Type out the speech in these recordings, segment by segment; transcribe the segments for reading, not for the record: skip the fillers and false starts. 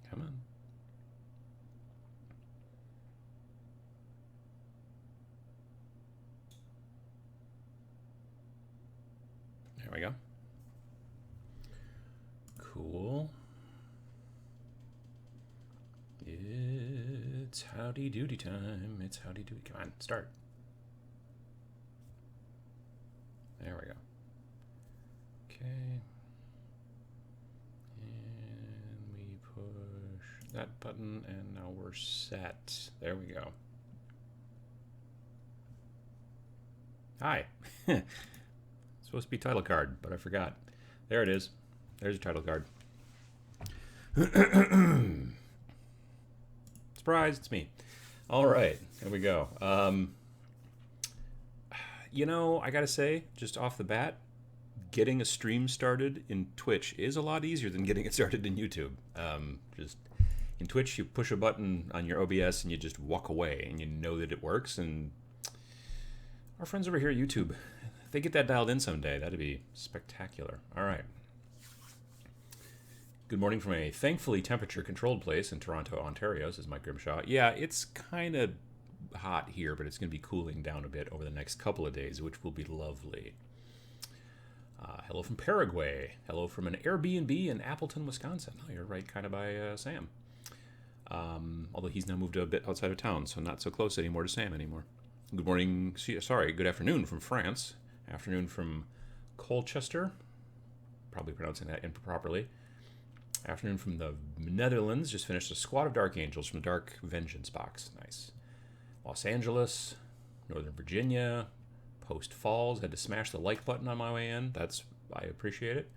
Come on. There we go. Cool. It's howdy doody time. It's howdy doody. Come on, start. There we go. Okay. And we push that button, and now we're set. There we go. Hi. Supposed to be title card, but I forgot. There it is. There's your title card. Surprise, it's me. All right, here we go. You know, I gotta say, just off the bat, getting a stream started in Twitch is a lot easier than getting it started in YouTube. Just in Twitch, you push a button on your OBS and you just walk away, and you know that it works. And our friends over here at YouTube, if they get that dialed in someday, that'd be spectacular. All right. Good morning from a thankfully temperature-controlled place in Toronto, Ontario, says Mike Grimshaw. Yeah, it's kind of hot here, but it's going to be cooling down a bit over the next couple of days, which will be lovely. Hello from Paraguay. Hello from an Airbnb in Appleton, Wisconsin. Oh, you're right kind of by Sam. Although he's now moved a bit outside of town, so not so close anymore to Sam anymore. Good morning, sorry, good afternoon from France. Afternoon from Colchester. Probably pronouncing that improperly. Afternoon from the Netherlands. Just finished a squad of Dark Angels from the Dark Vengeance box. Nice. Los Angeles, Northern Virginia, Post Falls. Had to smash the like button on my way in. I appreciate it.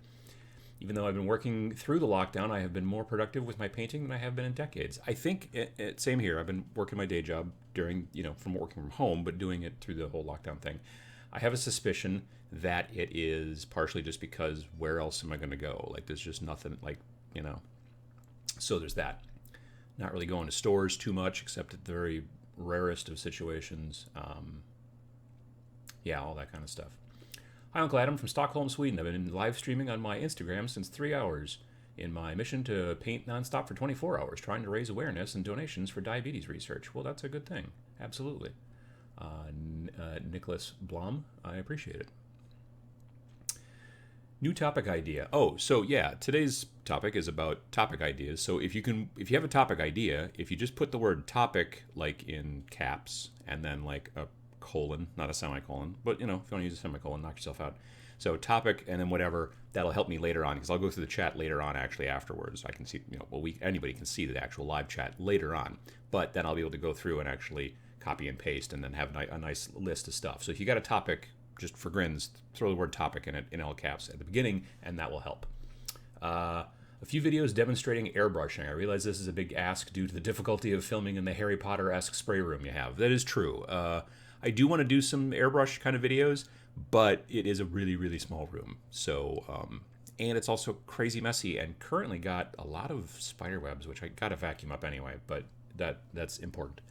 Even though I've been working through the lockdown, I have been more productive with my painting than I have been in decades. I think, same here. I've been working my day job from working from home, but doing it through the whole lockdown thing. I have a suspicion that it is partially just because where else am I going to go? Like, there's just nothing, so there's that. Not really going to stores too much, except at the very rarest of situations. All that kind of stuff. Hi, Uncle Adam from Stockholm, Sweden. I've been live streaming on my Instagram since 3 hours in my mission to paint nonstop for 24 hours, trying to raise awareness and donations for diabetes research. Well, that's a good thing. Absolutely. Nicholas Blom, I appreciate it. New topic idea. Oh, so yeah, today's topic is about topic ideas. So if you have a topic idea, if you just put the word topic like in caps and then like a colon, not a semicolon, but if you want to use a semicolon, knock yourself out. So topic and then whatever, that'll help me later on because I'll go through the chat later on actually afterwards. I can see, anybody can see the actual live chat later on, but then I'll be able to go through and actually copy and paste and then have a nice list of stuff. So if you got a topic, just for grins, throw the word topic in it in all caps at the beginning, and that will help. A few videos demonstrating airbrushing. I realize this is a big ask due to the difficulty of filming in the Harry Potter-esque spray room you have. That is true. I do want to do some airbrush kind of videos, but it is a really, really small room. So, and it's also crazy messy and currently got a lot of spider webs, which I got to vacuum up anyway, but that's important.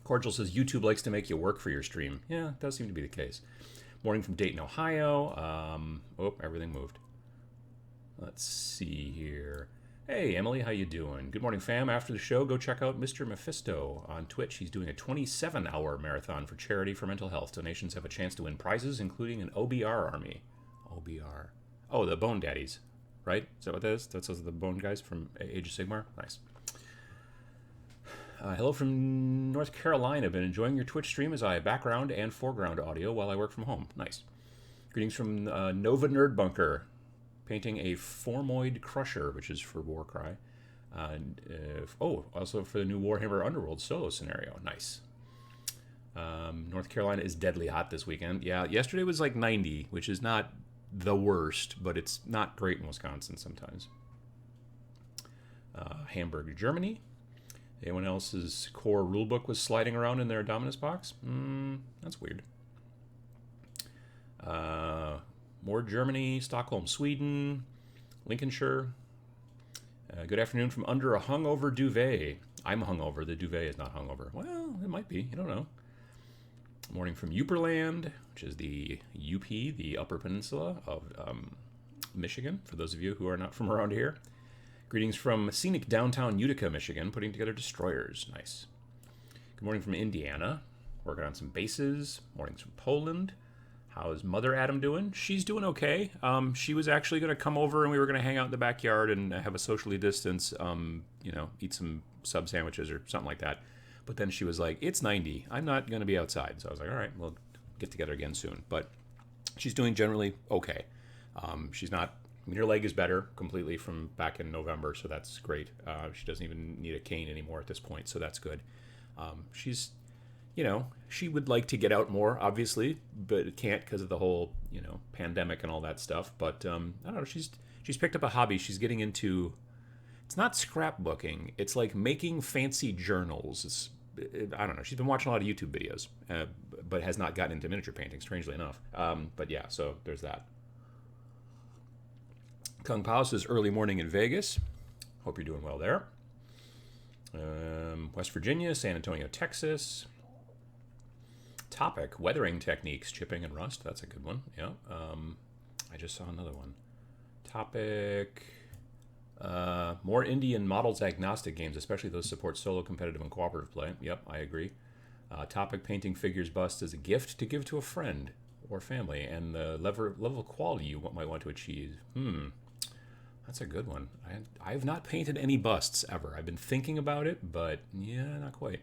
Cordial says, YouTube likes to make you work for your stream. Yeah, it does seem to be the case. Morning from Dayton, Ohio. Everything moved. Let's see here. Hey, Emily, how you doing? Good morning, fam. After the show, go check out Mr. Mephisto on Twitch. He's doing a 27-hour marathon for charity for mental health. Donations have a chance to win prizes, including an OBR army. OBR. Oh, the Bone Daddies, right? Is that what that is? That's those are the Bone guys from Age of Sigmar? Nice. Hello from North Carolina. Been enjoying your Twitch stream as I background and foreground audio while I work from home. Nice. Greetings from Nova Nerd Bunker. Painting a Formoid Crusher, which is for Warcry. Also for the new Warhammer Underworld solo scenario. Nice. North Carolina is deadly hot this weekend. Yeah, yesterday was like 90, which is not the worst, but it's not great in Wisconsin sometimes. Hamburg, Germany. Anyone else's core rulebook was sliding around in their Dominus box? That's weird. More Germany, Stockholm, Sweden, Lincolnshire. Good afternoon from under a hungover duvet. I'm hungover. The duvet is not hungover. Well, it might be. You don't know. Morning from Uperland, which is the UP, the Upper Peninsula of Michigan, for those of you who are not from around here. Greetings from scenic downtown Utica, Michigan, putting together destroyers. Nice. Good morning from Indiana. Working on some bases. Mornings from Poland. How's Mother Adam doing? She's doing okay. She was actually going to come over and we were going to hang out in the backyard and have a socially distance, eat some sub sandwiches or something like that. But then she was like, it's 90. I'm not going to be outside. So I was like, all right, we'll get together again soon. But she's doing generally okay. She's not... her leg is better completely from back in November, so that's great. She doesn't even need a cane anymore at this point, so that's good. She's, she would like to get out more, obviously, but can't because of the whole, pandemic and all that stuff. But I don't know. She's picked up a hobby. She's getting into. It's not scrapbooking. It's like making fancy journals. I don't know. She's been watching a lot of YouTube videos, but has not gotten into miniature painting, strangely enough. But yeah, so there's that. Kung Pao says early morning in Vegas. Hope you're doing well there. West Virginia, San Antonio, Texas. Topic, weathering techniques, chipping and rust. That's a good one. Yeah. I just saw another one. Topic, more Indian models agnostic games, especially those support solo, competitive, and cooperative play. Yep, I agree. Topic, painting figures busts as a gift to give to a friend or family, and the level of quality you might want to achieve. That's a good one. I have not painted any busts ever. I've been thinking about it, but yeah, not quite.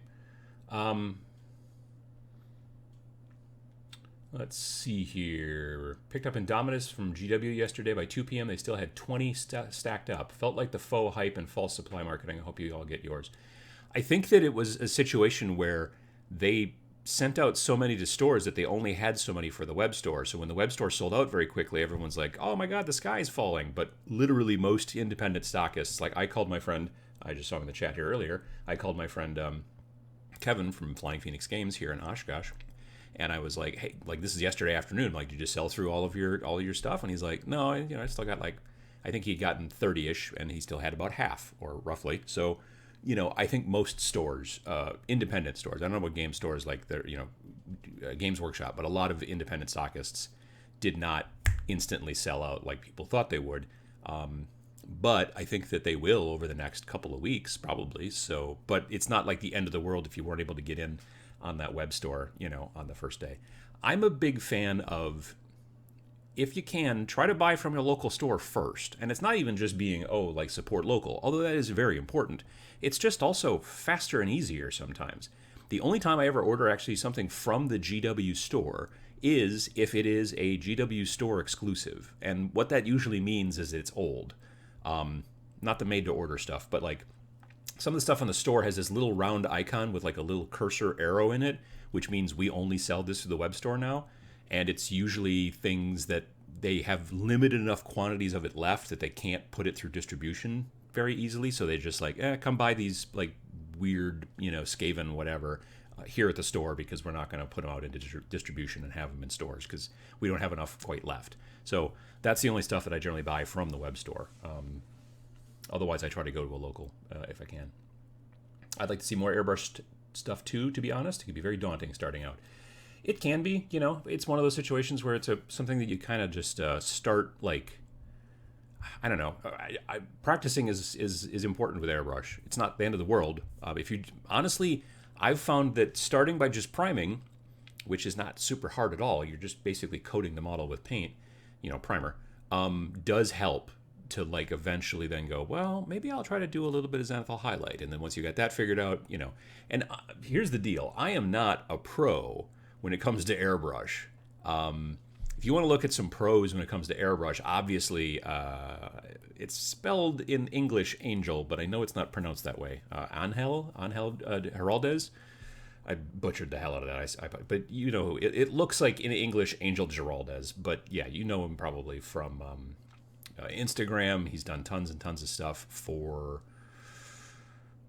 Let's see here. Picked up Indomitus from GW yesterday. By 2 p.m., they still had 20 stacked up. Felt like the faux hype and false supply marketing. I hope you all get yours. I think that it was a situation where they sent out so many to stores that they only had so many for the web store. So when the web store sold out very quickly, everyone's like, oh my God, the sky is falling. But literally most independent stockists, like I called my friend, I just saw him in the chat here earlier, I called my friend Kevin from Flying Phoenix Games here in Oshkosh. And I was like, hey, like this is yesterday afternoon. Like, did you just sell through all of your stuff? And he's like, no, I still got I think he'd gotten 30-ish and he still had about half or roughly. So, I think most stores, independent stores, I don't know what game stores like they're, Games Workshop, but a lot of independent stockists did not instantly sell out like people thought they would. But I think that they will over the next couple of weeks, probably. So, but it's not like the end of the world if you weren't able to get in on that web store, on the first day. I'm a big fan of, if you can, try to buy from your local store first. And it's not even just being, support local, although that is very important. It's just also faster and easier sometimes. The only time I ever order actually something from the GW store is if it is a GW store exclusive. And what that usually means is it's old. Not the made-to-order stuff, but like some of the stuff on the store has this little round icon with like a little cursor arrow in it, which means we only sell this through the web store now. And it's usually things that they have limited enough quantities of it left that they can't put it through distribution very easily. So they just like, come buy these like weird, Skaven whatever here at the store because we're not going to put them out into distribution and have them in stores because we don't have enough quite left. So that's the only stuff that I generally buy from the web store. Otherwise, I try to go to a local if I can. I'd like to see more airbrushed stuff too, to be honest. It can be very daunting starting out. It can be, it's one of those situations where it's something that you kind of just start like, I don't know. Practicing is important with airbrush. It's not the end of the world. Honestly, I've found that starting by just priming, which is not super hard at all, you're just basically coating the model with paint, primer, does help to like eventually then go, well, maybe I'll try to do a little bit of zenithal highlight. And then once you got that figured out, and here's the deal. I am not a pro when it comes to airbrush. If you want to look at some pros when it comes to airbrush, obviously it's spelled in English angel, but I know it's not pronounced that way. Angel Giraldez. I butchered the hell out of that. But it looks like in English Angel Giraldez. But yeah, you know him probably from Instagram. He's done tons and tons of stuff for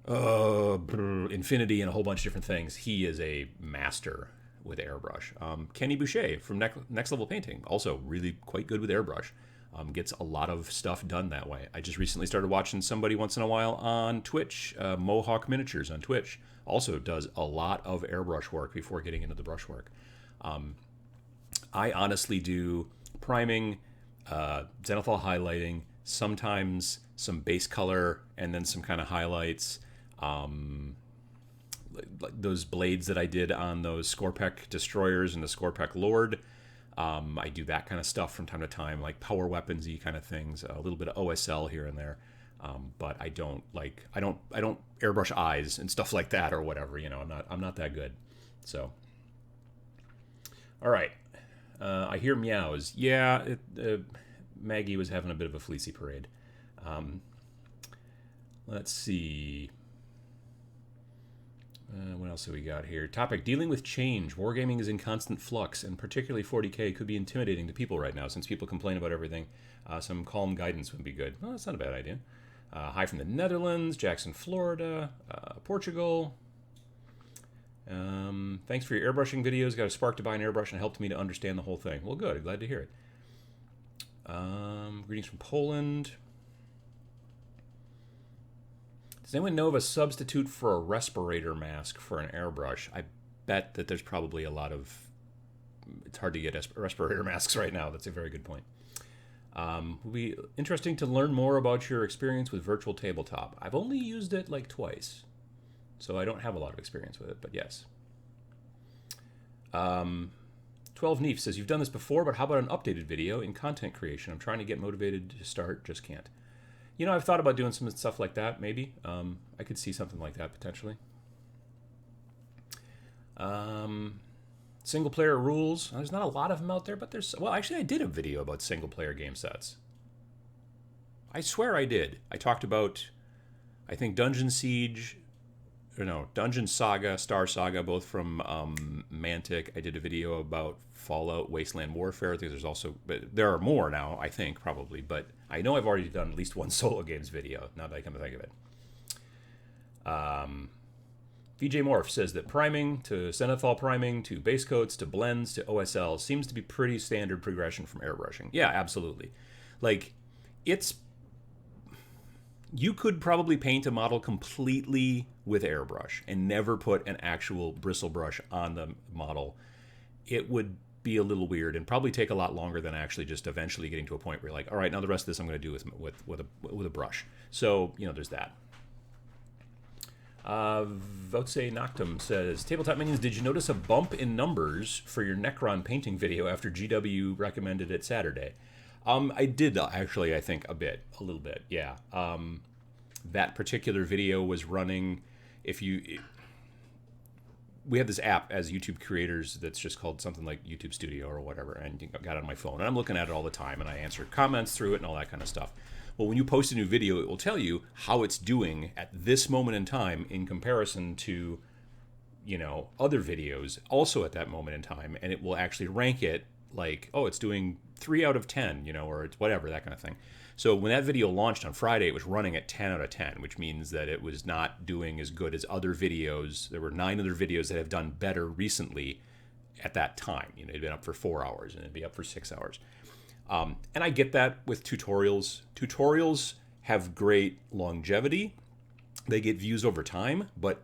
Infinity and a whole bunch of different things. He is a master with airbrush. Kenny Boucher from Next Level Painting, also really quite good with airbrush. Gets a lot of stuff done that way. I just recently started watching somebody once in a while on Twitch, Mohawk Miniatures on Twitch. Also does a lot of airbrush work before getting into the brushwork. I honestly do priming, zenithal highlighting, sometimes some base color, and then some kind of highlights. Like those blades that I did on those Scorpec destroyers and the Scorpec Lord. I do that kind of stuff from time to time, like power weaponsy kind of things, a little bit of OSL here and there. But I don't airbrush eyes and stuff like that or whatever. I'm not that good. So, all right. I hear meows. Yeah, Maggie was having a bit of a fleecy parade. Let's see. What else have we got here? Topic: dealing with change. Wargaming is in constant flux, and particularly 40K could be intimidating to people right now since people complain about everything. Some calm guidance would be good. Well, that's not a bad idea. Hi from the Netherlands, Jackson, Florida, Portugal. Thanks for your airbrushing videos. Got a spark to buy an airbrush and helped me to understand the whole thing. Well, good. Glad to hear it. Greetings from Poland. Does anyone know of a substitute for a respirator mask for an airbrush? I bet that there's probably a lot of... It's hard to get respirator masks right now. That's a very good point. Would be interesting to learn more about your experience with virtual tabletop. I've only used it like twice, so I don't have a lot of experience with it, but yes. 12 Neef says, you've done this before, but how about an updated video in content creation? I'm trying to get motivated to start, just can't. I've thought about doing some stuff like that, maybe. I could see something like that, potentially. Single-player rules. There's not a lot of them out there, but there's... Well, actually, I did a video about single-player game sets. I swear I did. I talked about, I think, Dungeon Saga, Star Saga, both from Mantic. I did a video about Fallout, Wasteland Warfare. I think there's also... But there are more now, I think, probably. But I know I've already done at least one solo games video, now that I come to think of it. VJ Morph says that priming to Zenithal priming to base coats to blends to OSL seems to be pretty standard progression from airbrushing. Yeah, absolutely. Like, it's... You could probably paint a model completely with airbrush and never put an actual bristle brush on the model. It would be a little weird and probably take a lot longer than actually just eventually getting to a point where you're like, all right, now the rest of this I'm going to do with a brush. So, there's that. Voce Noctum says, Tabletop Minions, did you notice a bump in numbers for your Necron painting video after GW recommended it Saturday? I did, actually, I think, a little bit, yeah. That particular video was running, we have this app as YouTube creators that's just called something like YouTube Studio or whatever, and I got it on my phone, and I'm looking at it all the time, and I answer comments through it and all that kind of stuff. Well, when you post a new video, it will tell you how it's doing at this moment in time in comparison to, other videos also at that moment in time, and it will actually rank it like, oh, it's doing 3 out of 10, or it's whatever, that kind of thing. So when that video launched on Friday, it was running at 10 out of 10, which means that it was not doing as good as other videos. There were 9 other videos that have done better recently at that time. It'd been up for 4 hours, and it'd be up for 6 hours. And I get that with tutorials. Tutorials have great longevity. They get views over time, but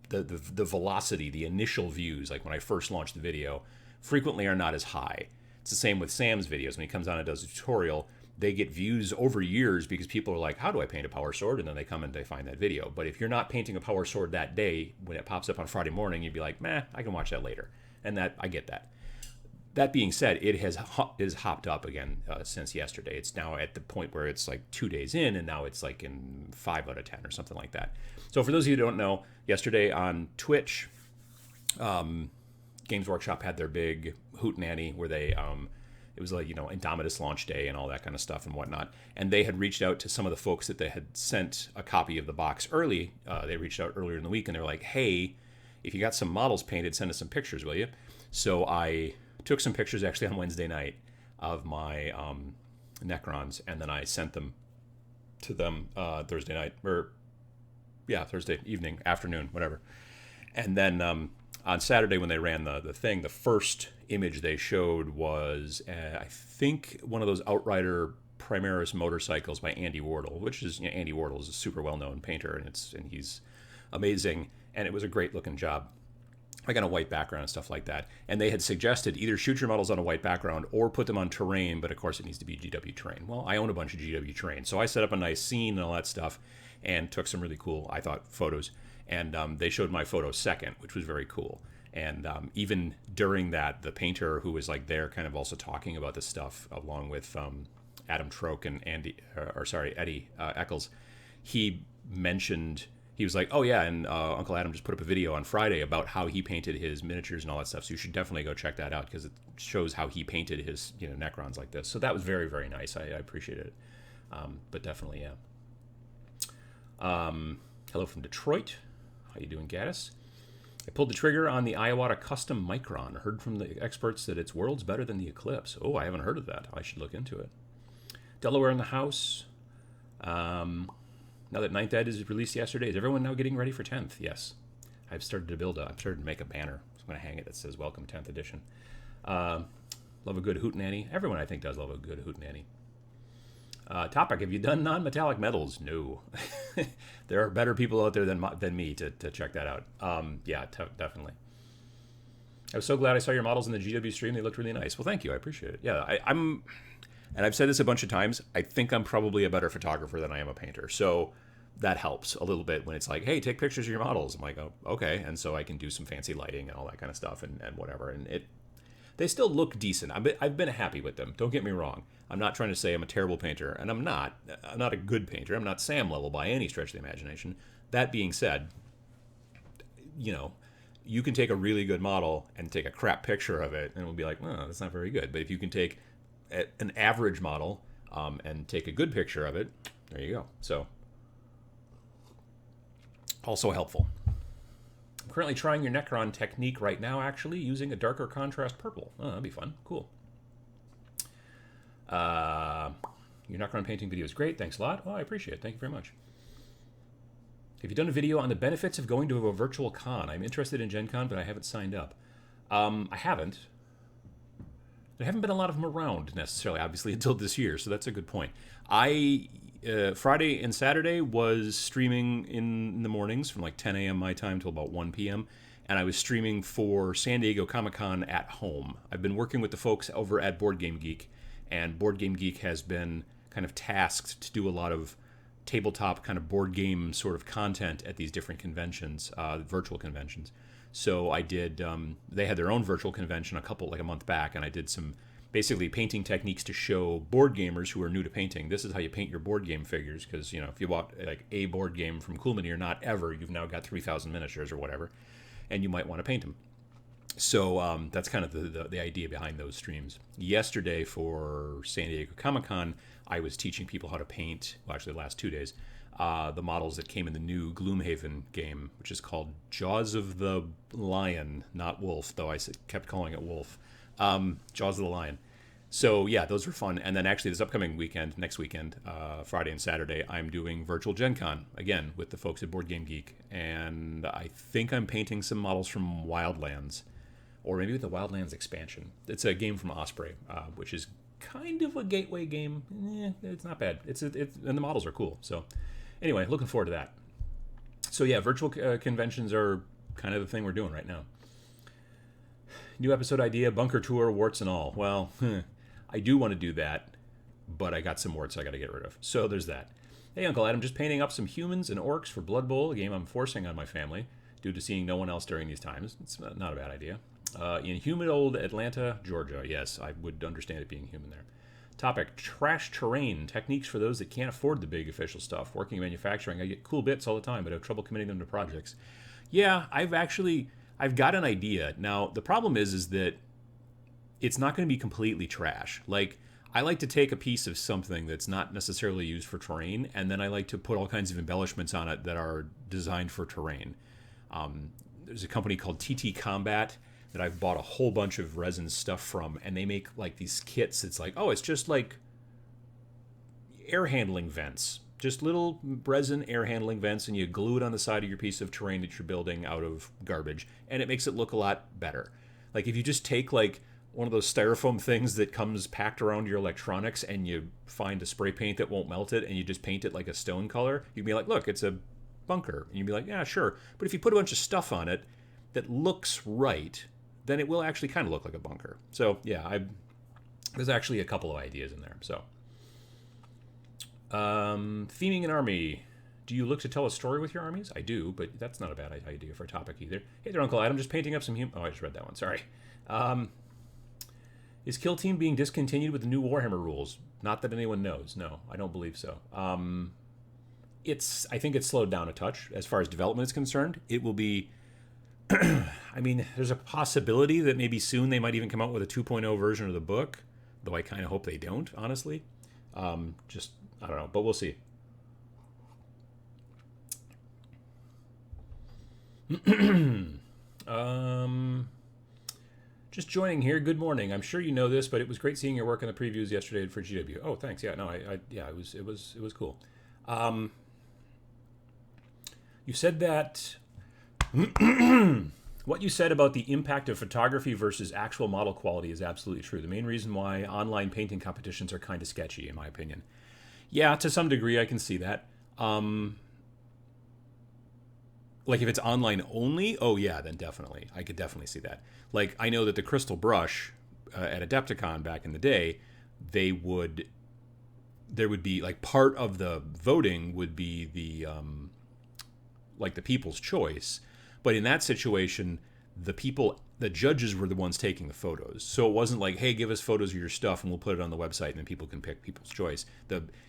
the velocity, the initial views, like when I first launched the video, frequently are not as high. It's the same with Sam's videos. When he comes on and does a tutorial, they get views over years because people are like, how do I paint a power sword? And then they come and they find that video. But if you're not painting a power sword that day, when it pops up on Friday morning, you'd be like, meh, I can watch that later. And that, I get that. That being said, it is hopped up again since yesterday. It's now at the point where it's like 2 days in, and now it's like in 5 out of 10 or something like that. So for those of you who don't know, yesterday on Twitch, Games Workshop had their big hootenanny where they, it was like, Indomitus launch day and all that kind of stuff and whatnot. And they had reached out to some of the folks that they had sent a copy of the box early. They reached out earlier in the week, and they were like, hey, if you got some models painted, send us some pictures, will you? So I took some pictures actually on Wednesday night of my Necrons, and then I sent them to them Thursday night, or Thursday evening, afternoon, whatever. And then on Saturday when they ran the thing, the first image they showed was, I think, one of those Outrider Primaris motorcycles by Andy Wardle, which is, Andy Wardle is a super well-known painter, and he's amazing, and it was a great looking job. like on a white background and stuff like that. And they had suggested either shoot your models on a white background or put them on terrain, but of course it needs to be GW terrain. Well, I own a bunch of GW terrain, so I set up a nice scene and all that stuff and took some really cool, I thought, photos. And they showed my photo second, which was very cool. And even during that, the painter who was like there kind of also talking about this stuff along with Adam Troke and Eddie Eccles, he mentioned, he was like, oh yeah, and Uncle Adam just put up a video on Friday about how he painted his miniatures and all that stuff. So you should definitely go check that out because it shows how he painted his, Necrons like this. So that was very, very nice. I appreciated it. But definitely, yeah. Hello from Detroit. How you doing, Gaddis? I pulled the trigger on the Iowata Custom Micron. Heard from the experts that its world's better than the Eclipse. Oh, I haven't heard of that. I should look into it. Delaware in the house. Now that 9th Ed is released yesterday, is everyone now getting ready for 10th? Yes. I've started to make a banner. So I'm going to hang it that says Welcome 10th Edition. Love a good hootenanny. Everyone, I think, does love a good hootenanny. Topic, have you done non-metallic metals? No. There are better people out there than me to check that out. Yeah, definitely. I was so glad I saw your models in the GW stream. They looked really nice. Well, thank you. I appreciate it. Yeah, I'm... And I've said this a bunch of times, I think I'm probably a better photographer than I am a painter. So that helps a little bit when it's like, hey, take pictures of your models. I'm like, oh, okay. And so I can do some fancy lighting and all that kind of stuff and whatever. And they still look decent. I've been happy with them. Don't get me wrong. I'm not trying to say I'm a terrible painter, and I'm not. I'm not a good painter. I'm not Sam level by any stretch of the imagination. That being said, you can take a really good model and take a crap picture of it, and we'll be like, oh, that's not very good. But if you can take an average model and take a good picture of it, there you go. So also helpful. I'm currently trying your Necron technique right now, actually, using a darker contrast purple. Oh, that'd be fun. Cool. Your Necron painting video is great. Thanks a lot. Oh, I appreciate it. Thank you very much. Have you done a video on the benefits of going to a virtual con? I'm interested in Gen Con, but I haven't signed up. I haven't. There haven't been a lot of them around necessarily, obviously, until this year, so that's a good point. Friday and Saturday was streaming in the mornings from like 10 a.m. my time till about 1 p.m., and I was streaming for San Diego Comic-Con at home. I've been working with the folks over at Board Game Geek, and Board Game Geek has been kind of tasked to do a lot of tabletop kind of board game sort of content at these different conventions, virtual conventions. So I did, they had their own virtual convention a month back, and I did some basically painting techniques to show board gamers who are new to painting. This is how you paint your board game figures, because, if you bought like a board game from Coolmany or not ever, you've now got 3,000 miniatures or whatever, and you might want to paint them. So that's kind of the idea behind those streams. Yesterday for San Diego Comic-Con, I was teaching people how to paint, well, actually the last 2 days, the models that came in the new Gloomhaven game, which is called Jaws of the Lion, not Wolf, though I kept calling it Wolf. Jaws of the Lion. So yeah, those were fun. And then actually this upcoming weekend, next weekend, Friday and Saturday, I'm doing virtual Gen Con, again, with the folks at Board Game Geek. And I think I'm painting some models from Wildlands, or maybe with the Wildlands expansion. It's a game from Osprey, which is kind of a gateway game. It's not bad. And the models are cool. So anyway, looking forward to that. So yeah, virtual conventions are kind of the thing we're doing right now. New episode idea, bunker tour, warts and all. Well, I do want to do that, but I got some warts I got to get rid of. So there's that. Hey, Uncle Adam, just painting up some humans and orcs for Blood Bowl, a game I'm forcing on my family due to seeing no one else during these times. It's not a bad idea. In humid old Atlanta, Georgia. Yes, I would understand it being humid there. Topic, trash terrain. Techniques for those that can't afford the big official stuff. Working in manufacturing, I get cool bits all the time, but I have trouble committing them to projects. Yeah, I've got an idea. Now, the problem is that it's not going to be completely trash. Like, I like to take a piece of something that's not necessarily used for terrain, and then I like to put all kinds of embellishments on it that are designed for terrain. There's a company called TT Combat that I've bought a whole bunch of resin stuff from, and they make like these kits. It's like, oh, it's just like air handling vents, just little resin air handling vents, and you glue it on the side of your piece of terrain that you're building out of garbage, and it makes it look a lot better. Like if you just take like one of those styrofoam things that comes packed around your electronics, and you find a spray paint that won't melt it, and you just paint it like a stone color, you'd be like, look, it's a bunker. And you'd be like, yeah, sure. But if you put a bunch of stuff on it, that looks right, then it will actually kind of look like a bunker. So yeah, there's actually a couple of ideas in there. So theming an army. Do you look to tell a story with your armies? I do, but that's not a bad idea for a topic either. Hey there, Uncle Adam. Just painting up some Oh, I just read that one. Sorry. Is Kill Team being discontinued with the new Warhammer rules? Not that anyone knows. No, I don't believe so. I think it's slowed down a touch as far as development is concerned. It will be... I mean, there's a possibility that maybe soon they might even come out with a 2.0 version of the book, though I kind of hope they don't, honestly. I don't know, but we'll see. Just joining here. Good morning. I'm sure you know this, but it was great seeing your work in the previews yesterday for GW. Oh, thanks. Yeah, no, it was cool. You said that what you said about the impact of photography versus actual model quality is absolutely true. The main reason why online painting competitions are kind of sketchy, in my opinion. Yeah, to some degree, I can see that. Like if it's online only, oh yeah, then definitely. I could definitely see that. Like I know that the Crystal Brush at Adepticon back in the day, there would be like part of the voting would be the like the people's choice. But in that situation, the judges were the ones taking the photos. So it wasn't like, hey, give us photos of your stuff and we'll put it on the website and then people can pick people's choice.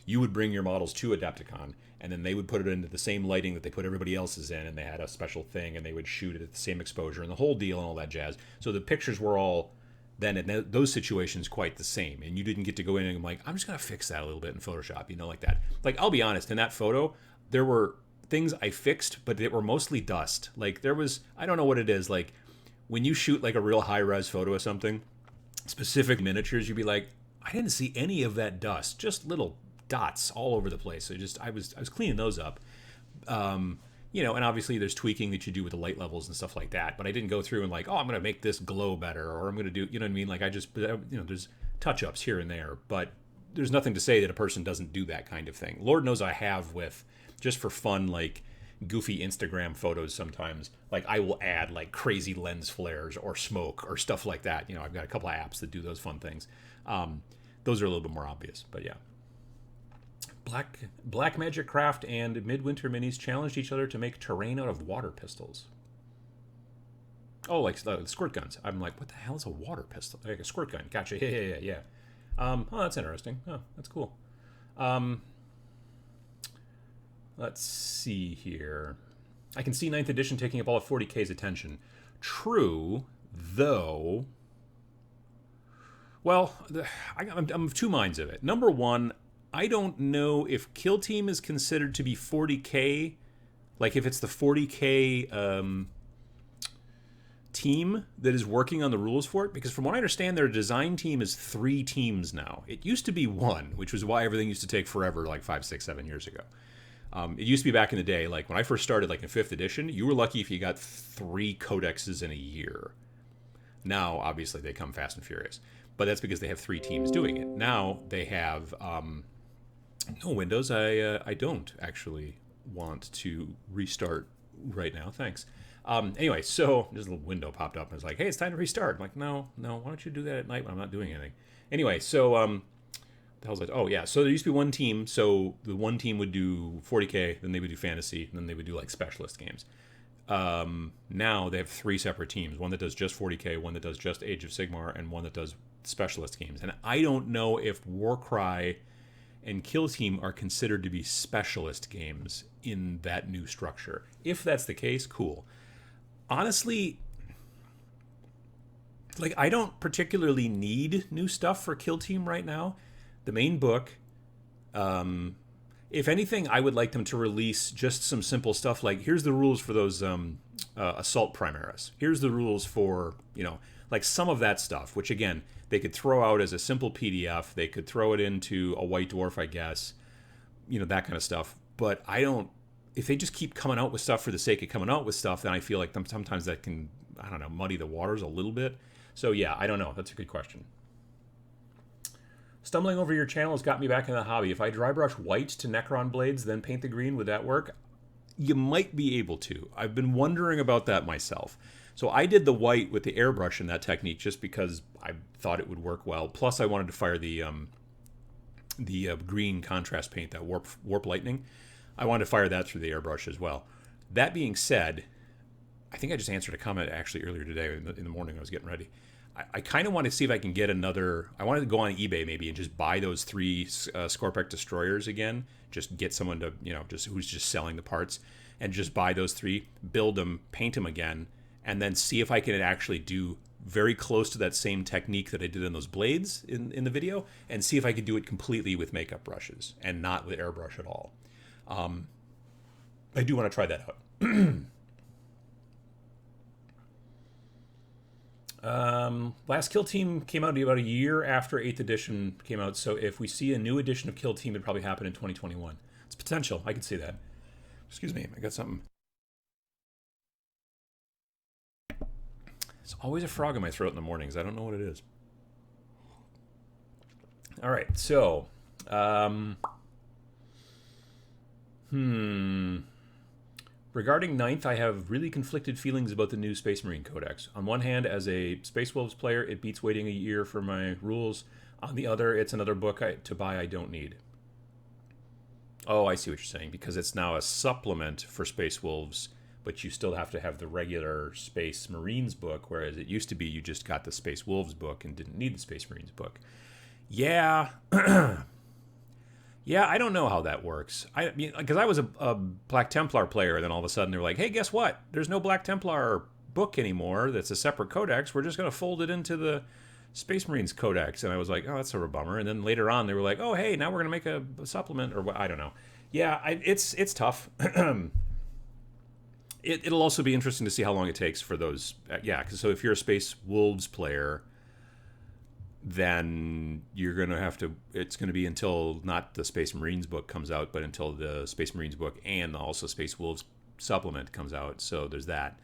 You would bring your models to Adepticon and then they would put it into the same lighting that they put everybody else's in, and they had a special thing and they would shoot it at the same exposure and the whole deal and all that jazz. So the pictures were all then in those situations quite the same. And you didn't get to go in and like, I'm just going to fix that a little bit in Photoshop, like that. Like, I'll be honest, in that photo, there were things I fixed, but they were mostly dust. Like there was, I don't know what it is, like when you shoot like a real high-res photo of something, specific miniatures, you'd be like, I didn't see any of that dust, just little dots all over the place. So I was cleaning those up. And obviously there's tweaking that you do with the light levels and stuff like that, but I didn't go through and like, oh, I'm going to make this glow better, or I'm going to do, you know what I mean? Like there's touch-ups here and there, but there's nothing to say that a person doesn't do that kind of thing. Lord knows I have with, just for fun, like goofy Instagram photos sometimes. Like I will add like crazy lens flares or smoke or stuff like that. I've got a couple of apps that do those fun things. Those are a little bit more obvious, but yeah. Black Magic Craft and Midwinter Minis challenged each other to make terrain out of water pistols. Oh, like squirt guns. I'm like, what the hell is a water pistol? Like a squirt gun. Gotcha. Yeah. Oh, that's interesting. Oh, that's cool. Let's see here. I can see 9th edition taking up all of 40K's attention. True, though. Well, I'm of two minds of it. Number one, I don't know if Kill Team is considered to be 40K. Like if it's the 40K team that is working on the rules for it. Because from what I understand, their design team is 3 teams now. It used to be 1, which was why everything used to take forever like 5, 6, 7 years ago. It used to be back in the day, like when I first started, like in 5th edition, you were lucky if you got 3 codexes in a year. Now, obviously, they come fast and furious, but that's because they have 3 teams doing it. Now they have no Windows. I don't actually want to restart right now. Thanks. Anyway, so there's a little window popped up and it's like, hey, it's time to restart. I'm like, no. Why don't you do that at night when I'm not doing anything? Anyway, so the hell's that? Oh yeah, so there used to be 1 team. So the 1 team would do 40K, then they would do fantasy, and then they would do like specialist games. Now they have 3 separate teams: one that does just 40K, one that does just Age of Sigmar, and one that does specialist games. And I don't know if Warcry and Kill Team are considered to be specialist games in that new structure. If that's the case, cool. Honestly, like I don't particularly need new stuff for Kill Team right now. The main book, if anything, I would like them to release just some simple stuff like, here's the rules for those Assault Primaris. Here's the rules for, like some of that stuff, which again, they could throw out as a simple PDF. They could throw it into a White Dwarf, I guess, that kind of stuff. But if they just keep coming out with stuff for the sake of coming out with stuff, then I feel like sometimes that can, muddy the waters a little bit. So yeah, I don't know. That's a good question. Stumbling over your channel has got me back in the hobby. If I dry brush white to Necron blades, then paint the green, would that work? You might be able to. I've been wondering about that myself. So I did the white with the airbrush in that technique just because I thought it would work well. Plus, I wanted to fire the green contrast paint, that warp lightning. I wanted to fire that through the airbrush as well. That being said, I think I just answered a comment actually earlier today in the morning. I was getting ready. I kind of want to see if I can get another. I wanted to go on eBay maybe and just buy those 3 Scorpec destroyers again. Just get someone to, just who's just selling the parts, and just buy those 3, build them, paint them again, and then see if I can actually do very close to that same technique that I did in those blades in the video, and see if I could do it completely with makeup brushes and not with airbrush at all. I do want to try that out. Last Kill Team came out about a year after 8th edition came out, so if we see a new edition of Kill Team, it'd probably happen in 2021. It's potential. I can see that. Excuse me, I got something. There's always a frog in my throat in the mornings. I don't know what it is. All right, so... Regarding Ninth, I have really conflicted feelings about the new Space Marine Codex. On one hand, as a Space Wolves player, it beats waiting a year for my rules. On the other, it's another book to buy I don't need. Oh, I see what you're saying, because it's now a supplement for Space Wolves, but you still have to have the regular Space Marines book, whereas it used to be you just got the Space Wolves book and didn't need the Space Marines book. Yeah. Yeah, I don't know how that works. I mean, because I was a Black Templar player, and then all of a sudden they were like, hey, guess what? There's no Black Templar book anymore that's a separate codex. We're just going to fold it into the Space Marines Codex. And I was like, oh, that's sort of a bummer. And then later on they were like, oh, hey, now we're going to make a supplement, or what? I don't know. Yeah, it's tough. It'll also be interesting to see how long it takes for those. Yeah, because so if you're a Space Wolves player, then you're going to have to, it's going to be until not the Space Marines book comes out, but until the Space Marines book and also Space Wolves supplement comes out. So there's that.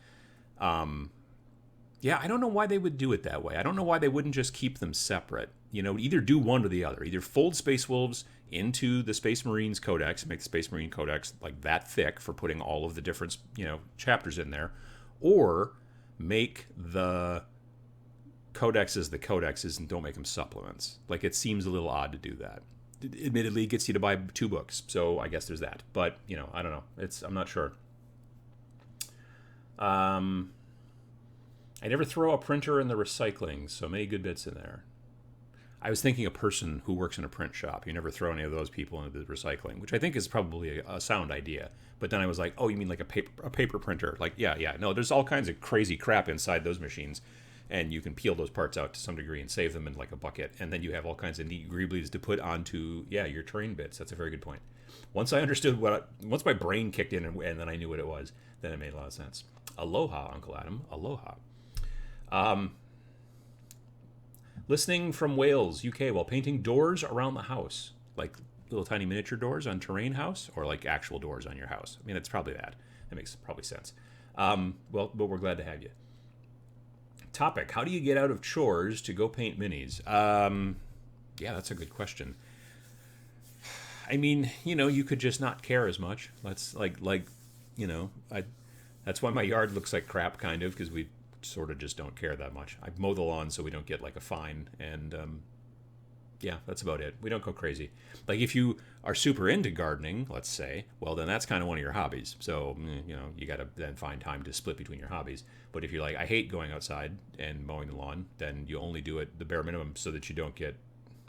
Yeah, I don't know why they would do it that way. I don't know why they wouldn't just keep them separate. Either do one or the other. Either fold Space Wolves into the Space Marines Codex and make the Space Marine Codex like that thick for putting all of the different, chapters in there, or make the codexes the codexes and don't make them supplements. Like, it seems a little odd to do that. Admittedly, it gets you to buy 2 books, so I guess there's that. But, I don't know. I'm not sure. I never throw a printer in the recycling, so many good bits in there. I was thinking a person who works in a print shop. You never throw any of those people into the recycling, which I think is probably a sound idea. But then I was like, oh, you mean like a paper printer? Like, yeah. No, there's all kinds of crazy crap inside those machines. And you can peel those parts out to some degree and save them in like a bucket. And then you have all kinds of neat greeblies to put onto, your terrain bits. That's a very good point. Once I understood once my brain kicked in and then I knew what it was, then it made a lot of sense. Aloha, Uncle Adam. Aloha. Listening from Wales, UK, while painting doors around the house. Like little tiny miniature doors on terrain house, or like actual doors on your house. I mean, it's probably that. That makes probably sense. Well, but we're glad to have you. Topic: how do you get out of chores to go paint minis? Yeah, that's a good question. I mean, you could just not care as much. That's that's why my yard looks like crap, kind of, because we sort of just don't care that much. I mow the lawn so we don't get like a fine, and yeah, that's about it. We don't go crazy. Like, if you are super into gardening, let's say, well, then that's kind of one of your hobbies. So, you got to then find time to split between your hobbies. But if you're like, I hate going outside and mowing the lawn, then you only do it the bare minimum so that you don't get...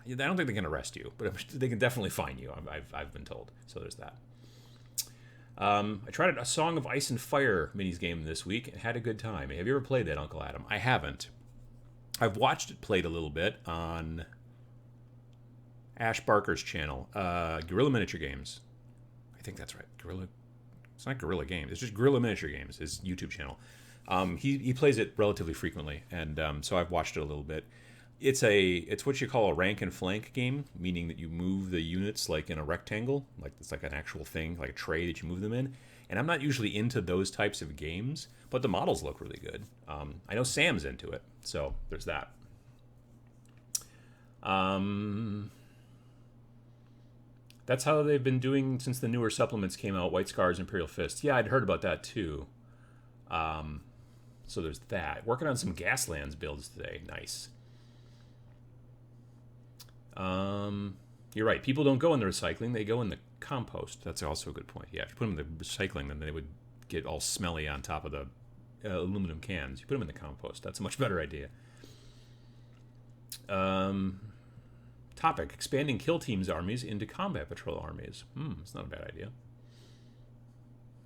I don't think they can arrest you, but they can definitely fine you, I've been told. So there's that. I tried a Song of Ice and Fire minis game this week and had a good time. Have you ever played that, Uncle Adam? I haven't. I've watched it played a little bit on Ash Barker's channel, Guerrilla Miniature Games. I think that's right. It's not Guerrilla Games. It's just Guerrilla Miniature Games, his YouTube channel. He plays it relatively frequently, and so I've watched it a little bit. It's what you call a rank and flank game, meaning that you move the units like in a rectangle, like it's like an actual thing, like a tray that you move them in. And I'm not usually into those types of games, but the models look really good. I know Sam's into it, so there's that. That's how they've been doing since the newer supplements came out, White Scars, Imperial Fists. Yeah, I'd heard about that too. So there's that. Working on some Gaslands builds today. Nice. You're right. People don't go in the recycling. They go in the compost. That's also a good point. Yeah, if you put them in the recycling, then they would get all smelly on top of the aluminum cans. You put them in the compost. That's a much better idea. Topic: expanding kill teams armies into combat patrol armies. It's not a bad idea.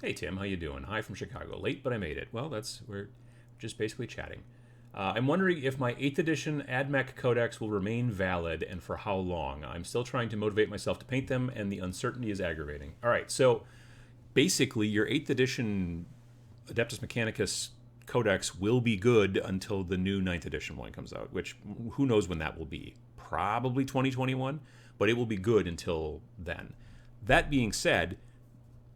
Hey Tim, how you doing? Hi from Chicago. Late, but I made it. Well, we're just basically chatting. I'm wondering if my 8th edition AdMech Codex will remain valid and for how long. I'm still trying to motivate myself to paint them, and the uncertainty is aggravating. All right, so basically your 8th edition Adeptus Mechanicus Codex will be good until the new 9th edition one comes out, which who knows when that will be. Probably 2021, but it will be good until then. That being said,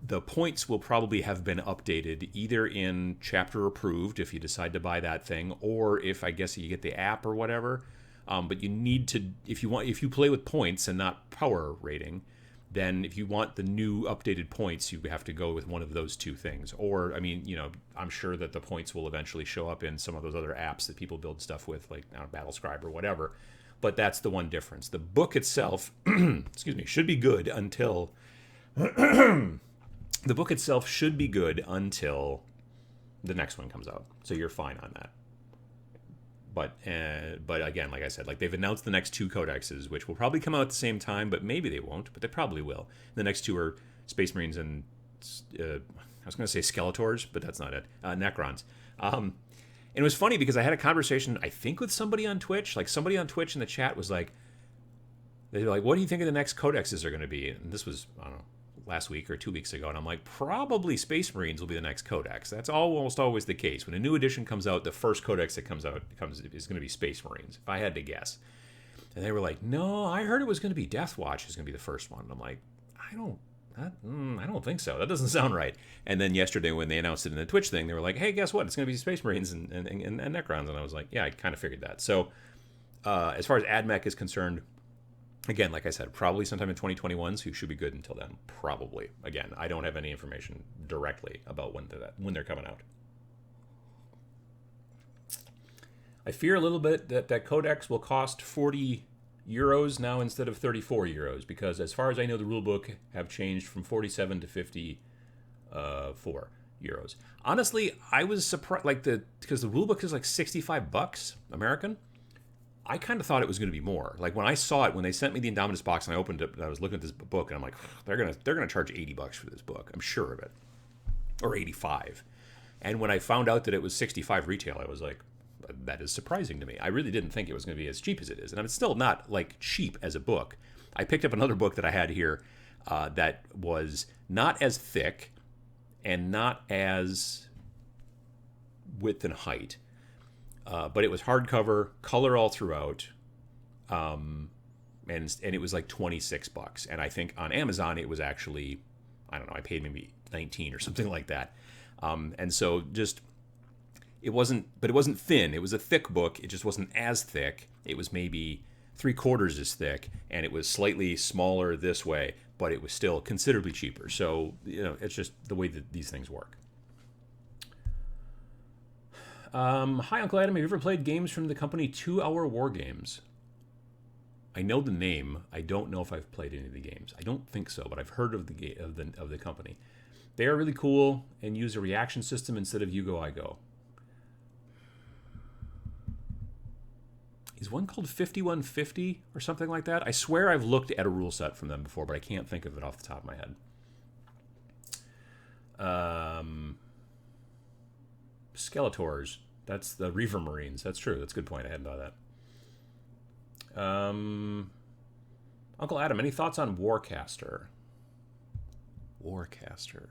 the points will probably have been updated either in chapter approved if you decide to buy that thing, or if I guess you get the app or whatever. But you need to, if you play with points and not power rating, then if you want the new updated points, you have to go with one of those two things. Or, I mean, I'm sure that the points will eventually show up in some of those other apps that people build stuff with, like Battlescribe or whatever. But that's the one difference. The book itself, excuse me, should be good until the book itself should be good until the next one comes out. So you're fine on that. But again, like I said, like they've announced the next 2 codexes, which will probably come out at the same time, but maybe they won't, but they probably will. The next 2 are Space Marines and I was going to say Skeletors, but that's not it. Necrons. And it was funny because I had a conversation, I think, with somebody on Twitch. Like somebody on Twitch in the chat was like, they're like, what do you think of the next codexes are going to be? And this was, I don't know, last week or 2 weeks ago, and I'm like, probably Space Marines will be the next codex. That's almost always the case. When a new edition comes out, the first codex that comes out is going to be Space Marines, if I had to guess. And they were like, no, I heard it was going to be Death Watch is going to be the first one. And I'm like, I don't think so. That doesn't sound right. And then yesterday when they announced it in the Twitch thing, they were like, hey, guess what? It's going to be Space Marines and Necrons. And I was like, yeah, I kind of figured that. So as far as AdMech is concerned, again, like I said, probably sometime in 2021, so you should be good until then. Probably. Again, I don't have any information directly about when they're coming out. I fear a little bit that Codex will cost 40 euros now instead of 34 euros, because as far as I know, the rulebook have changed from 47 to 54 euros. Honestly, I was surprised, because the rulebook is like $65 American. I kind of thought it was going to be more. Like when I saw it, when they sent me the Indomitus box and I opened it, and I was looking at this book, and I'm like, they're gonna charge $80 for this book. I'm sure of it, or 85. And when I found out that it was 65 retail, I was like, that is surprising to me. I really didn't think it was going to be as cheap as it is, and it's still not like cheap as a book. I picked up another book that I had here that was not as thick and not as width and height. But it was hardcover, color all throughout, and it was like $26. And I think on Amazon it was actually, I don't know, I paid maybe 19 or something like that. And so just it wasn't thin. It was a thick book. It just wasn't as thick. It was maybe 3/4 as thick, and it was slightly smaller this way, but it was still considerably cheaper. So it's just the way that these things work. Hi, Uncle Adam. Have you ever played games from the company 2 Hour Wargames? I know the name. I don't know if I've played any of the games. I don't think so, but I've heard of the company. They are really cool and use a reaction system instead of You Go, I Go. Is one called 5150 or something like that? I swear I've looked at a rule set from them before, but I can't think of it off the top of my head. Skeletors. That's the Reaver Marines. That's true. That's a good point. I hadn't thought of that. Uncle Adam, any thoughts on Warcaster? Warcaster.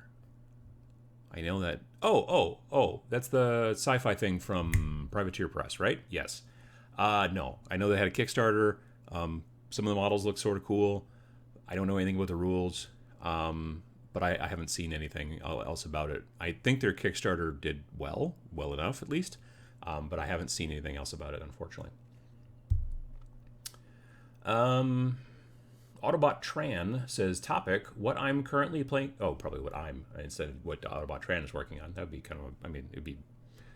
I know that. Oh. That's the sci-fi thing from Privateer Press, right? Yes. No. I know they had a Kickstarter. Some of the models look sort of cool. I don't know anything about the rules. But I haven't seen anything else about it. I think their Kickstarter did well enough at least, but I haven't seen anything else about it, unfortunately. Autobot Tran says, topic, what I'm currently playing... Oh, probably what I'm, instead of what Autobot Tran is working on. That would be kind of... it'd be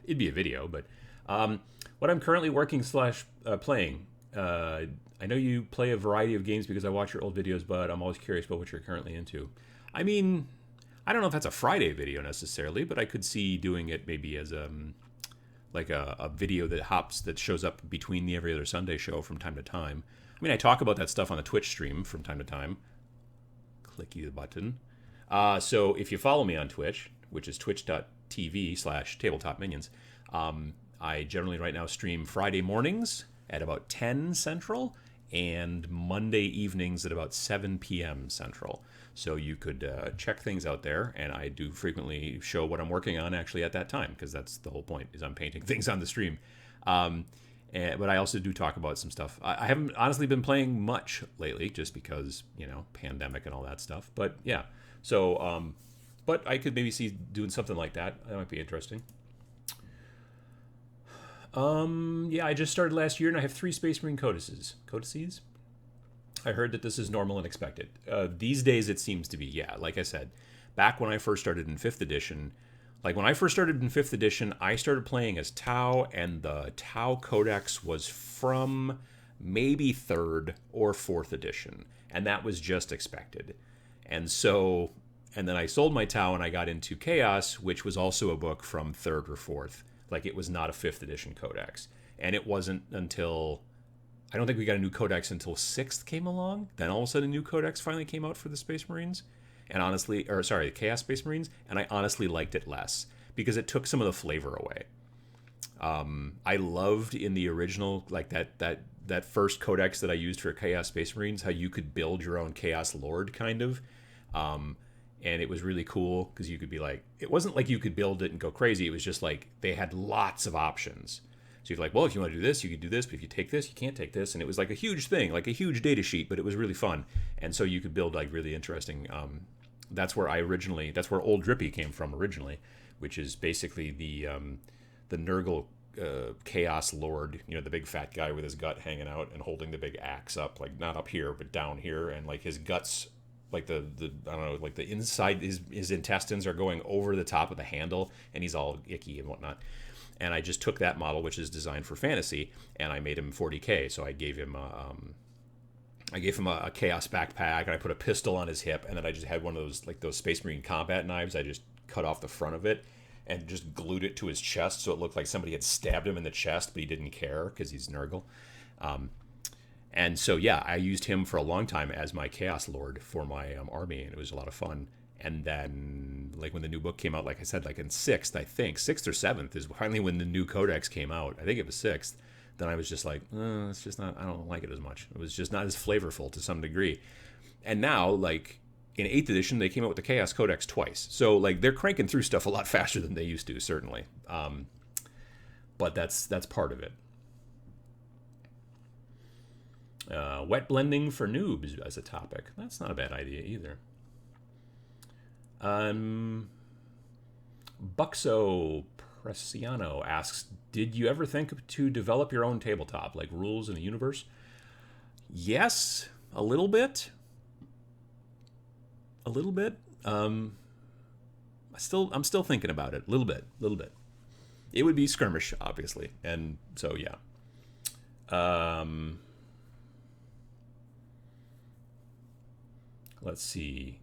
it'd be a video. But what I'm currently working slash playing. I know you play a variety of games because I watch your old videos, but I'm always curious about what you're currently into. I mean, I don't know if that's a Friday video necessarily, but I could see doing it maybe as like a video that shows up between the Every Other Sunday show from time to time. I mean, I talk about that stuff on the Twitch stream from time to time. Clicky the button. So if you follow me on Twitch, which is twitch.tv/tabletopminions, I generally right now stream Friday mornings at about 10 Central and Monday evenings at about 7 p.m. Central. So you could check things out there, and I do frequently show what I'm working on actually at that time, because that's the whole point, is I'm painting things on the stream. But I also do talk about some stuff. I haven't honestly been playing much lately, just because, pandemic and all that stuff. But yeah, so, but I could maybe see doing something like that. That might be interesting. Yeah, I just started last year, and I have 3 Space Marine codices. Codices? I heard that this is normal and expected. These days it seems to be, yeah. Like I said, back when I first started in 5th edition, I started playing as Tau, and the Tau Codex was from maybe 3rd or 4th edition, and that was just expected. And then I sold my Tau, and I got into Chaos, which was also a book from 3rd or 4th. Like, it was not a 5th edition Codex. And it wasn't until... I don't think we got a new Codex until 6th came along. Then all of a sudden a new Codex finally came out for the Space Marines. And honestly... the Chaos Space Marines. And I honestly liked it less, because it took some of the flavor away. I loved in the original, like that first Codex that I used for Chaos Space Marines, how you could build your own Chaos Lord, kind of. And it was really cool, because you could be like... It wasn't like you could build it and go crazy. It was just like they had lots of options. So you're like, well, if you want to do this, you can do this. But if you take this, you can't take this. And it was like a huge thing, like a huge data sheet, but it was really fun. And so you could build like really interesting... that's where Old Drippy came from originally, which is basically the Nurgle Chaos Lord, the big fat guy with his gut hanging out and holding the big axe up, like not up here, but down here. And like his guts... like the I don't know, like the inside, his intestines are going over the top of the handle, and he's all icky and whatnot. And I just took that model, which is designed for fantasy, and I made him 40k. So I gave him a chaos backpack, and I put a pistol on his hip, and then I just had one of those, like those Space Marine combat knives. I just cut off the front of it and just glued it to his chest, so it looked like somebody had stabbed him in the chest, but he didn't care because he's Nurgle. And so, yeah, I used him for a long time as my Chaos Lord for my army, and it was a lot of fun. And then, like, when the new book came out, like I said, like in 6th, I think, 6th or 7th is finally when the new Codex came out. I think it was 6th. Then I was just like, it's just not, I don't like it as much. It was just not as flavorful to some degree. And now, like, in 8th edition, they came out with the Chaos Codex twice. So, like, they're cranking through stuff a lot faster than they used to, certainly. But that's part of it. Wet blending for noobs as a topic. That's not a bad idea either. Buxo Preciano asks, did you ever think to develop your own tabletop, like rules in the universe? Yes, a little bit. I'm still thinking about it. A little bit. It would be Skirmish, obviously. And so, yeah. Let's see.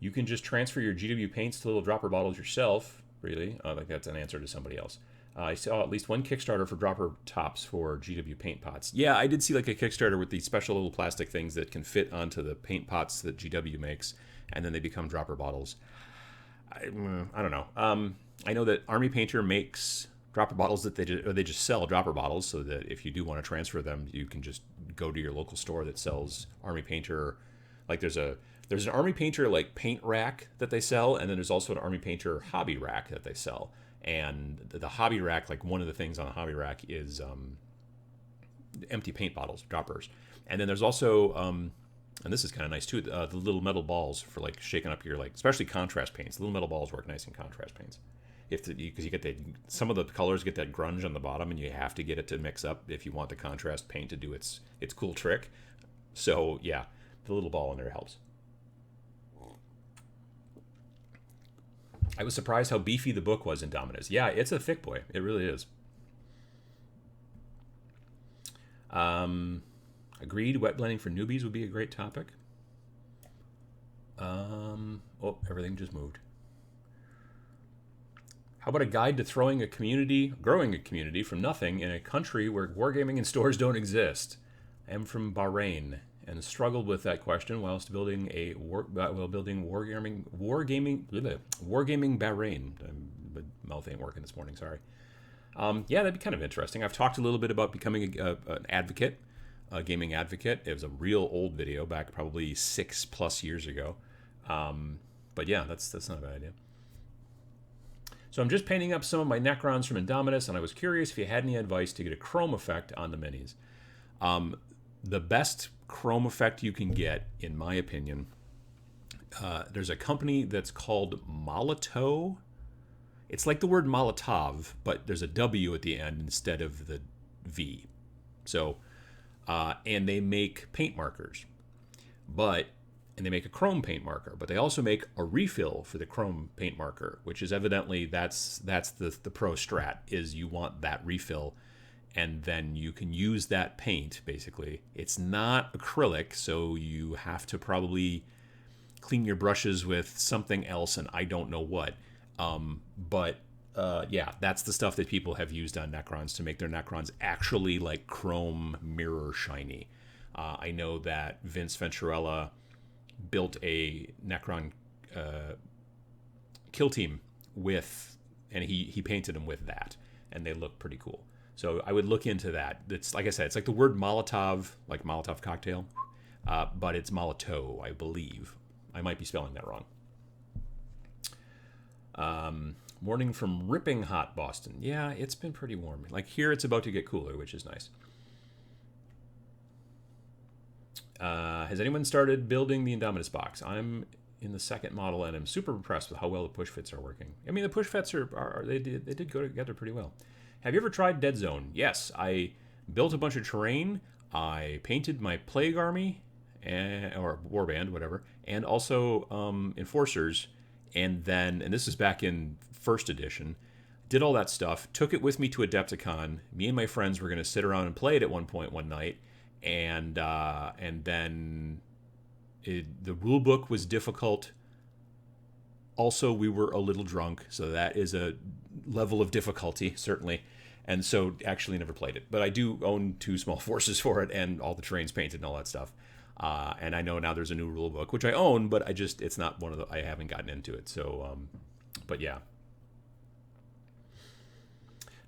You can just transfer your GW paints to little dropper bottles yourself. Really? I think that's an answer to somebody else. I saw at least one Kickstarter for dropper tops for GW paint pots. Yeah, I did see like a Kickstarter with these special little plastic things that can fit onto the paint pots that GW makes, and then they become dropper bottles. I don't know. I know that Army Painter makes dropper bottles that they just sell dropper bottles, so that if you do want to transfer them, you can just go to your local store that sells Army Painter. Like there's an Army Painter like paint rack that they sell, and then there's also an Army Painter hobby rack that they sell. And the hobby rack, like one of the things on the hobby rack is empty paint bottles, droppers. And then there's also, and this is kind of nice too, the little metal balls for like shaking up your, like, especially contrast paints. The little metal balls work nice in contrast paints. Because you get some of the colors get that grunge on the bottom, and you have to get it to mix up if you want the contrast paint to do its cool trick. So yeah, the little ball in there helps. I was surprised how beefy the book was in Indomitus. Yeah, it's a thick boy. It really is. Agreed. Wet blending for newbies would be a great topic. Oh, everything just moved. How about a guide to growing a community from nothing in a country where wargaming and stores don't exist? I am from Bahrain and struggled with that question whilst building wargaming Bahrain. My mouth ain't working this morning. Sorry. Yeah, that'd be kind of interesting. I've talked a little bit about becoming an advocate, a gaming advocate. It was a real old video back probably 6+ years ago. But yeah, that's not a bad idea. So I'm just painting up some of my Necrons from Indomitus, and I was curious if you had any advice to get a chrome effect on the minis. The best chrome effect you can get, in my opinion, there's a company that's called Molotov. It's like the word Molotov, but there's a W at the end instead of the V. So, and they make paint markers, and they make a chrome paint marker, but they also make a refill for the chrome paint marker, which is evidently that's the pro strat, is you want that refill, and then you can use that paint. Basically, it's not acrylic, so you have to probably clean your brushes with something else, and I don't know what. Yeah, that's the stuff that people have used on Necrons to make their Necrons actually like chrome mirror shiny. I know that Vince Venturella built a Necron kill team and he painted them with that, and they look pretty cool. So I would look into that. It's like I said, it's like the word Molotov, like Molotov cocktail, but it's Molotov, I believe. I might be spelling that wrong. Morning from ripping hot Boston. Yeah, it's been pretty warm. Like here, it's about to get cooler, which is nice. Has anyone started building the Indomitus box? I'm in the second model, and I'm super impressed with how well the push fits are working. I mean, the push fits they did go together pretty well. Have you ever tried Dead Zone? Yes, I built a bunch of terrain. I painted my Plague Army, or Warband, whatever, and also Enforcers. And this is back in first edition. Did all that stuff. Took it with me to Adepticon. Me and my friends were going to sit around and play it at one point one night. And then the rule book was difficult. Also, we were a little drunk, so that is a level of difficulty, certainly. And so actually never played it. But I do own 2 small forces for it, and all the terrains painted and all that stuff. And I know now there's a new rule book, which I own, but it's not one of the, I haven't gotten into it. So, but yeah.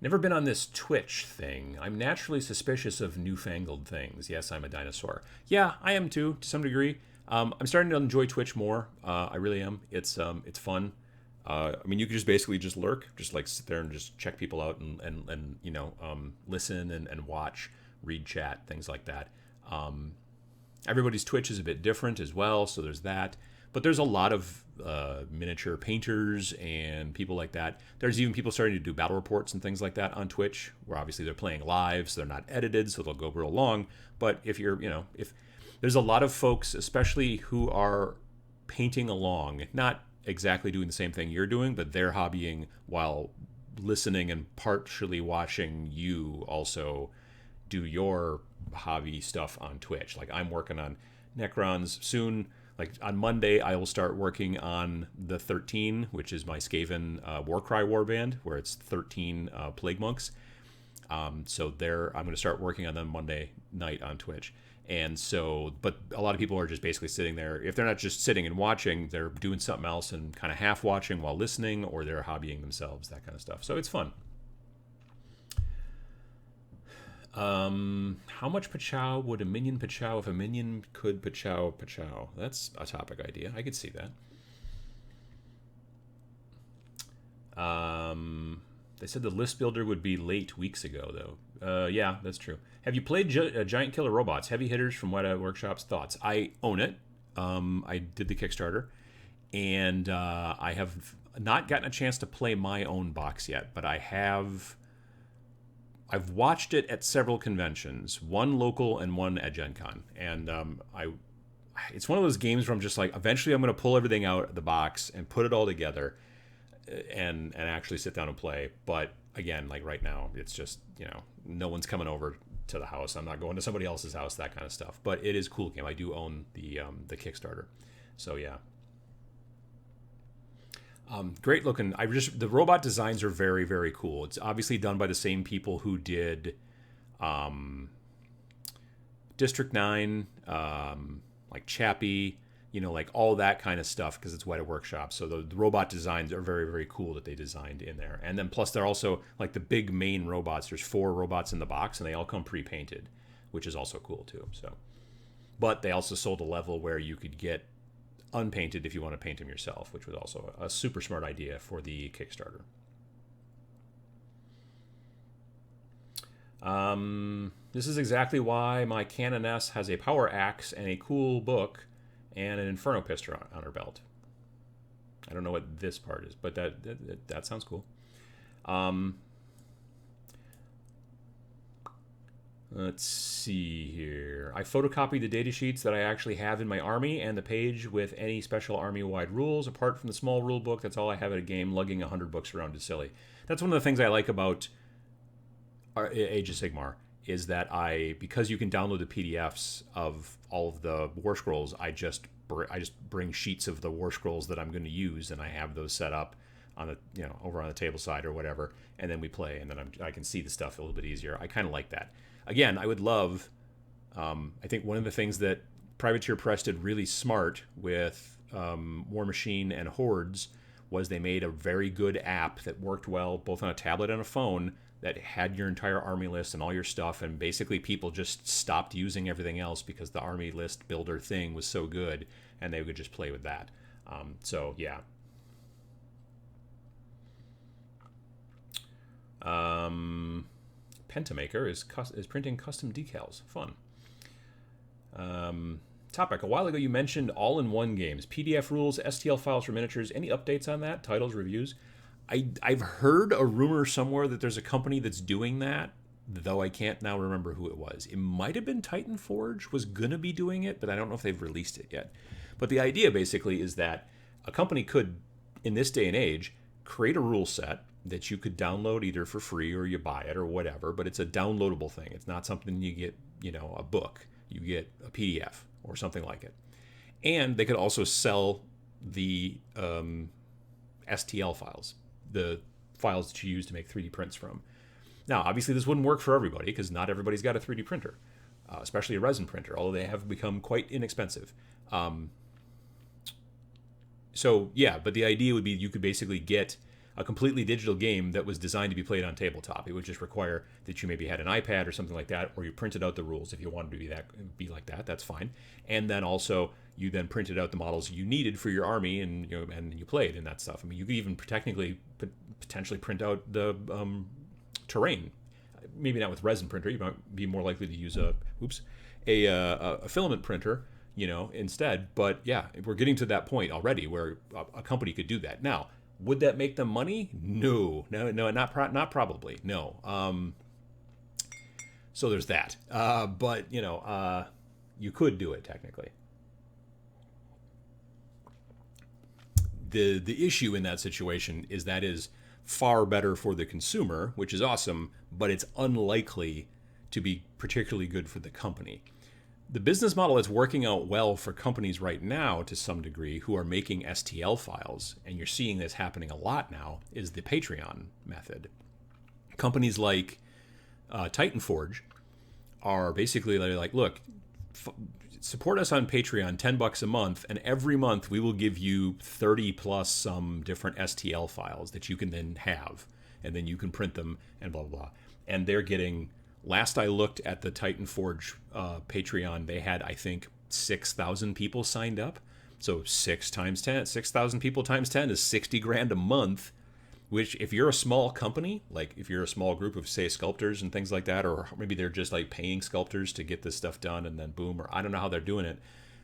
Never been on this Twitch thing. I'm naturally suspicious of newfangled things. Yes, I'm a dinosaur. Yeah, I am too, to some degree. I'm starting to enjoy Twitch more. I really am. It's fun. I mean, you can just basically just lurk, just like sit there and just check people out and listen and watch, read chat, things like that. Everybody's Twitch is a bit different as well, so there's that. But there's a lot of miniature painters and people like that. There's even people starting to do battle reports and things like that on Twitch, where obviously they're playing live, so they're not edited, so they'll go real long. But if there's a lot of folks, especially who are painting along, not exactly doing the same thing you're doing, but they're hobbying while listening and partially watching you also do your hobby stuff on Twitch. Like I'm working on Necrons soon. Like on Monday, I will start working on the 13, which is my Skaven Warcry warband, where it's 13 Plague Monks. So I'm going to start working on them Monday night on Twitch. And so, but a lot of people are just basically sitting there. If they're not just sitting and watching, they're doing something else and kind of half watching while listening, or they're hobbying themselves, that kind of stuff. So it's fun. How much Pachow would a minion Pachow if a minion could Pachow? That's a topic idea. I could see that. They said the list builder would be late weeks ago, though. Yeah, that's true. Have you played Giant Killer Robots? Heavy hitters from Weta Workshop's thoughts. I own it. I did the Kickstarter, and I have not gotten a chance to play my own box yet, but I've watched it at several conventions, one local and one at Gen Con. And it's one of those games where I'm just like, eventually I'm going to pull everything out of the box and put it all together. and actually sit down and play. But again, like right now, it's just, no one's coming over to the house. I'm not going to somebody else's house, that kind of stuff. But it is a cool game. I do own the Kickstarter, so yeah. Great looking. The robot designs are very, very cool. It's obviously done by the same people who did District 9, like Chappie, like all that kind of stuff, because it's Weta Workshop. So the robot designs are very, very cool that they designed in there. And then plus they're also like the big main robots. There's 4 robots in the box, and they all come pre-painted, which is also cool too. So, but they also sold a level where you could get unpainted if you want to paint them yourself, which was also a super smart idea for the Kickstarter. This is exactly why my Canon S has a power axe and a cool book and an Inferno pistol on her belt. I don't know what this part is, but that sounds cool. Let's see here. I photocopied the data sheets that I actually have in my army and the page with any special army-wide rules. Apart from the small rule book, that's all I have at a game. Lugging 100 books around is silly. That's one of the things I like about Age of Sigmar, is that because you can download the PDFs of all of the War Scrolls, I just bring sheets of the War Scrolls that I'm going to use, and I have those set up on the over on the table side or whatever, and then we play, and then I can see the stuff a little bit easier. I kind of like that. Again, I would love. I think one of the things that Privateer Press did really smart with War Machine and Hordes was they made a very good app that worked well both on a tablet and a phone, that had your entire army list and all your stuff, and basically people just stopped using everything else because the army list builder thing was so good, and they would just play with that. So yeah. Pentamaker is printing custom decals. Fun. Topic. A while ago you mentioned all-in-one games, PDF rules, STL files for miniatures. Any updates on that? Titles, reviews? I've heard a rumor somewhere that there's a company that's doing that, though I can't now remember who it was. It might have been Titan Forge was going to be doing it, but I don't know if they've released it yet. But the idea basically is that a company could, in this day and age, create a rule set that you could download either for free or you buy it or whatever, but it's a downloadable thing. It's not something you get, a book. You get a PDF or something like it. And they could also sell the STL files, the files that you use to make 3D prints from. Now, obviously, this wouldn't work for everybody because not everybody's got a 3D printer, especially a resin printer, although they have become quite inexpensive. So, yeah, but the idea would be you could basically get a completely digital game that was designed to be played on tabletop. It would just require that you maybe had an iPad or something like that, or you printed out the rules if you wanted to be like that. That's fine. And then also you then printed out the models you needed for your army, and you played and that stuff. I mean, you could even potentially print out the terrain. Maybe not with resin printer. You might be more likely to use a filament printer, instead. But yeah, we're getting to that point already where a company could do that. Now, would that make them money? No, not probably. No. So there's that. But you could do it technically. The issue in that situation is that is far better for the consumer, which is awesome, but it's unlikely to be particularly good for the company. The business model that's working out well for companies right now, to some degree, who are making STL files, and you're seeing this happening a lot now, is the Patreon method. Companies like Titan Forge are basically like, look, support us on Patreon, $10 a month, and every month we will give you 30 plus some different STL files that you can then have, and then you can print them and blah, blah, blah. And they're getting... Last I looked at the Titan Forge Patreon, they had, I think, 6,000 people signed up. So 6,000 people times 10 is $60,000 a month, which if you're a small company, like if you're a small group of, say, sculptors and things like that, or maybe they're just like paying sculptors to get this stuff done and then boom, or I don't know how they're doing it,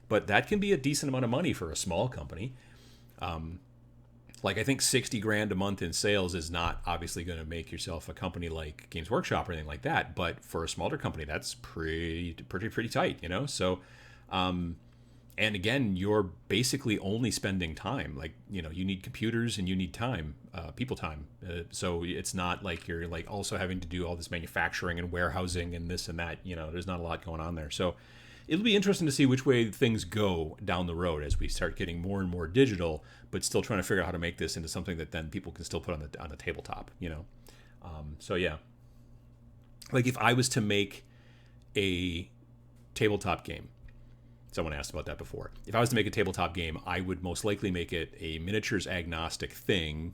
but that can be a decent amount of money for a small company. Like I think $60,000 a month in sales is not obviously going to make yourself a company like Games Workshop or anything like that. But for a smaller company, that's pretty tight, So, and And again, you're basically only spending time. Like, you know, you need computers and you need time, people time. So it's not like you're like also having to do all this manufacturing and warehousing and this and that. You know, there's not a lot going on there. So it'll be interesting to see which way things go down the road as we start getting more and more digital, but still trying to figure out how to make this into something that then people can still put on the tabletop, you know? So yeah, like if I was to make a tabletop game, someone asked about that before. If I was to make a tabletop game, I would most likely make it a miniatures agnostic thing,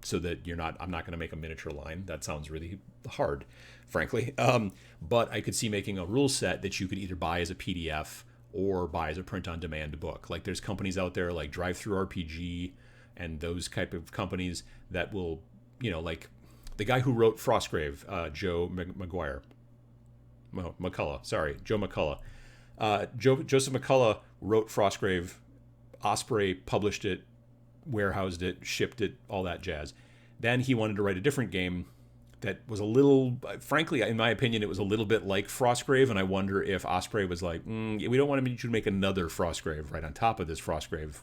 so that I'm not going to make a miniature line. That sounds really hard, frankly. But I could see making a rule set that you could either buy as a PDF or buy as a print-on-demand book. Like there's companies out there like Drive-Thru RPG and those type of companies that will, you know, like the guy who wrote Frostgrave, Joe McGuire. Well, McCullough, sorry, Joe McCullough. Joseph McCullough wrote Frostgrave. Osprey published it, warehoused it, shipped it, all that jazz. Then he wanted to write a different game that was a little, frankly, in my opinion, it was a little bit like Frostgrave, and I wonder if Osprey was like, we don't want to make another Frostgrave right on top of this Frostgrave.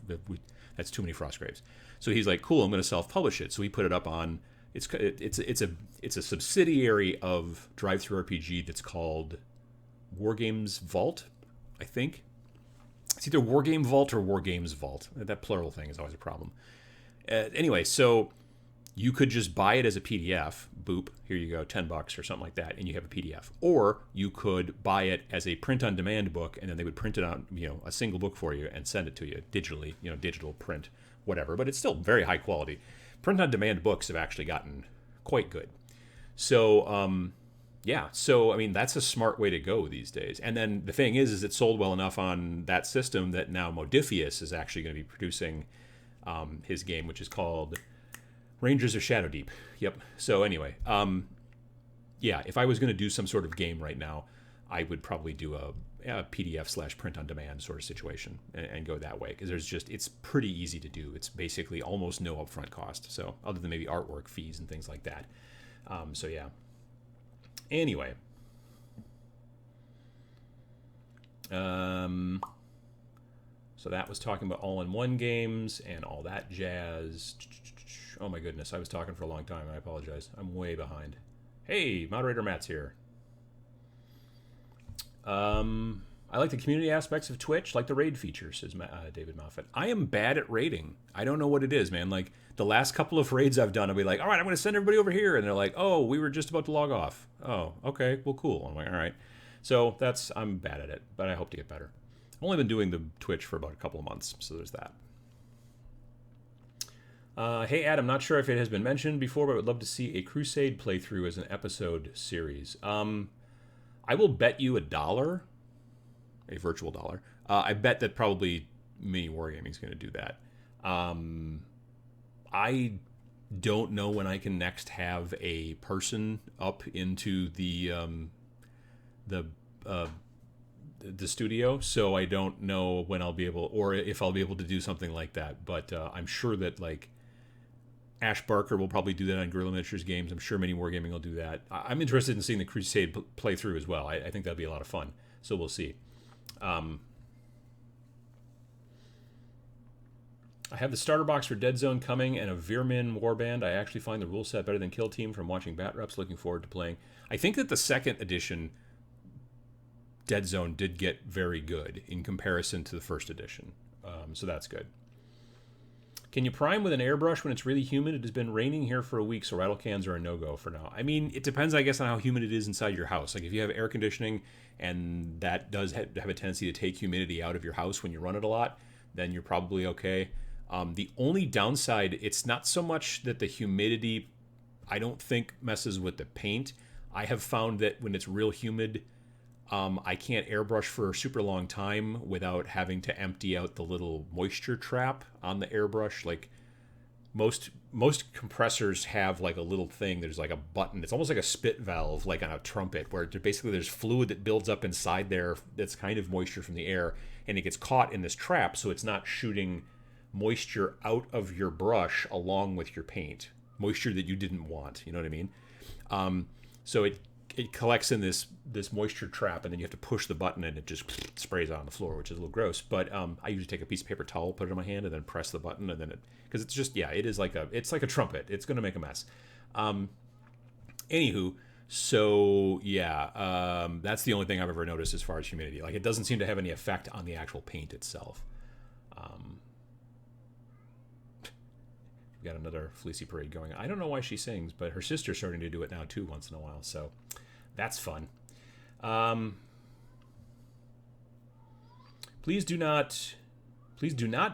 That's too many Frostgraves. So he's like, cool, I'm going to self-publish it. So he put it up on, it's a subsidiary of Drive-Thru RPG that's called Wargames Vault, I think. It's either Wargame Vault or Wargames Vault. That plural thing is always a problem. Anyway, so you could just buy it as a PDF. Boop, here you go, $10 or something like that, and you have a PDF. Or you could buy it as a print-on-demand book, and then they would print it out, you know, a single book for you and send it to you digitally, you know, digital print, whatever. But it's still very high quality. Print-on-demand books have actually gotten quite good. So, yeah, so I mean that's a smart way to go these days. And then the thing is it sold well enough on that system that now Modiphius is actually going to be producing his game, which is called Rangers of Shadowdeep. Yep. So anyway, yeah, if I was going to do some sort of game right now, I would probably do a PDF / print on demand sort of situation and go that way, because it's pretty easy to do. It's basically almost no upfront cost. So other than maybe artwork fees and things like that. So yeah. Anyway, so that was talking about all-in-one games and all that jazz. Oh my goodness, I was talking for a long time. I apologize. I'm way behind. Hey, moderator Matt's here. I like the community aspects of Twitch, like the raid feature, says David Moffat. I am bad at raiding. I don't know what it is, man. Like, the last couple of raids I've done, I'll be like, all right, I'm going to send everybody over here. And they're like, oh, we were just about to log off. Oh, okay, well, cool. I'm like, all right. So I'm bad at it, but I hope to get better. I've only been doing the Twitch for about a couple of months, so there's that. Hey, Adam, not sure if it has been mentioned before, but I would love to see a Crusade playthrough as an episode series. I will bet you $1, a virtual $1. I bet that probably Mini Wargaming is going to do that. I don't know when I can next have a person up into the studio, so I don't know when I'll be able, or if I'll be able to do something like that. But I'm sure that like Ash Barker will probably do that on Guerrilla Miniatures games. I'm sure Mini Wargaming will do that. I'm interested in seeing the Crusade playthrough as well. I think that'll be a lot of fun. So we'll see. I have the starter box for Dead Zone coming and a Veermin Warband. I actually find the rule set better than Kill Team from watching Bat Reps. Looking forward to playing. I think that the second edition Dead Zone did get very good in comparison to the first edition. So that's good. Can you prime with an airbrush when it's really humid? It has been raining here for a week, so rattle cans are a no-go for now. I mean, it depends, I guess, on how humid it is inside your house. Like, if you have air conditioning and that does have a tendency to take humidity out of your house when you run it a lot, then you're probably okay. The only downside, it's not so much that the humidity, I don't think, messes with the paint. I have found that when it's real humid, I can't airbrush for a super long time without having to empty out the little moisture trap on the airbrush. Like most compressors have like a little thing. There's like a button. It's almost like a spit valve, like on a trumpet, where basically there's fluid that builds up inside there that's kind of moisture from the air, and it gets caught in this trap, so it's not shooting moisture out of your brush along with your paint. Moisture that you didn't want. You know what I mean? So it it collects in this moisture trap, and then you have to push the button, and it just sprays on the floor, which is a little gross. But I usually take a piece of paper towel, put it in my hand, and then press the button, and then because it's just it is like a trumpet. It's gonna make a mess. Anywho, so that's the only thing I've ever noticed as far as humidity. Like, it doesn't seem to have any effect on the actual paint itself. We got another Fleecy Parade going. I don't know why she sings, but her sister's starting to do it now too once in a while, so that's fun. Please do not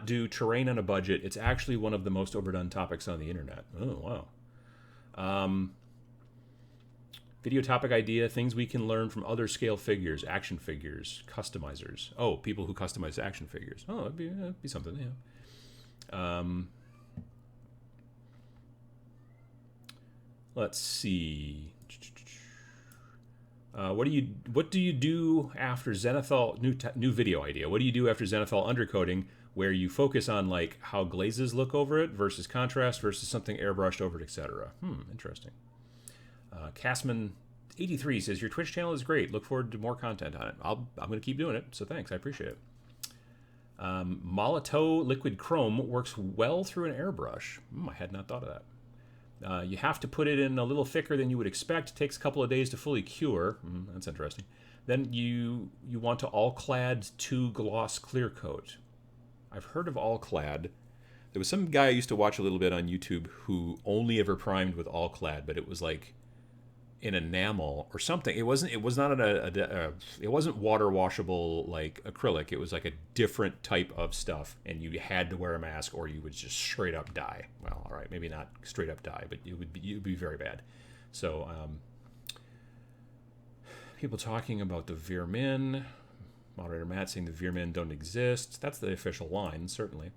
do terrain on a budget. It's actually one of the most overdone topics on the internet. Oh, wow. Video topic idea, things we can learn from other scale figures, action figures, customizers. Oh, people who customize action figures. Oh, that'd be something, yeah. Let's see. What do you do after Zenithal? New video idea. What do you do after Zenithal undercoating, where you focus on like how glazes look over it versus contrast versus something airbrushed over it, etc. Interesting. Castman 83 says your Twitch channel is great. Look forward to more content on it. I'm going to keep doing it. So thanks. I appreciate it. Molotow liquid chrome works well through an airbrush. I had not thought of that. You have to put it in a little thicker than you would expect. It takes a couple of days to fully cure. That's interesting. Then you want to all-clad 2 gloss clear coat. I've heard of all-clad. There was some guy I used to watch a little bit on YouTube who only ever primed with all-clad, but it was like in enamel or something. It wasn't water washable like acrylic. It was like a different type of stuff, and you had to wear a mask or you would just straight up die. Well, all right, maybe not straight up die, but it would be very bad. So people talking about the Veermin. Moderator Matt saying the Veermin don't exist. That's the official line, certainly.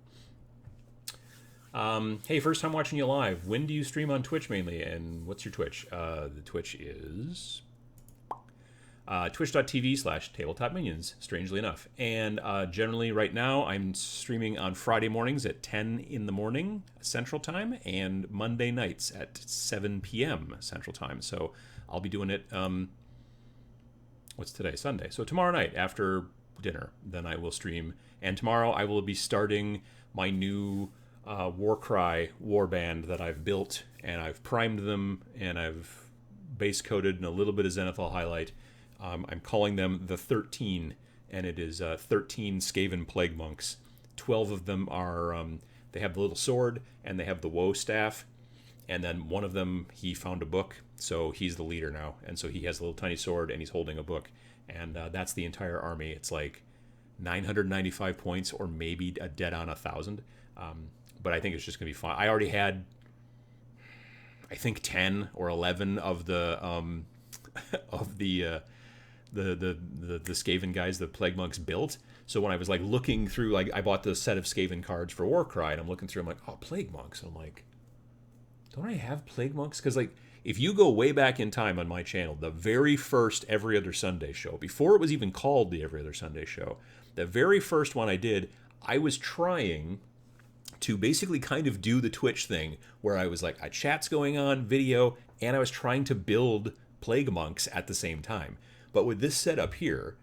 Hey, first time watching you live. When do you stream on Twitch mainly, and what's your Twitch? The Twitch is twitch.tv/tabletopminions, strangely enough. And generally right now I'm streaming on Friday mornings at 10 in the morning Central Time and Monday nights at 7 p.m. Central Time. So I'll be doing it, what's today? Sunday. So tomorrow night after dinner, then I will stream. And tomorrow I will be starting my new Warcry warband that I've built, and I've primed them, and I've base coated and a little bit of Zenithal highlight. I'm calling them the 13, and it is 13 Skaven Plague Monks. 12 of them are, they have the little sword, and they have the woe staff, and then one of them, he found a book, so he's the leader now, and so he has a little tiny sword, and he's holding a book, and that's the entire army. It's like 995 points, or maybe a dead on 1,000. But I think it's just going to be fun. I already had, I think, 10 or 11 of the Skaven guys, the Plague Monks built. So when I was like looking through, like I bought the set of Skaven cards for Warcry, and I'm looking through, I'm like, oh, Plague Monks. And I'm like, don't I have Plague Monks? Because like, if you go way back in time on my channel, the very first Every Other Sunday show, before it was even called the Every Other Sunday show, the very first one I did, I was trying to basically kind of do the Twitch thing where I was like, a chat's going on, video, and I was trying to build Plague Monks at the same time. But with this setup here,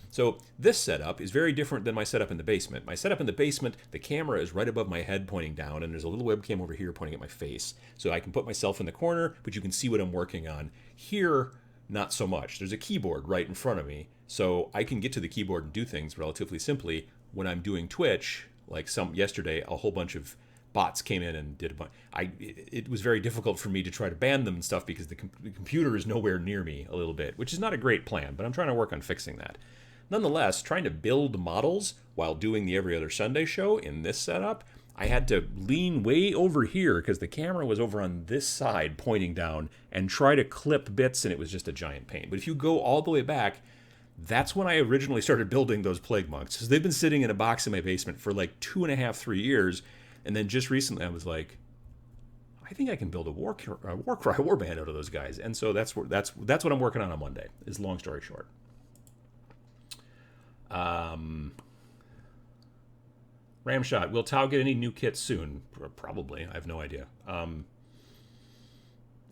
so this setup is very different than my setup in the basement. My setup in the basement, the camera is right above my head pointing down, and there's a little webcam over here pointing at my face. So I can put myself in the corner, but you can see what I'm working on. Here, not so much. There's a keyboard right in front of me, so I can get to the keyboard and do things relatively simply. When I'm doing Twitch, like yesterday, a whole bunch of bots came in and did a bunch. It was very difficult for me to try to ban them and stuff because the computer is nowhere near me a little bit, which is not a great plan, but I'm trying to work on fixing that. Nonetheless, trying to build models while doing the Every Other Sunday show in this setup, I had to lean way over here because the camera was over on this side pointing down and try to clip bits, and it was just a giant pain. But if you go all the way back, that's when I originally started building those Plague Monks. So they've been sitting in a box in my basement for like 2.5, 3 years. And then just recently I was like, I think I can build a Warcry warband out of those guys. And so that's what I'm working on Monday, is long story short. Ramshot, will Tau get any new kits soon? Probably. I have no idea.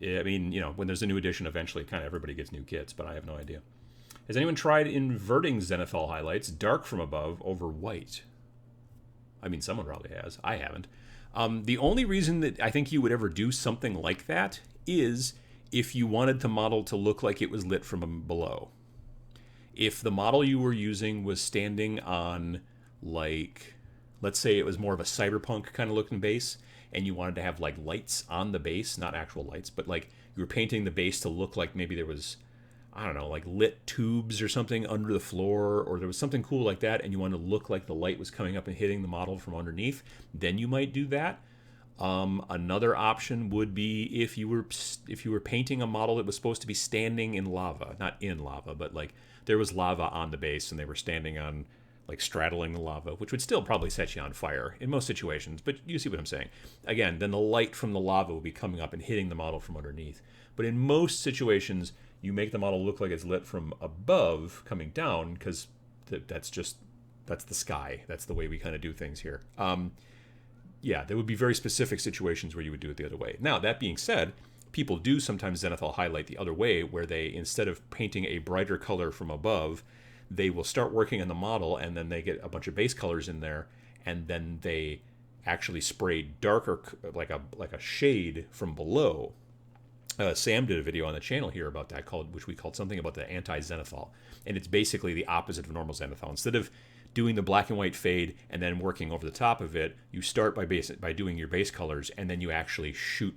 I mean, you know, when there's a new edition, eventually kind of everybody gets new kits, but I have no idea. Has anyone tried inverting Zenithal highlights, dark from above over white? I mean, someone probably has. I haven't. The only reason that I think you would ever do something like that is if you wanted the model to look like it was lit from below. If the model you were using was standing on, like, let's say it was more of a cyberpunk kind of looking base, and you wanted to have, like, lights on the base, not actual lights, but, like, you were painting the base to look like maybe there was, I don't know, like lit tubes or something under the floor, or there was something cool like that, and you wanted to look like the light was coming up and hitting the model from underneath, then you might do that. Another option would be if you were painting a model that was supposed to be standing in lava, not in lava, but like there was lava on the base and they were standing on, like, straddling the lava, which would still probably set you on fire in most situations, but you see what I'm saying. Again, then the light from the lava would be coming up and hitting the model from underneath. But in most situations, you make the model look like it's lit from above coming down, because that's the sky. That's the way we kind of do things here. Yeah, there would be very specific situations where you would do it the other way. Now, that being said, people do sometimes zenithal highlight the other way, where they, instead of painting a brighter color from above, they will start working on the model, and then they get a bunch of base colors in there, and then they actually spray darker, like a shade from below. Sam did a video on the channel here about that, which we called something about the anti-zenithal, and it's basically the opposite of normal zenithal. Instead of doing the black and white fade and then working over the top of it, you start by doing your base colors, and then you actually shoot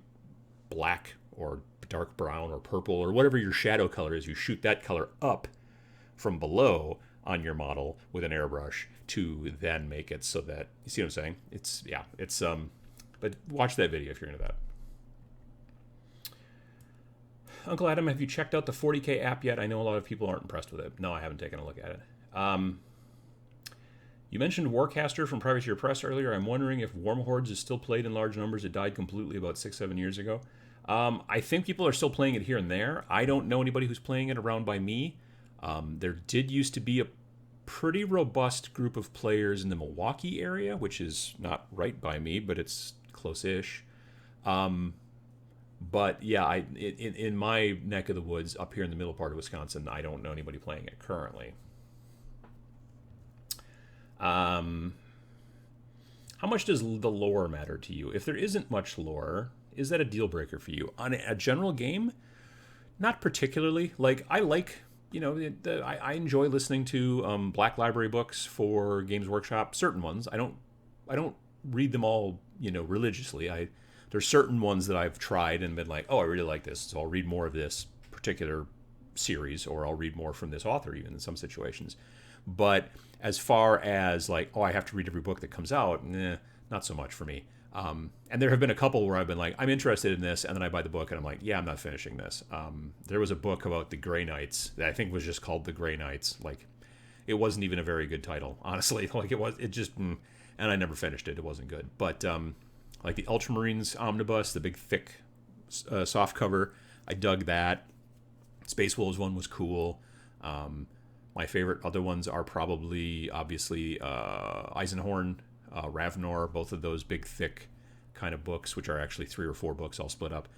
black or dark brown or purple or whatever your shadow color is. You shoot that color up from below on your model with an airbrush to then make it so that, you see what I'm saying? But watch that video if you're into that. Uncle Adam, have you checked out the 40K app yet? I know a lot of people aren't impressed with it. No, I haven't taken a look at it. You mentioned Warcaster from Privateer Press earlier. I'm wondering if Warmahordes is still played in large numbers. It died completely about 6-7 years ago. I think people are still playing it here and there. I don't know anybody who's playing it around by me. There did used to be a pretty robust group of players in the Milwaukee area, which is not right by me, but it's close-ish. But yeah, in my neck of the woods up here in the middle part of Wisconsin, I don't know anybody playing it currently. How much does the lore matter to you? If there isn't much lore, is that a deal breaker for you? On a general game, not particularly. Like, I like, you know, I enjoy listening to Black Library books for Games Workshop. Certain ones. I don't read them all, you know, religiously. There's certain ones that I've tried and been like, oh, I really like this, so I'll read more of this particular series, or I'll read more from this author even in some situations. But as far as like, oh, I have to read every book that comes out, not so much for me. And there have been a couple where I've been like, I'm interested in this, and then I buy the book and I'm like, yeah, I'm not finishing this. There was a book about the Grey Knights that I think was just called The Grey Knights. Like, it wasn't even a very good title, honestly. Like, and I never finished it. It wasn't good. But like the Ultramarines Omnibus, the big thick soft cover, I dug that. Space Wolves one was cool. My favorite other ones are probably, obviously, Eisenhorn, Ravnor, both of those big, thick kind of books, which are actually 3 or 4 books all split up.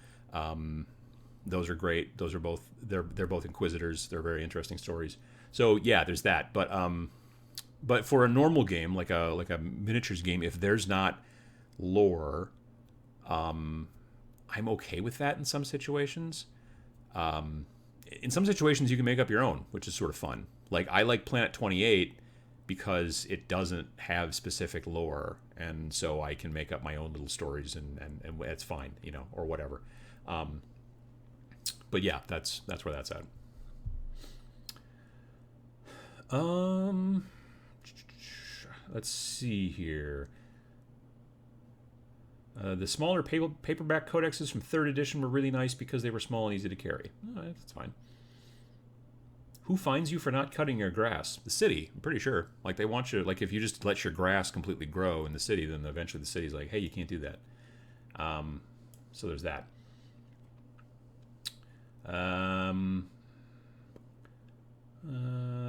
Those are great. Those are both, they're both Inquisitors. They're very interesting stories. So yeah, there's that. But for a normal game, like a miniatures game, if there's not lore, I'm okay with that in some situations. In some situations, you can make up your own, which is sort of fun. Like, I like Planet 28 because it doesn't have specific lore, and so I can make up my own little stories, and it's fine, you know, or whatever. But yeah, that's where that's at. Let's see here. The smaller paperback codexes from 3rd edition were really nice because they were small and easy to carry. Oh, that's fine. Who fines you for not cutting your grass? The city, I'm pretty sure. Like, they want you, like, if you just let your grass completely grow in the city, then eventually the city's like, hey, you can't do that. So there's that.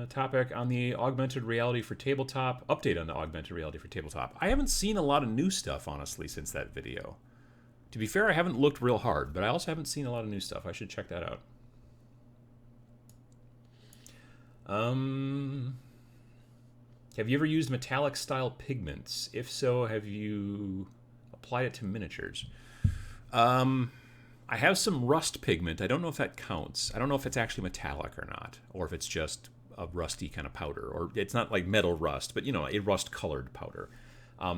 Topic on the augmented reality for tabletop. Update on the augmented reality for tabletop. I haven't seen a lot of new stuff, honestly, since that video. To be fair, I haven't looked real hard, but I also haven't seen a lot of new stuff. I should check that out. Have you ever used metallic style pigments? If so, have you applied it to miniatures? I have some rust pigment. I don't know if that counts. I don't know if it's actually metallic or not, or if it's just a rusty kind of powder, or it's not like metal rust, but a rust-colored powder.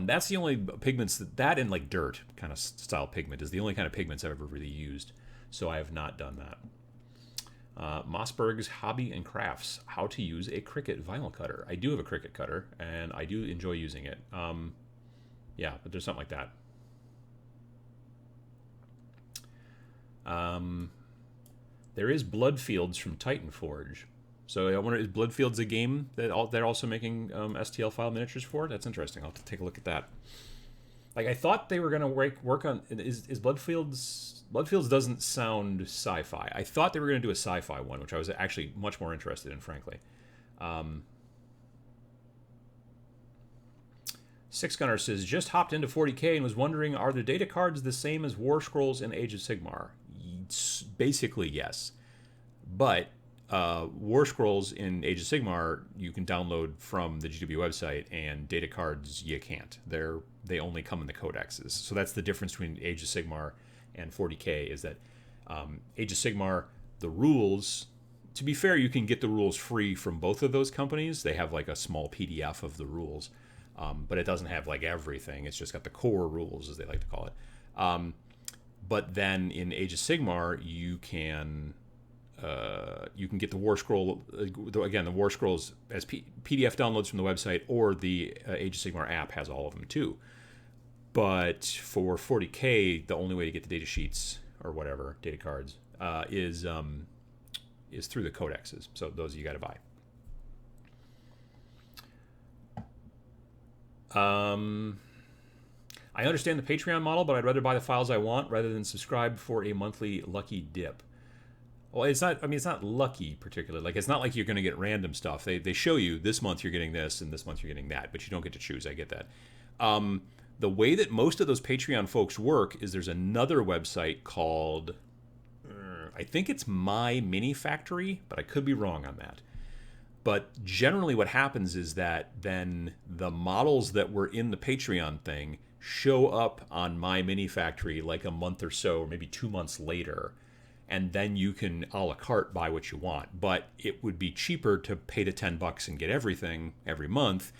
That's the only pigments that and like dirt kind of style pigment is the only kind of pigments I've ever really used. So I have not done that. Mossberg's Hobby and Crafts: how to use a Cricut vinyl cutter. I do have a Cricut cutter, and I do enjoy using it. Yeah, but there's something like that. There is Bloodfields from Titanforge. So I wonder, is Bloodfields a game that they're also making STL file miniatures for? That's interesting. I'll have to take a look at that. Like, I thought they were going to work on... Is Bloodfields... Bloodfields doesn't sound sci-fi. I thought they were going to do a sci-fi one, which I was actually much more interested in, frankly. Six Gunner says, just hopped into 40K and was wondering, are the data cards the same as War Scrolls in Age of Sigmar? Basically, yes. But War Scrolls in Age of Sigmar, you can download from the GW website, and data cards you can't. They only come in the codexes. So that's the difference between Age of Sigmar and 40K, is that Age of Sigmar, the rules... To be fair, you can get the rules free from both of those companies. They have like a small PDF of the rules. But it doesn't have like everything. It's just got the core rules, as they like to call it. But then in Age of Sigmar, you can get the War Scroll again. The War Scrolls as PDF downloads from the website, or the Age of Sigmar app has all of them too. But for 40K, the only way to get the data sheets or whatever data cards is through the codexes. So those you got to buy. I understand the Patreon model, but I'd rather buy the files I want rather than subscribe for a monthly lucky dip. Well, it's not. I mean, it's not lucky particularly. Like, it's not like you're going to get random stuff. They show you this month you're getting this and this month you're getting that, but you don't get to choose. I get that. The way that most of those Patreon folks work is there's another website called, I think it's My Mini Factory, but I could be wrong on that. But generally what happens is that then the models that were in the Patreon thing show up on My Mini Factory like a month or so, or maybe 2 months later. And then you can a la carte buy what you want. But it would be cheaper to pay the $10 and get everything every month.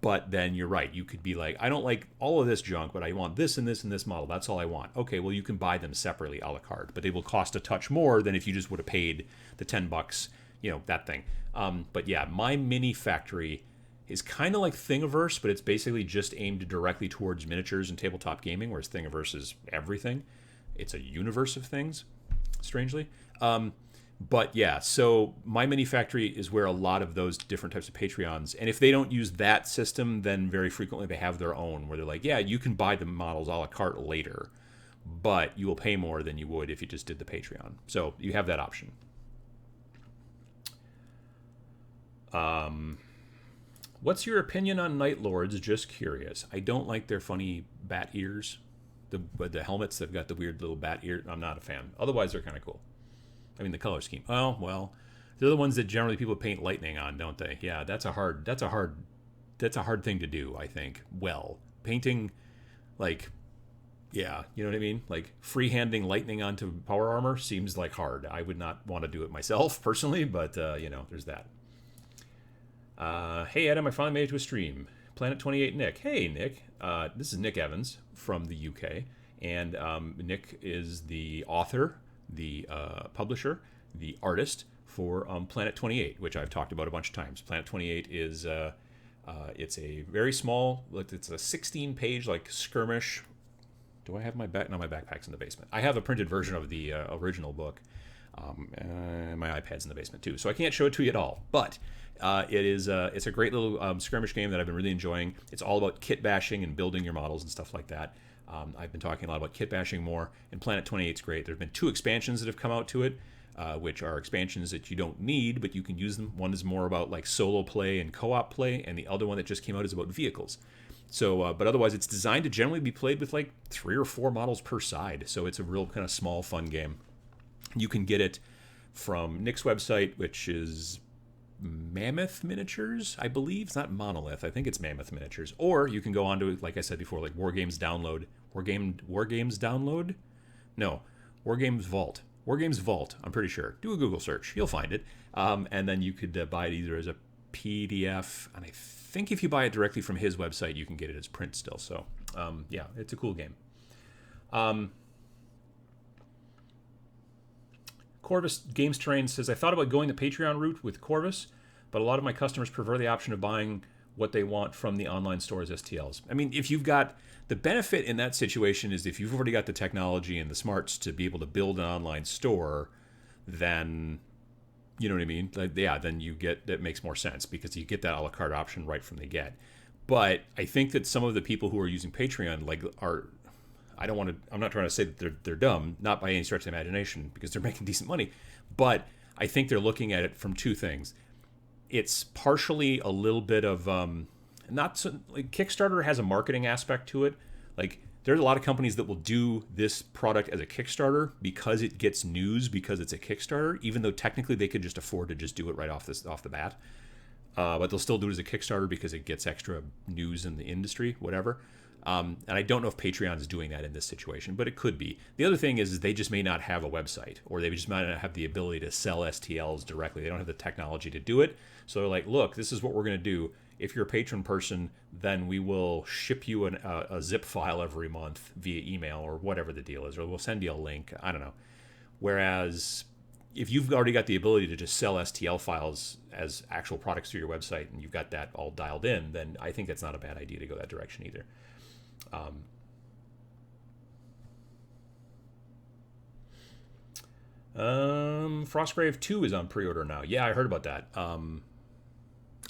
But then you're right. You could be like, I don't like all of this junk, but I want this and this and this model. That's all I want. Okay, well, you can buy them separately a la carte. But they will cost a touch more than if you just would have paid the $10, that thing. But yeah, My Mini Factory is kind of like Thingiverse, but it's basically just aimed directly towards miniatures and tabletop gaming, whereas Thingiverse is everything. It's a universe of things, strangely. But yeah, so My Mini Factory is where a lot of those different types of Patreons, and if they don't use that system, then very frequently they have their own, where they're like, yeah, you can buy the models a la carte later, but you will pay more than you would if you just did the Patreon. So you have that option. What's your opinion on Night Lords? Just curious. I don't like their funny bat ears. The helmets, they've got the weird little bat ear. I'm not a fan. Otherwise, they're kind of cool. I mean, the color scheme. Oh, well, they're the ones that generally people paint lightning on, don't they? Yeah, that's a hard thing to do, I think. Well, painting, like, yeah, you know what I mean? Like, freehanding lightning onto power armor seems like hard. I would not want to do it myself, personally, but, there's that. Hey, Adam, I finally made it to a stream. Planet 28 Nick. Hey, Nick. This is Nick Evans from the UK. And Nick is the author, the publisher, the artist for Planet 28, which I've talked about a bunch of times. Planet 28 is it's a very small, it's a 16-page like skirmish. Do I have my back? No, my backpack's in the basement. I have a printed version of the original book. And my iPad's in the basement too, so I can't show it to you at all. But it's a great little skirmish game that I've been really enjoying. It's all about kit bashing and building your models and stuff like that. I've been talking a lot about kit bashing more, and Planet 28 is great. There have been 2 expansions that have come out to it, which are expansions that you don't need, but you can use them. One is more about like solo play and co-op play, and the other one that just came out is about vehicles. So, but otherwise, it's designed to generally be played with like 3 or 4 models per side. So it's a real kind of small, fun game. You can get it from Nick's website, which is Mammoth Miniatures, I believe. It's not Monolith. I think it's Mammoth Miniatures. Or you can go on to, like I said before, like Wargames Download. Wargames Download? No, Wargames Vault. Wargames Vault, I'm pretty sure. Do a Google search. You'll find it. And then you could buy it either as a PDF, and I think if you buy it directly from his website, you can get it as print still. So, yeah, it's a cool game. Corvus Games Terrain says, I thought about going the Patreon route with Corvus, but a lot of my customers prefer the option of buying what they want from the online store as STLs. I mean, if you've got the benefit in that situation is if you've already got the technology and the smarts to be able to build an online store, then you know what I mean? Like, yeah, then you get, that makes more sense because you get that a la carte option right from the get. But I think that some of the people who are using Patreon I'm not trying to say that they're dumb, not by any stretch of the imagination, because they're making decent money. But I think they're looking at it from 2 things. It's partially a little bit of not so, like Kickstarter has a marketing aspect to it. Like there's a lot of companies that will do this product as a Kickstarter because it gets news because it's a Kickstarter, even though technically they could just afford to just do it right off the bat. But they'll still do it as a Kickstarter because it gets extra news in the industry, whatever. And I don't know if Patreon is doing that in this situation, but it could be. The other thing is they just may not have a website, or they just might not have the ability to sell STLs directly. They don't have the technology to do it. So they're like, look, this is what we're going to do. If you're a patron person, then we will ship you a zip file every month via email or whatever the deal is, or we'll send you a link. I don't know. Whereas if you've already got the ability to just sell STL files as actual products through your website and you've got that all dialed in, then I think that's not a bad idea to go that direction either. Frostgrave 2 is on pre-order now. Yeah, I heard about that.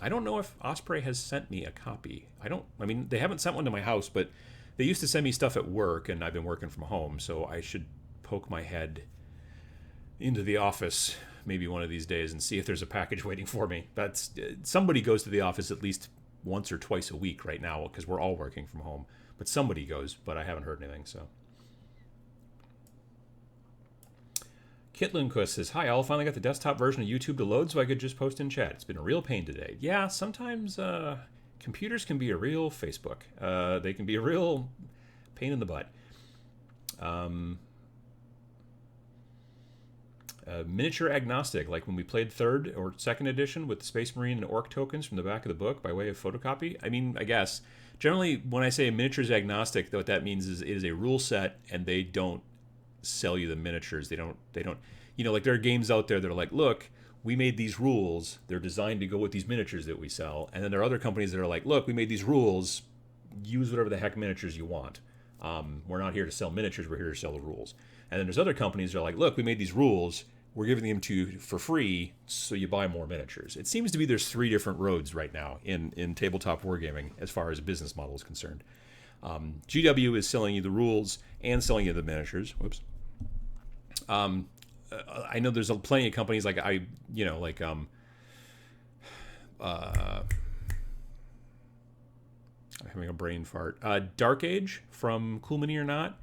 I don't know if Osprey has sent me a copy. I mean, they haven't sent one to my house, but they used to send me stuff at work, and I've been working from home, so I should poke my head into the office maybe one of these days and see if there's a package waiting for me. That's somebody goes to the office at least once or twice a week right now because we're all working from home. But somebody goes, but I haven't heard anything, so. Kit Lundquist says, hi, I finally got the desktop version of YouTube to load so I could just post in chat. It's been a real pain today. Yeah, sometimes computers can be a real Facebook. They can be a real pain in the butt. Miniature Agnostic, like when we played 3rd or 2nd edition with the Space Marine and Orc tokens from the back of the book by way of photocopy. I mean, I guess. Generally, when I say miniatures agnostic, what that means is it is a rule set, and they don't sell you the miniatures. They don't. You know, like there are games out there that are like, look, we made these rules. They're designed to go with these miniatures that we sell. And then there are other companies that are like, look, we made these rules. Use whatever the heck miniatures you want. We're not here to sell miniatures. We're here to sell the rules. And then there's other companies that are like, look, we made these rules. We're giving them to you for free, so you buy more miniatures. It seems to be there's 3 different roads right now in tabletop wargaming as far as a business model is concerned. GW is selling you the rules and selling you the miniatures. Whoops. I know there's plenty of companies like I'm having a brain fart. Dark Age from Cool Mini or Not.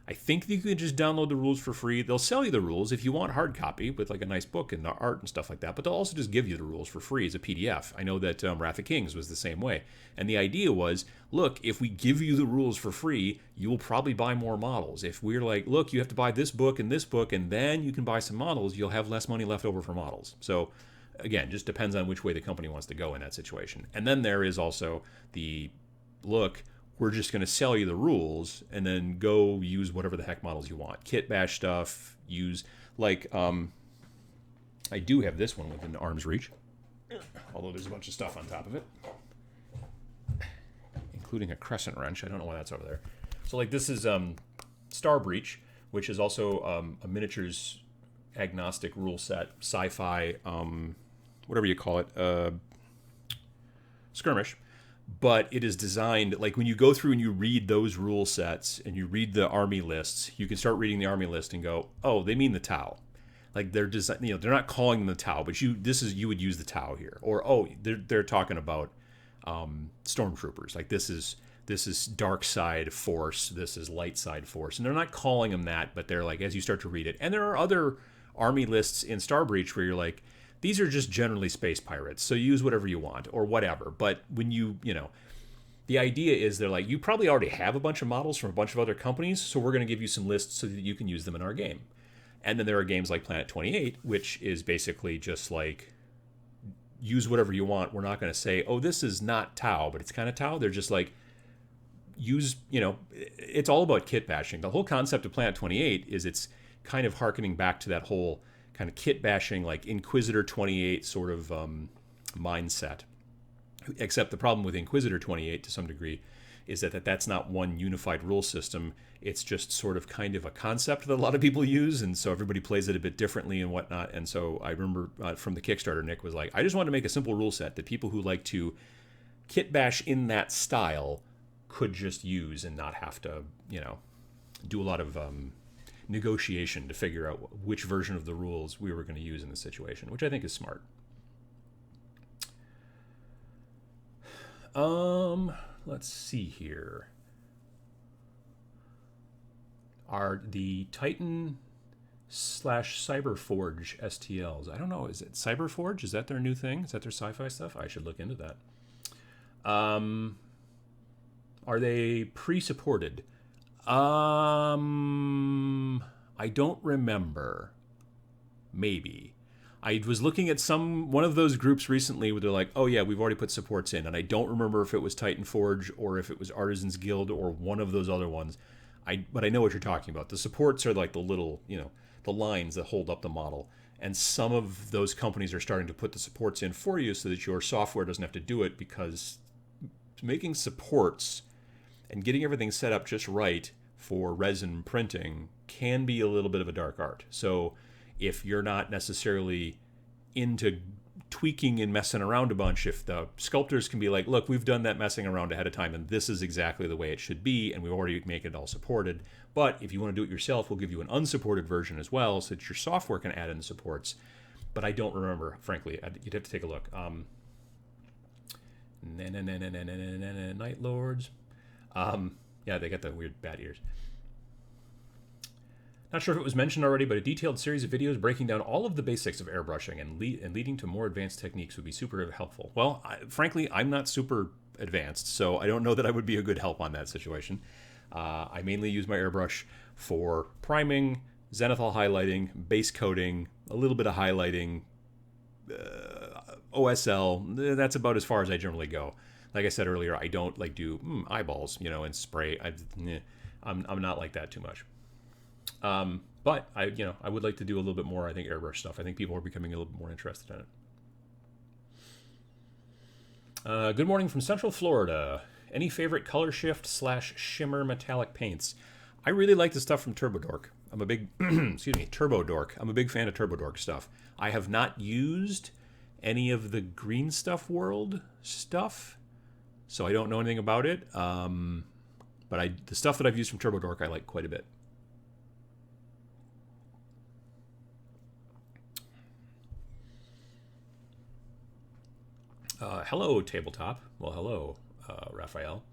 I think you can just download the rules for free. They'll sell you the rules if you want hard copy with like a nice book and the art and stuff like that, but they'll also just give you the rules for free as a PDF. I know that Wrath of Kings was the same way. And the idea was, look, if we give you the rules for free, you will probably buy more models. If we're like, look, you have to buy this book, and then you can buy some models, you'll have less money left over for models. So again, just depends on which way the company wants to go in that situation. And then there is also the, look, we're just going to sell you the rules and then go use whatever the heck models you want. Kit bash stuff, use, like, I do have this one within arm's reach, although there's a bunch of stuff on top of it, including a crescent wrench. I don't know why that's over there. So, like, this is Star Breach, which is also a miniatures agnostic rule set, sci-fi, whatever you call it, skirmish. But it is designed, like when you go through and you read those rule sets and you read the army lists, you can start reading the army list and go, oh, they mean the Tau. Like they're they're not calling them the Tau, but you would use the Tau here. Or, oh, they're talking about stormtroopers. Like this is dark side force, this is light side force, and they're not calling them that, but they're like, as you start to read it. And there are other army lists in Starbreach where you're like, these are just generally space pirates, so use whatever you want or whatever. But when you know, the idea is they're like, you probably already have a bunch of models from a bunch of other companies, so we're going to give you some lists so that you can use them in our game. And then there are games like Planet 28, which is basically just like, use whatever you want. We're not going to say, oh, this is not Tau, but it's kind of Tau. They're just like, use, you know, it's all about kit bashing. The whole concept of Planet 28 is it's kind of hearkening back to that whole kind of kit bashing, like Inquisitor 28 sort of mindset. Except the problem with Inquisitor 28 to some degree is that that's not one unified rule system. It's just sort of kind of a concept that a lot of people use, and so everybody plays it a bit differently and whatnot. And so I remember from the Kickstarter, Nick was like, I just wanted to make a simple rule set that people who like to kit bash in that style could just use and not have to, you know, do a lot of negotiation to figure out which version of the rules we were going to use in the situation, which I think is smart. Let's see here. Are the Titan / Cyberforge STLs? I don't know. Is it Cyberforge? Is that their new thing? Is that their sci-fi stuff? I should look into that. Are they pre-supported? I don't remember. Maybe. I was looking at one of those groups recently where they're like, oh yeah, we've already put supports in, and I don't remember if it was Titan Forge or if it was Artisans Guild or one of those other ones. But I know what you're talking about. The supports are like the little, you know, the lines that hold up the model. And some of those companies are starting to put the supports in for you so that your software doesn't have to do it, because making supports and getting everything set up just right for resin printing can be a little bit of a dark art. So if you're not necessarily into tweaking and messing around a bunch, if the sculptors can be like, look, we've done that messing around ahead of time and this is exactly the way it should be, and we've already make it all supported. But if you want to do it yourself, we'll give you an unsupported version as well so that your software can add in the supports. But I don't remember, frankly. You'd have to take a look. Night Lords. Yeah, they got the weird bat ears. Not sure if it was mentioned already, but a detailed series of videos breaking down all of the basics of airbrushing and leading to more advanced techniques would be super helpful. Well, frankly, I'm not super advanced, so I don't know that I would be a good help on that situation. I mainly use my airbrush for priming, zenithal highlighting, base coating, a little bit of highlighting, OSL. That's about as far as I generally go. Like I said earlier, I don't like do eyeballs, you know, and spray. I'm not like that too much. But I would like to do a little bit more, I think, airbrush stuff. I think people are becoming a little bit more interested in it. Good morning from Central Florida. Any favorite color shift / shimmer metallic paints? I really like the stuff from TurboDork. I'm a big, TurboDork. I'm a big fan of TurboDork stuff. I have not used any of the Green Stuff World stuff, so I don't know anything about it. But the stuff that I've used from TurboDork, I like quite a bit. Hello, Tabletop. Well, hello, Raphael.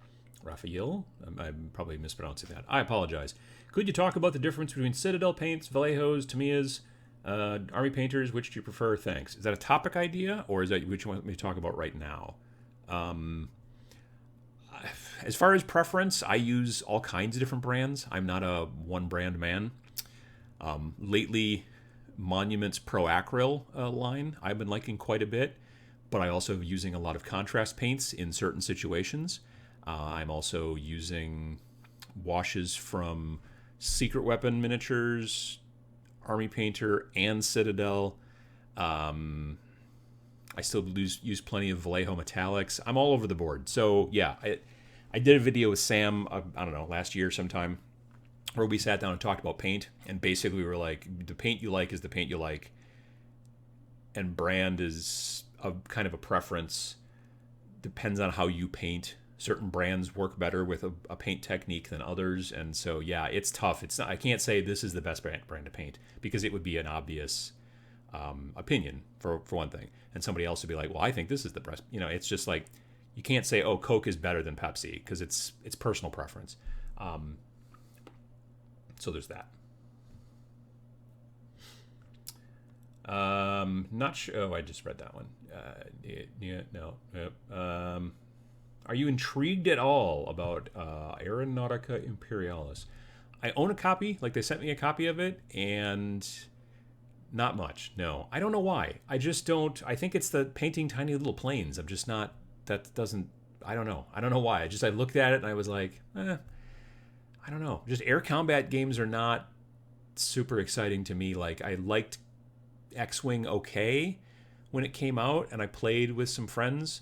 I'm probably mispronouncing that. I apologize. Could you talk about the difference between Citadel paints, Vallejos, Tamiyas, Army painters? Which do you prefer? Thanks. Is that a topic idea, or is that which you want me to talk about right now? As far as preference, I use all kinds of different brands. I'm not a one brand man. Lately, Monument's Pro Acryl line I've been liking quite a bit, but I also am using a lot of contrast paints in certain situations. I'm also using washes from Secret Weapon Miniatures, Army Painter, and Citadel. I still use plenty of Vallejo Metallics. I'm all over the board. So yeah, I did a video with Sam, I don't know, last year sometime, where we sat down and talked about paint. And basically we were like, the paint you like is the paint you like. And brand is a kind of a preference. Depends on how you paint. Certain brands work better with a paint technique than others, and so yeah, it's tough. It's not, I can't say this is the best brand to paint, because it would be an obvious opinion for one thing, and somebody else would be like, well, I think this is the best. You know, it's just like You can't say, oh, Coke is better than Pepsi, because it's personal preference. So there's that. Not sure. Oh, I just read that one. No. Are you intrigued at all about Aeronautica Imperialis? I own a copy. Like, they sent me a copy of it, and not much. No, I don't know why. I just don't. I think it's the painting tiny little planes. I'm just not. That doesn't. I don't know. I don't know why. I looked at it and I was like, I don't know. Just air combat games are not super exciting to me. Like, I liked X-Wing okay when it came out, and I played with some friends,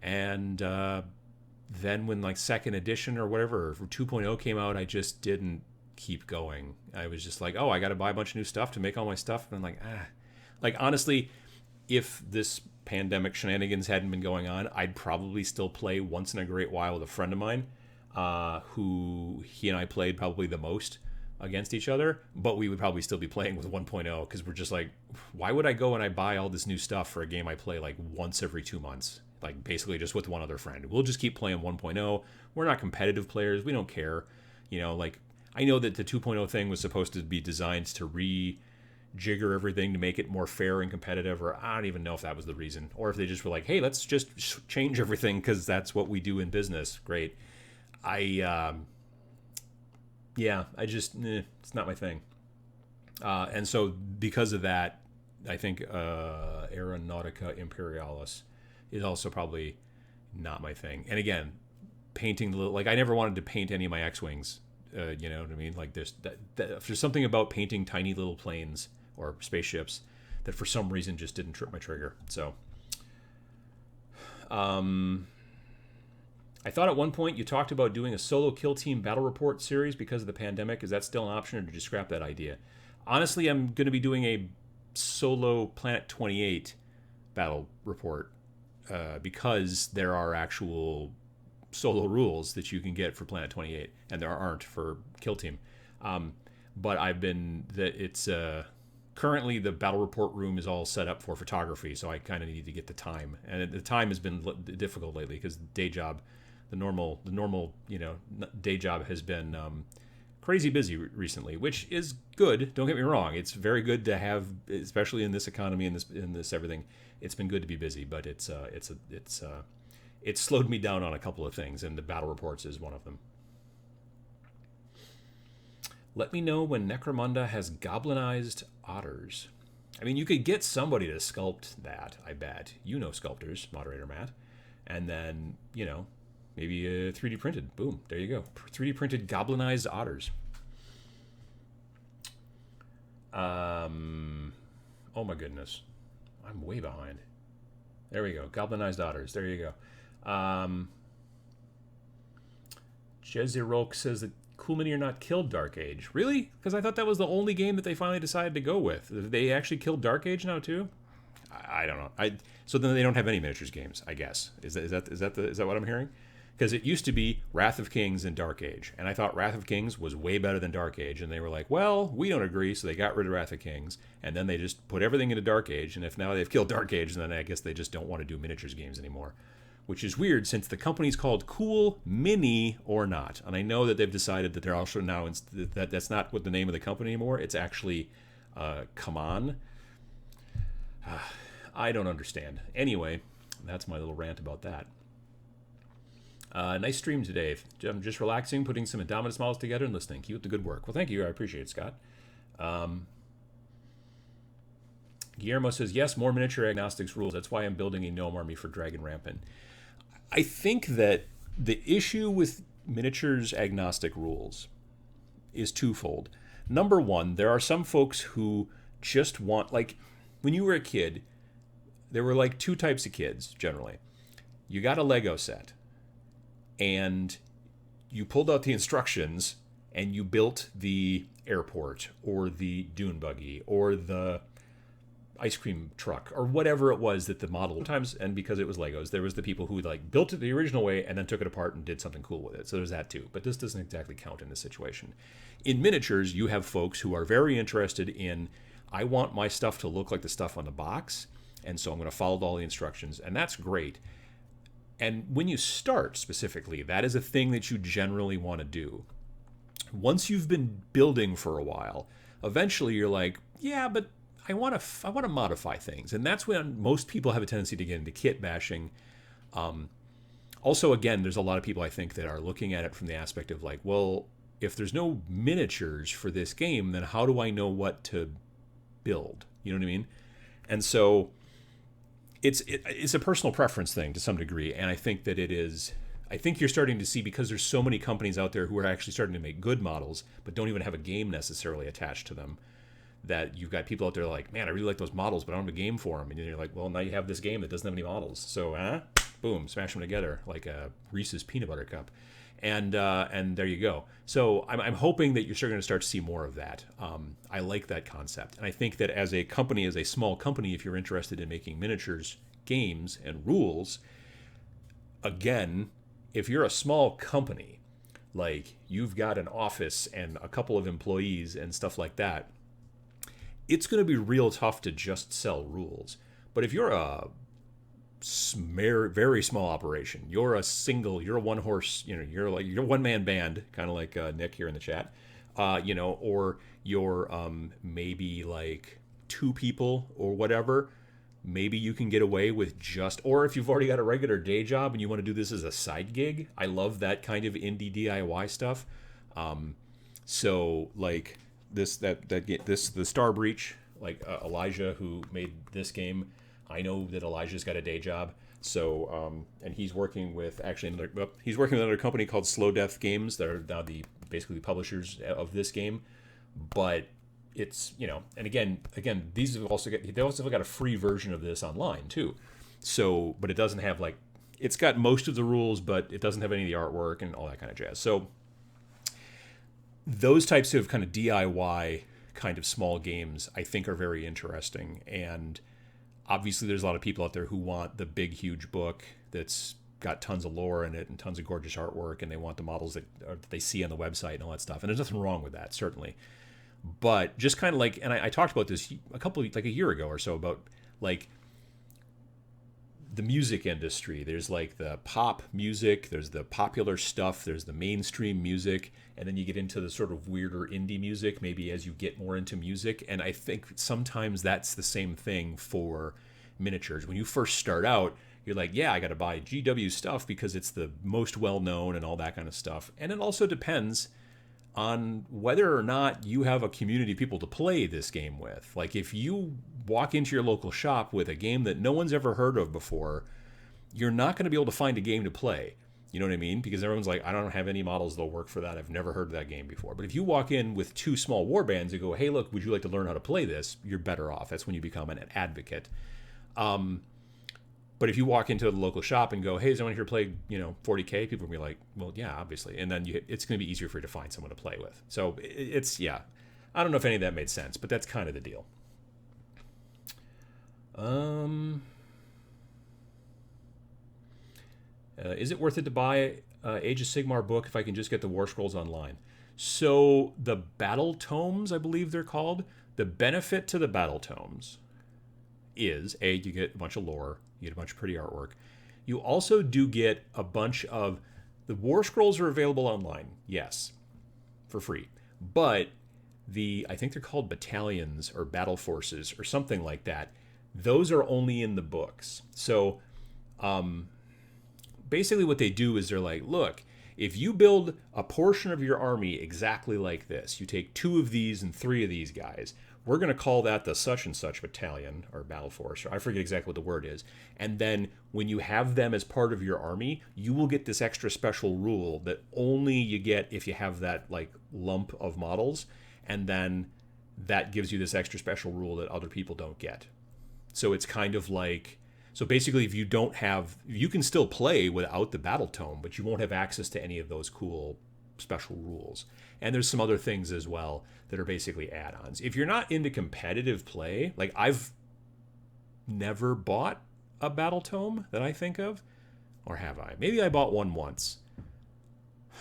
and then when like second edition or whatever, or 2.0 came out, I just didn't keep going. I was just like, oh, I got to buy a bunch of new stuff to make all my stuff, and I'm like, Like, honestly, if this pandemic shenanigans hadn't been going on, I'd probably still play once in a great while with a friend of mine, who he and I played probably the most against each other, but we would probably still be playing with 1.0, because we're just like, why would I go and I buy all this new stuff for a game I play like once every 2 months? Like, basically just with one other friend. We'll just keep playing 1.0. We're not competitive players. We don't care. You know, like, I know that the 2.0 thing was supposed to be designed to rejigger everything to make it more fair and competitive, or I don't even know if that was the reason, or if they just were like, hey, let's just change everything because that's what we do in business. Great. It's not my thing. And so because of that, I think Aeronautica Imperialis is also probably not my thing. And again, painting the little, like, I never wanted to paint any of my X-Wings. You know what I mean? Like, there's something about painting tiny little planes or spaceships that for some reason just didn't trip my trigger. So, I thought at one point you talked about doing a solo kill team battle report series because of the pandemic. Is that still an option, or did you scrap that idea? Honestly, I'm going to be doing a solo Planet 28 battle report because there are actual solo rules that you can get for Planet 28, and there aren't for Kill Team. But it's currently the battle report room is all set up for photography, so I kind of need to get the time, and the time has been difficult lately because the normal day job has been crazy busy recently, which is good. Don't get me wrong; it's very good to have, especially in this economy and this everything. It's been good to be busy, but it's slowed me down on a couple of things, and the battle reports is one of them. Let me know when Necromunda has goblinized otters. I mean, you could get somebody to sculpt that, I bet. You know sculptors, moderator Matt. And then, maybe 3D printed. Boom, there you go. 3D printed goblinized otters. Oh my goodness. I'm way behind. There we go. Goblinized otters. There you go. Jezirok says that Cool Mini are not killed Dark Age. Really? Because I thought that was the only game that they finally decided to go with. They actually killed Dark Age now too? I don't know. So then they don't have any miniatures games, I guess. Is that what I'm hearing? Because it used to be Wrath of Kings and Dark Age, and I thought Wrath of Kings was way better than Dark Age, and they were like, well, we don't agree, so they got rid of Wrath of Kings, and then they just put everything into Dark Age, and if now they've killed Dark Age, then I guess they just don't want to do miniatures games anymore, which is weird since the company's called Cool Mini or not, and I know that they've decided that they're also now, that's not what the name of the company anymore, it's actually Come On. I don't understand. Anyway, that's my little rant about that. Nice stream today. I'm just relaxing, putting some Indomitus models together and listening. Keep up the good work. Well, thank you. I appreciate it, Scott. Guillermo says, yes, more miniature agnostics rules. That's why I'm building a gnome army for Dragon Rampant. I think that the issue with miniatures agnostic rules is twofold. Number one, there are some folks who just want, like, when you were a kid, there were like two types of kids, generally. You got a Lego set, and you pulled out the instructions and you built the airport or the dune buggy or the ice cream truck or whatever it was that the model sometimes, and because it was Legos, there was the people who like built it the original way and then took it apart and did something cool with it. So there's that too, but this doesn't exactly count in this situation. In miniatures, you have folks who are very interested in, I want my stuff to look like the stuff on the box, and so I'm going to follow all the instructions, and that's great. And when you start specifically, that is a thing that you generally want to do. Once you've been building for a while, eventually you're like, yeah, but I want to modify things. And that's when most people have a tendency to get into kit bashing. Also, again, there's a lot of people I think that are looking at it from the aspect of like, well, if there's no miniatures for this game, then how do I know what to build? You know what I mean? And so it's a personal preference thing to some degree, and I think that it is. I think you're starting to see, because there's so many companies out there who are actually starting to make good models, but don't even have a game necessarily attached to them, that you've got people out there like, man, I really like those models, but I don't have a game for them. And you're like, well, now you have this game that doesn't have any models, so boom, smash them together like a Reese's peanut butter cup. And there you go. So I'm hoping that you're going to start to see more of that. I like that concept. And I think that as a company, as a small company, if you're interested in making miniatures, games, and rules, again, if you're a small company, like you've got an office and a couple of employees and stuff like that, it's going to be real tough to just sell rules. But if you're a very small operation, you're a one horse, you're a one man band, kind of like Nick here in the chat, or you're maybe like 2 people or whatever, maybe you can get away with just, or if you've already got a regular day job and you want to do this as a side gig, I love that kind of indie DIY stuff. So like the Star Breach, like Elijah, who made this game, I know that Elijah's got a day job, so and he's working with another company called Slow Death Games. They're now basically the publishers of this game, but it's, and again, they also got a free version of this online too. So, but it doesn't have it's got most of the rules, but it doesn't have any of the artwork and all that kind of jazz. So those types of kind of DIY kind of small games, I think, are very interesting. And obviously there's a lot of people out there who want the big, huge book that's got tons of lore in it and tons of gorgeous artwork, and they want the models that they see on the website and all that stuff. And there's nothing wrong with that, certainly. But just kind of like, and I talked about this a year ago or so, about like the music industry. There's like the pop music, there's the popular stuff, there's the mainstream music, and then you get into the sort of weirder indie music maybe as you get more into music. And I think sometimes that's the same thing for miniatures. When you first start out, you're like, yeah, I got to buy GW stuff because it's the most well-known and all that kind of stuff. And it also depends on whether or not you have a community of people to play this game with. Like if you walk into your local shop with a game that no one's ever heard of before, you're not going to be able to find a game to play. You know what I mean? Because everyone's like, I don't have any models that'll work for that. I've never heard of that game before. But if you walk in with 2 small war bands and go, hey, look, would you like to learn how to play this? You're better off. That's when you become an advocate. But if you walk into the local shop and go, hey, is anyone here play, 40K? People will be like, well, yeah, obviously. And then it's going to be easier for you to find someone to play with. So it's, yeah. I don't know if any of that made sense, but that's kind of the deal. Is it worth it to buy Age of Sigmar book if I can just get the War Scrolls online? So the Battle Tomes, I believe they're called, the benefit to the Battle Tomes is, A, you get a bunch of lore, you get a bunch of pretty artwork. You also do get a bunch of, the War Scrolls are available online, yes, for free. But I think they're called battalions or battle forces or something like that. Those are only in the books. So basically what they do is they're like, look, if you build a portion of your army exactly like this, you take 2 of these and 3 of these guys, we're going to call that the such and such battalion or battle force, or I forget exactly what the word is. And then when you have them as part of your army, you will get this extra special rule that only you get if you have that like lump of models. And then that gives you this extra special rule that other people don't get. So it's kind of like, so basically if you don't have, you can still play without the battle tome, but you won't have access to any of those cool special rules. And there's some other things as well that are basically add-ons. If you're not into competitive play, like I've never bought a battle tome that I think of, or have I? Maybe I bought one once.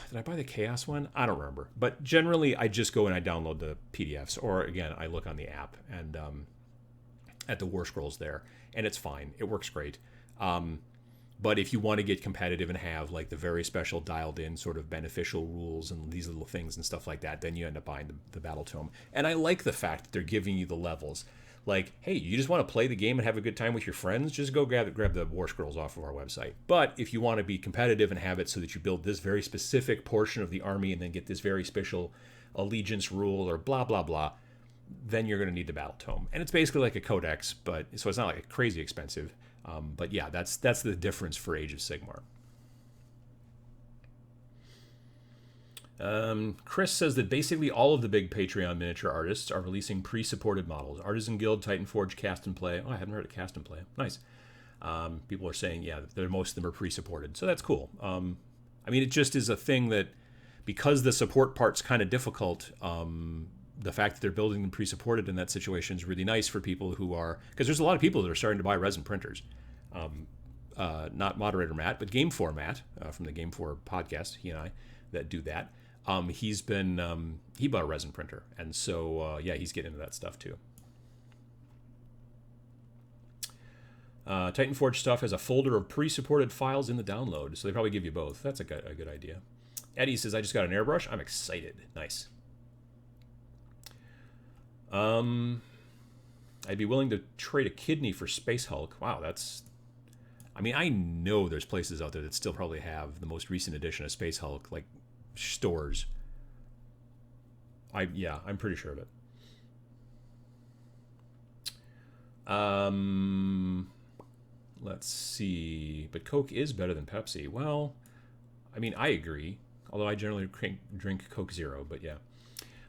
Did I buy the Chaos one? I don't remember. But generally, I just go and I download the PDFs, or again, I look on the app and at the War Scrolls there, and it's fine. It works great. But if you want to get competitive and have like the very special dialed in sort of beneficial rules and these little things and stuff like that, then you end up buying the Battle Tome. And I like the fact that they're giving you the levels. Like, hey, you just want to play the game and have a good time with your friends, just go grab the War Scrolls off of our website. But if you want to be competitive and have it so that you build this very specific portion of the army and then get this very special allegiance rule or blah, blah, blah, then you're going to need the Battle Tome. And it's basically like a codex, but so it's not like crazy expensive. But yeah, that's the difference for Age of Sigmar. Chris says that basically all of the big Patreon miniature artists are releasing pre-supported models. Artisan Guild, Titan Forge, Cast and Play. Oh, I haven't heard of Cast and Play. Nice. People are saying, yeah, most of them are pre-supported. So that's cool. I mean, it just is a thing that because the support part's kind of difficult, the fact that they're building them pre-supported in that situation is really nice for people who are... Because there's a lot of people that are starting to buy resin printers. Not Moderator Matt, but Game 4 Matt from the Game 4 podcast, he and I, that do that. He bought a resin printer, and so yeah, he's getting into that stuff too. Titan Forge stuff has a folder of pre-supported files in the download, so they probably give you both. That's a good idea. Eddie says, I just got an airbrush. I'm excited. Nice. I'd be willing to trade a kidney for Space Hulk. Wow, that's... I mean, I know there's places out there that still probably have the most recent edition of Space Hulk, like stores. I'm pretty sure of it. Let's see. But Coke is better than Pepsi. Well, I mean, I agree. Although I generally drink Coke Zero, but yeah.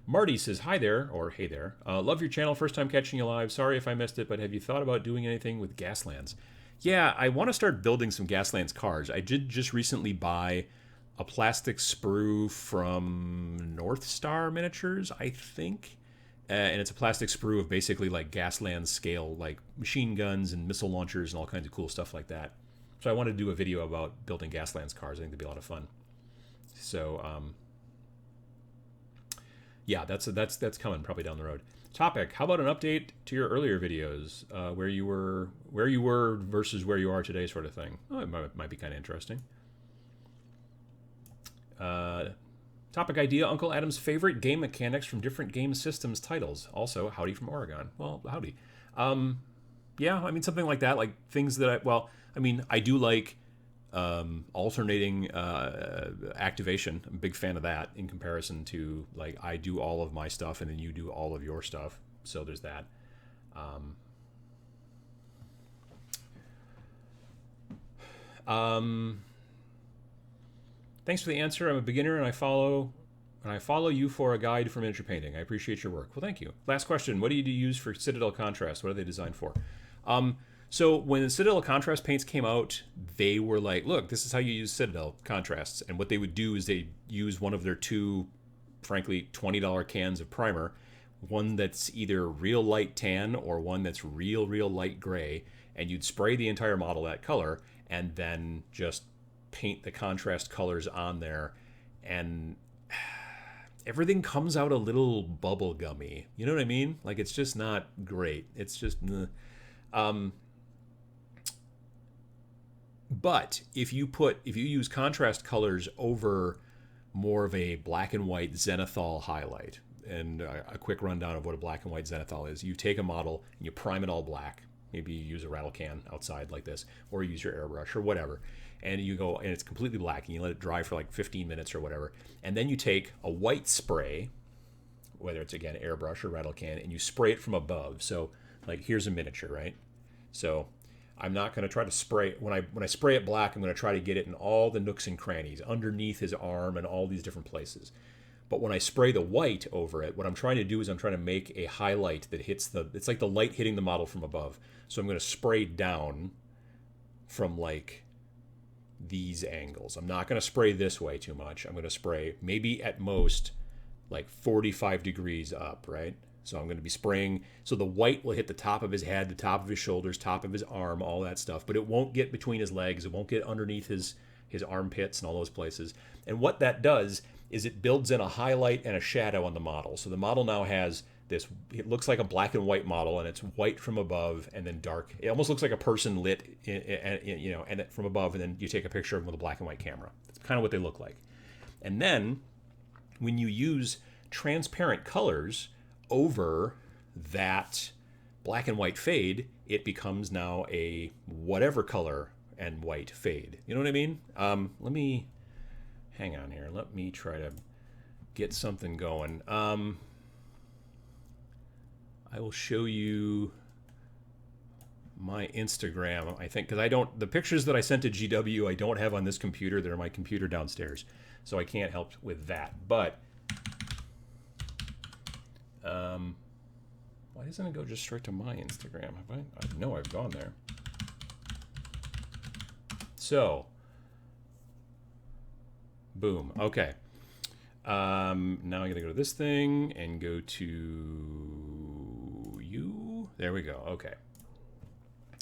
Marty says, hi there, or hey there. Love your channel, first time catching you live. Sorry if I missed it, but have you thought about doing anything with Gaslands? Yeah, I want to start building some Gaslands cards. I did just recently buy a plastic sprue from North Star Miniatures, I think. And it's a plastic sprue of basically like Gaslands scale, like machine guns and missile launchers and all kinds of cool stuff like that. So I wanted to do a video about building Gaslands cards. I think it'd be a lot of fun. So, yeah, that's coming probably down the road. Topic: how about an update to your earlier videos, where you were versus where you are today, sort of thing? Oh, it might be kind of interesting. Topic idea: Uncle Adam's favorite game mechanics from different game systems titles. Also, howdy from Oregon. Well, howdy. Yeah, I mean something like that, like things that I do like alternating activation. I'm a big fan of that in comparison to like I do all of my stuff and then you do all of your stuff. So there's that. Thanks for the answer. I'm a beginner and I follow you for a guide for miniature painting. I appreciate your work. Well, thank you. Last question: what do you use for Citadel contrast? What are they designed for? So when the Citadel contrast paints came out, they were like, look, this is how you use Citadel contrasts. And what they would do is they use one of their two, frankly, $20 cans of primer, one that's either real light tan or one that's real light gray, and you'd spray the entire model that color and then just paint the contrast colors on there, and everything comes out a little bubble gummy. You know what I mean? Like, it's just not great. It's just... But if you use contrast colors over more of a black and white zenithal highlight, and a quick rundown of what a black and white zenithal is: you take a model and you prime it all black. Maybe you use a rattle can outside like this, or you use your airbrush or whatever, and you go and it's completely black, and you let it dry for like 15 minutes or whatever, and then you take a white spray, whether it's again airbrush or rattle can, and you spray it from above. So like here's a miniature, right? So I'm not going to try to spray it. When I spray it black, I'm going to try to get it in all the nooks and crannies, underneath his arm and all these different places. But when I spray the white over it, what I'm trying to do is I'm trying to make a highlight that hits it's like the light hitting the model from above. So I'm going to spray down from like these angles. I'm not going to spray this way too much. I'm going to spray maybe at most like 45 degrees up, right? So I'm going to be spraying, so the white will hit the top of his head, the top of his shoulders, top of his arm, all that stuff. But it won't get between his legs. It won't get underneath his armpits and all those places. And what that does is it builds in a highlight and a shadow on the model. So the model now has this, it looks like a black and white model, and it's white from above and then dark. It almost looks like a person lit, you know, and from above, and then you take a picture of them with a black and white camera. That's kind of what they look like. And then when you use transparent colors over that black and white fade, it becomes now a whatever color and white fade. You know what I mean? Let me hang on here. Let me try to get something going. I will show you my Instagram, I think, because I don't, the pictures that I sent to GW I don't have on this computer. They're on my computer downstairs, so I can't help with that. But why doesn't it go just straight to my Instagram? I know I've gone there. So, boom. Okay. Now I'm going to go to this thing and go to you. There we go. Okay.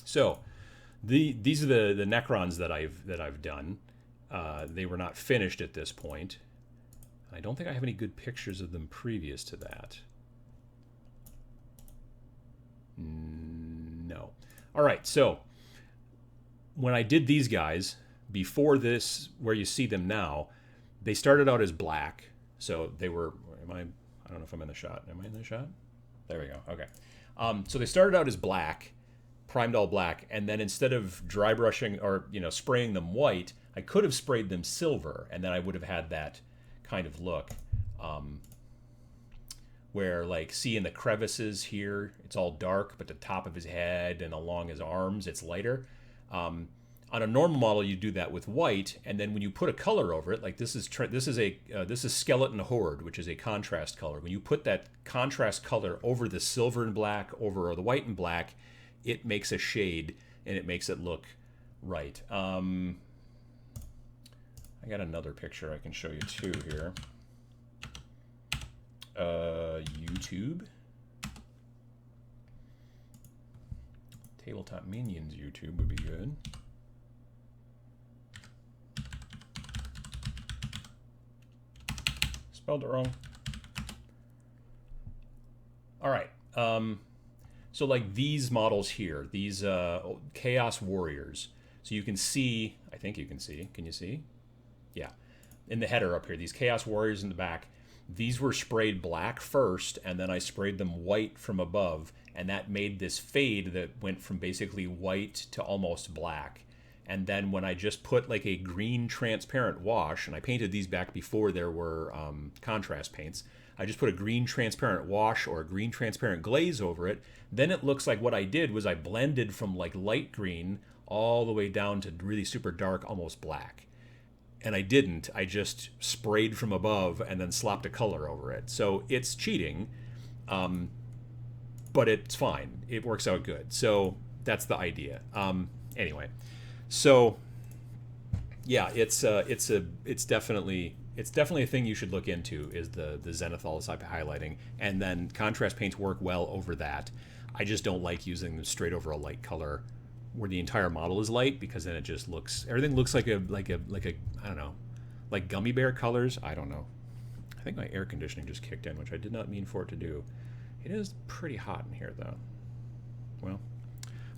So, these are the Necrons that I've done. They were not finished at this point. I don't think I have any good pictures of them previous to that. No. All right. So, when I did these guys before this, where you see them now, they started out as black. So they were, I don't know if I'm in the shot. Am I in the shot? There we go. Okay. So they started out as black, primed all black, and then instead of dry brushing or, you know, spraying them white, I could have sprayed them silver, and then I would have had that kind of look. Where, like, see in the crevices here, it's all dark, but the top of his head and along his arms, it's lighter. On a normal model, you do that with white, and then when you put a color over it, like this is Skeleton Horde, which is a contrast color. When you put that contrast color over the silver and black, over the white and black, it makes a shade and it makes it look right. I got another picture I can show you too here. YouTube. Tabletop Minions YouTube would be good. Spelled it wrong. All right. So like these models here, these Chaos Warriors. So you can see, I think you can see. Can you see? Yeah. In the header up here, these Chaos Warriors in the back. These were sprayed black first, and then I sprayed them white from above, and that made this fade that went from basically white to almost black. And then when I just put like a green transparent wash, and I painted these back before there were contrast paints, I just put a green transparent wash or a green transparent glaze over it, then it looks like what I did was I blended from like light green all the way down to really super dark, almost black. And I didn't. I just sprayed from above and then slopped a color over it. So it's cheating, but it's fine. It works out good. So that's the idea. Anyway, so yeah, it's definitely a thing you should look into. Is the zenithal I'm highlighting, and then contrast paints work well over that. I just don't like using them straight over a light color where the entire model is light, because then it just looks, everything looks like a I don't know, like gummy bear colors. I don't know. I think my air conditioning just kicked in, which I did not mean for it to do. It is pretty hot in here though. Well,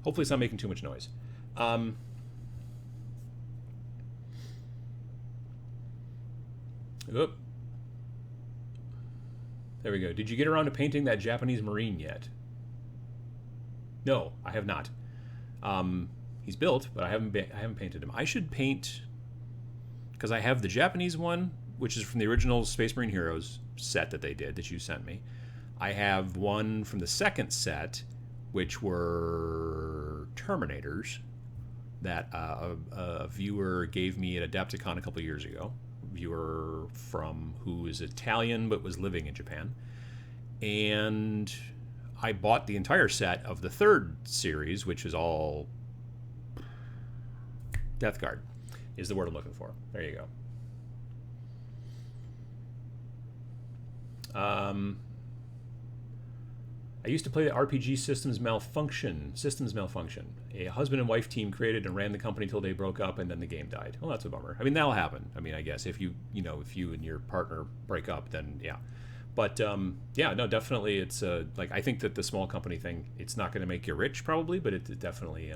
hopefully it's not making too much noise. Oop. There we go. Did you get around to painting that Japanese Marine yet? No, I have not. He's built, but I haven't painted him. I should paint, because I have the Japanese one, which is from the original Space Marine Heroes set that they did, that you sent me. I have one from the second set, which were Terminators, that a viewer gave me at Adepticon a couple years ago. A viewer who is Italian but was living in Japan. And I bought the entire set of the third series, which is all Death Guard, is the word I'm looking for. There you go. I used to play the RPG Systems Malfunction. A husband and wife team created and ran the company until they broke up, and then the game died. Well, that's a bummer. I mean, that'll happen. I mean, I guess if you and your partner break up, then yeah. But yeah, no, definitely, it's like I think that the small company thing, it's not going to make you rich probably, but it definitely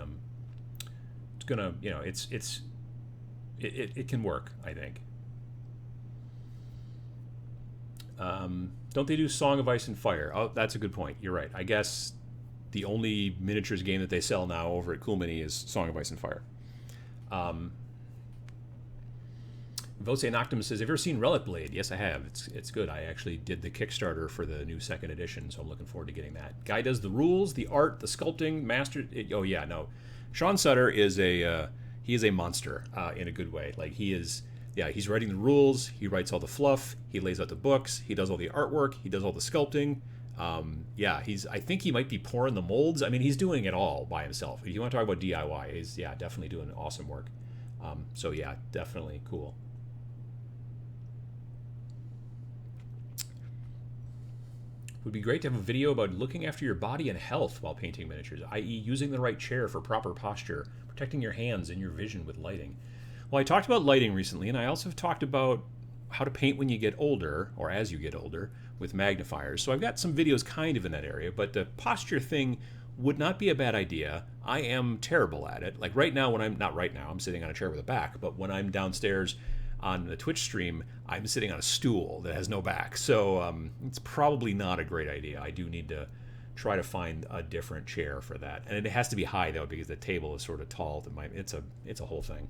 it's gonna, you know, it can work, I think. Don't they do Song of Ice and Fire? Oh, that's a good point. You're right. I guess the only miniatures game that they sell now over at Cool Mini is Song of Ice and Fire. Vose Noctimus says, have you ever seen Relic Blade? Yes, I have. It's good. I actually did the Kickstarter for the new second edition, so I'm looking forward to getting that. Guy does the rules, the art, the sculpting, master. Oh yeah, no. Sean Sutter is he is a monster in a good way. Like he is, yeah, he's writing the rules. He writes all the fluff. He lays out the books. He does all the artwork. He does all the sculpting. Yeah, I think he might be pouring the molds. I mean, he's doing it all by himself. If you want to talk about DIY, he's, yeah, definitely doing awesome work. So yeah, definitely cool. Would be great to have a video about looking after your body and health while painting miniatures, i.e. using the right chair for proper posture, protecting your hands and your vision with lighting. Well, I talked about lighting recently, and I also have talked about how to paint when you get older, or as you get older, with magnifiers. So I've got some videos kind of in that area, but the posture thing would not be a bad idea. I am terrible at it. Like right now, when not right now, I'm sitting on a chair with a back, but when I'm downstairs on the Twitch stream, I'm sitting on a stool that has no back. So it's probably not a great idea. I do need to try to find a different chair for that. And it has to be high, though, because the table is sort of tall. It's a whole thing.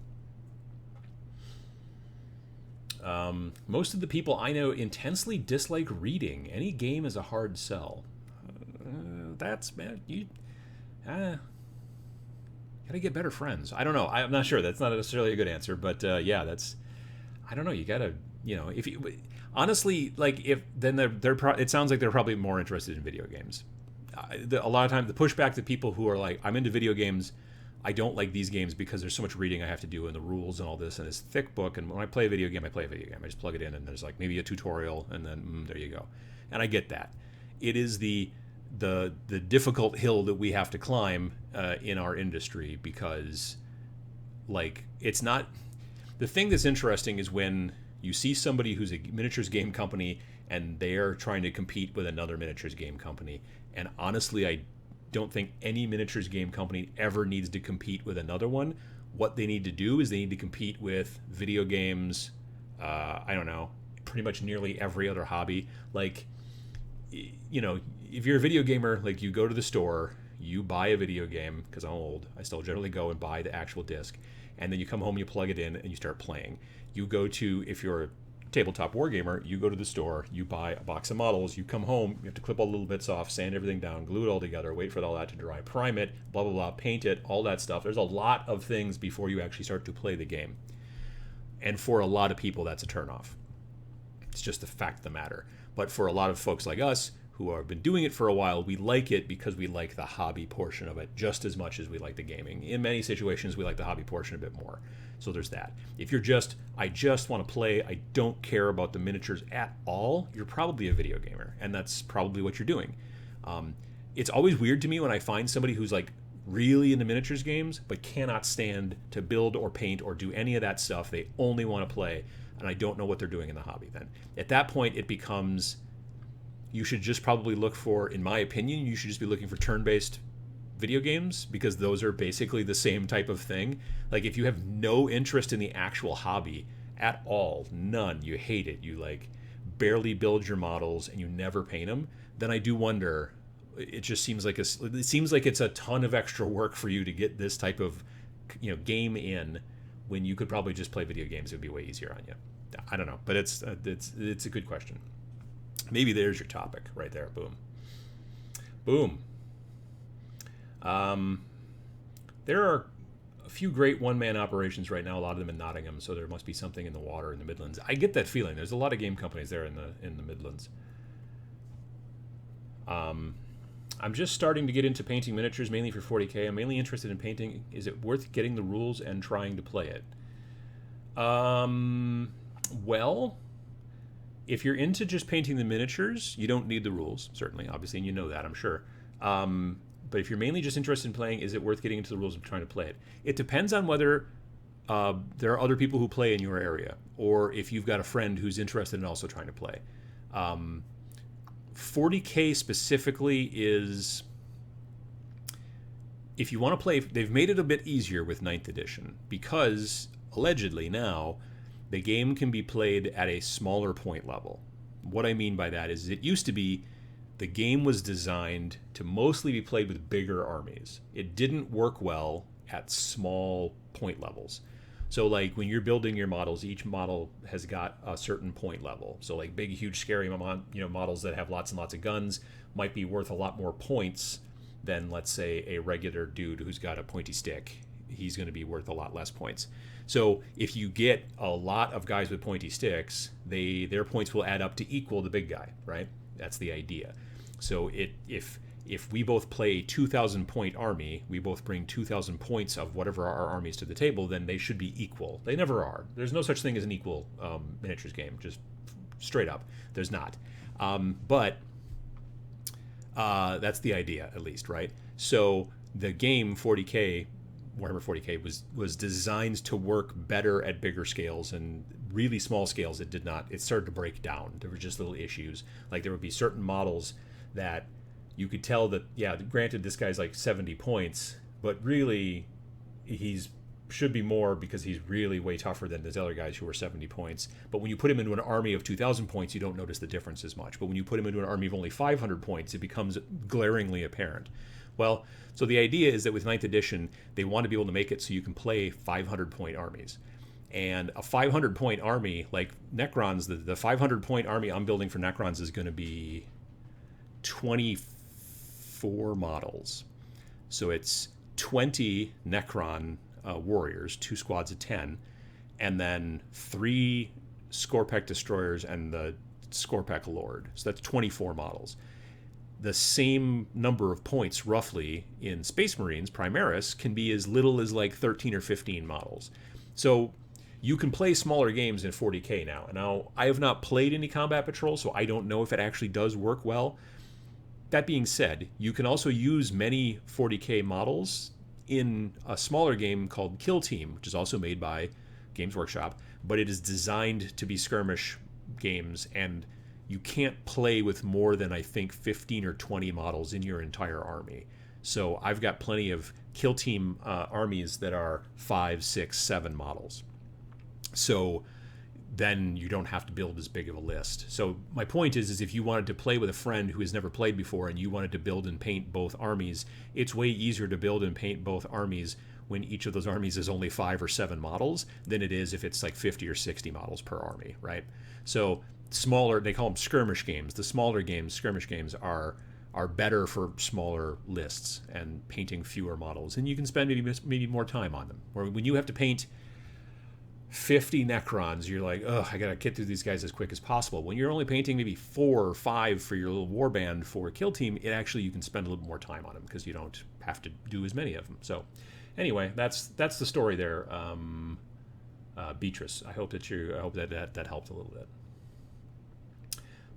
Most of the people I know intensely dislike reading. Any game is a hard sell. That's, man, you gotta get better friends. I don't know. I'm not sure. That's not necessarily a good answer, but yeah, that's, I don't know. You gotta, you know, if you honestly, like, if then it sounds like they're probably more interested in video games. A lot of times, the pushback to people who are like, I'm into video games, I don't like these games because there's so much reading I have to do and the rules and all this and this thick book. And when I play a video game, I play a video game. I just plug it in and there's like maybe a tutorial and then there you go. And I get that. It is the difficult hill that we have to climb in our industry because, like, it's not. The thing that's interesting is when you see somebody who's a miniatures game company and they're trying to compete with another miniatures game company. And honestly, I don't think any miniatures game company ever needs to compete with another one. What they need to do is they need to compete with video games, I don't know, pretty much nearly every other hobby. Like, you know, if you're a video gamer, like you go to the store, you buy a video game, because I'm old, I still generally go and buy the actual disc, and then you come home, you plug it in, and you start playing. You go to, if you're a tabletop wargamer, you go to the store, you buy a box of models, you come home, you have to clip all the little bits off, sand everything down, glue it all together, wait for all that to dry, prime it, blah, blah, blah, paint it, all that stuff. There's a lot of things before you actually start to play the game. And for a lot of people, that's a turnoff. It's just the fact of the matter. But for a lot of folks like us, who have been doing it for a while, we like it because we like the hobby portion of it just as much as we like the gaming. In many situations, we like the hobby portion a bit more. So there's that. If you're just, I just want to play, I don't care about the miniatures at all, you're probably a video gamer, and that's probably what you're doing. It's always weird to me when I find somebody who's like really into miniatures games, but cannot stand to build or paint or do any of that stuff. They only want to play, and I don't know what they're doing in the hobby then. At that point, it becomes, you should just probably look for, in my opinion, you should just be looking for turn-based video games, because those are basically the same type of thing. Like, if you have no interest in the actual hobby at all, none, you hate it, you like barely build your models and you never paint them, then I do wonder, it just seems like it seems like it's a ton of extra work for you to get this type of, you know, game in when you could probably just play video games. It would be way easier on you. I don't know, but it's a good question. Maybe there's your topic right there. Boom. Boom. There are a few great one-man operations right now, a lot of them in Nottingham, so there must be something in the water in the Midlands. I get that feeling. There's a lot of game companies there in the Midlands. I'm just starting to get into painting miniatures, mainly for 40K. I'm mainly interested in painting. Is it worth getting the rules and trying to play it? Well, if you're into just painting the miniatures, you don't need the rules, certainly, obviously, and you know that, I'm sure. But if you're mainly just interested in playing, is it worth getting into the rules and trying to play it? It depends on whether there are other people who play in your area, or if you've got a friend who's interested in also trying to play. 40K specifically is, if you want to play, they've made it a bit easier with 9th edition because allegedly now the game can be played at a smaller point level. What I mean by that is it used to be the game was designed to mostly be played with bigger armies. It didn't work well at small point levels. So like when you're building your models, each model has got a certain point level. So like big, huge, scary models that have lots and lots of guns might be worth a lot more points than, let's say, a regular dude who's got a pointy stick. He's going to be worth a lot less points. So if you get a lot of guys with pointy sticks, their points will add up to equal the big guy, right? That's the idea. So if we both play a 2,000 point army, we both bring 2,000 points of whatever our armies to the table, then they should be equal. They never are. There's no such thing as an equal miniatures game, just straight up. There's not. But that's the idea, at least, right? So the game 40K, Warhammer 40K, was designed to work better at bigger scales, and really small scales it did not. It started to break down. There were just little issues. Like there would be certain models that you could tell that, yeah, granted this guy's like 70 points, but really he's should be more because he's really way tougher than those other guys who are 70 points. But when you put him into an army of 2,000 points, you don't notice the difference as much. But when you put him into an army of only 500 points, it becomes glaringly apparent. Well, so the idea is that with 9th edition, they want to be able to make it so you can play 500-point armies. And a 500-point army, like Necrons, the 500-point army I'm building for Necrons is going to be 24 models. So it's 20 Necron warriors, 2 squads of 10, and then 3 Scorpek destroyers and the Scorpek Lord. So that's 24 models. The same number of points, roughly, in Space Marines, Primaris, can be as little as like 13 or 15 models. So you can play smaller games in 40K now. And now, I have not played any Combat Patrol, so I don't know if it actually does work well. That being said, you can also use many 40K models in a smaller game called Kill Team, which is also made by Games Workshop, but it is designed to be skirmish games, and you can't play with more than, I think, 15 or 20 models in your entire army. So I've got plenty of Kill Team armies that are 5, 6, 7 models. So then you don't have to build as big of a list. So my point is if you wanted to play with a friend who has never played before and you wanted to build and paint both armies, it's way easier to build and paint both armies when each of those armies is only 5 or 7 models than it is if it's like 50 or 60 models per army, right? So smaller, they call them skirmish games. The smaller games, skirmish games, are better for smaller lists and painting fewer models. And you can spend maybe more time on them. Or when you have to paint 50 Necrons, you're like, ugh, I gotta get through these guys as quick as possible. When you're only painting maybe 4 or 5 for your little warband for a kill team, it actually, you can spend a little more time on them because you don't have to do as many of them. So anyway, that's the story there, Beatrice. I hope that that helped a little bit.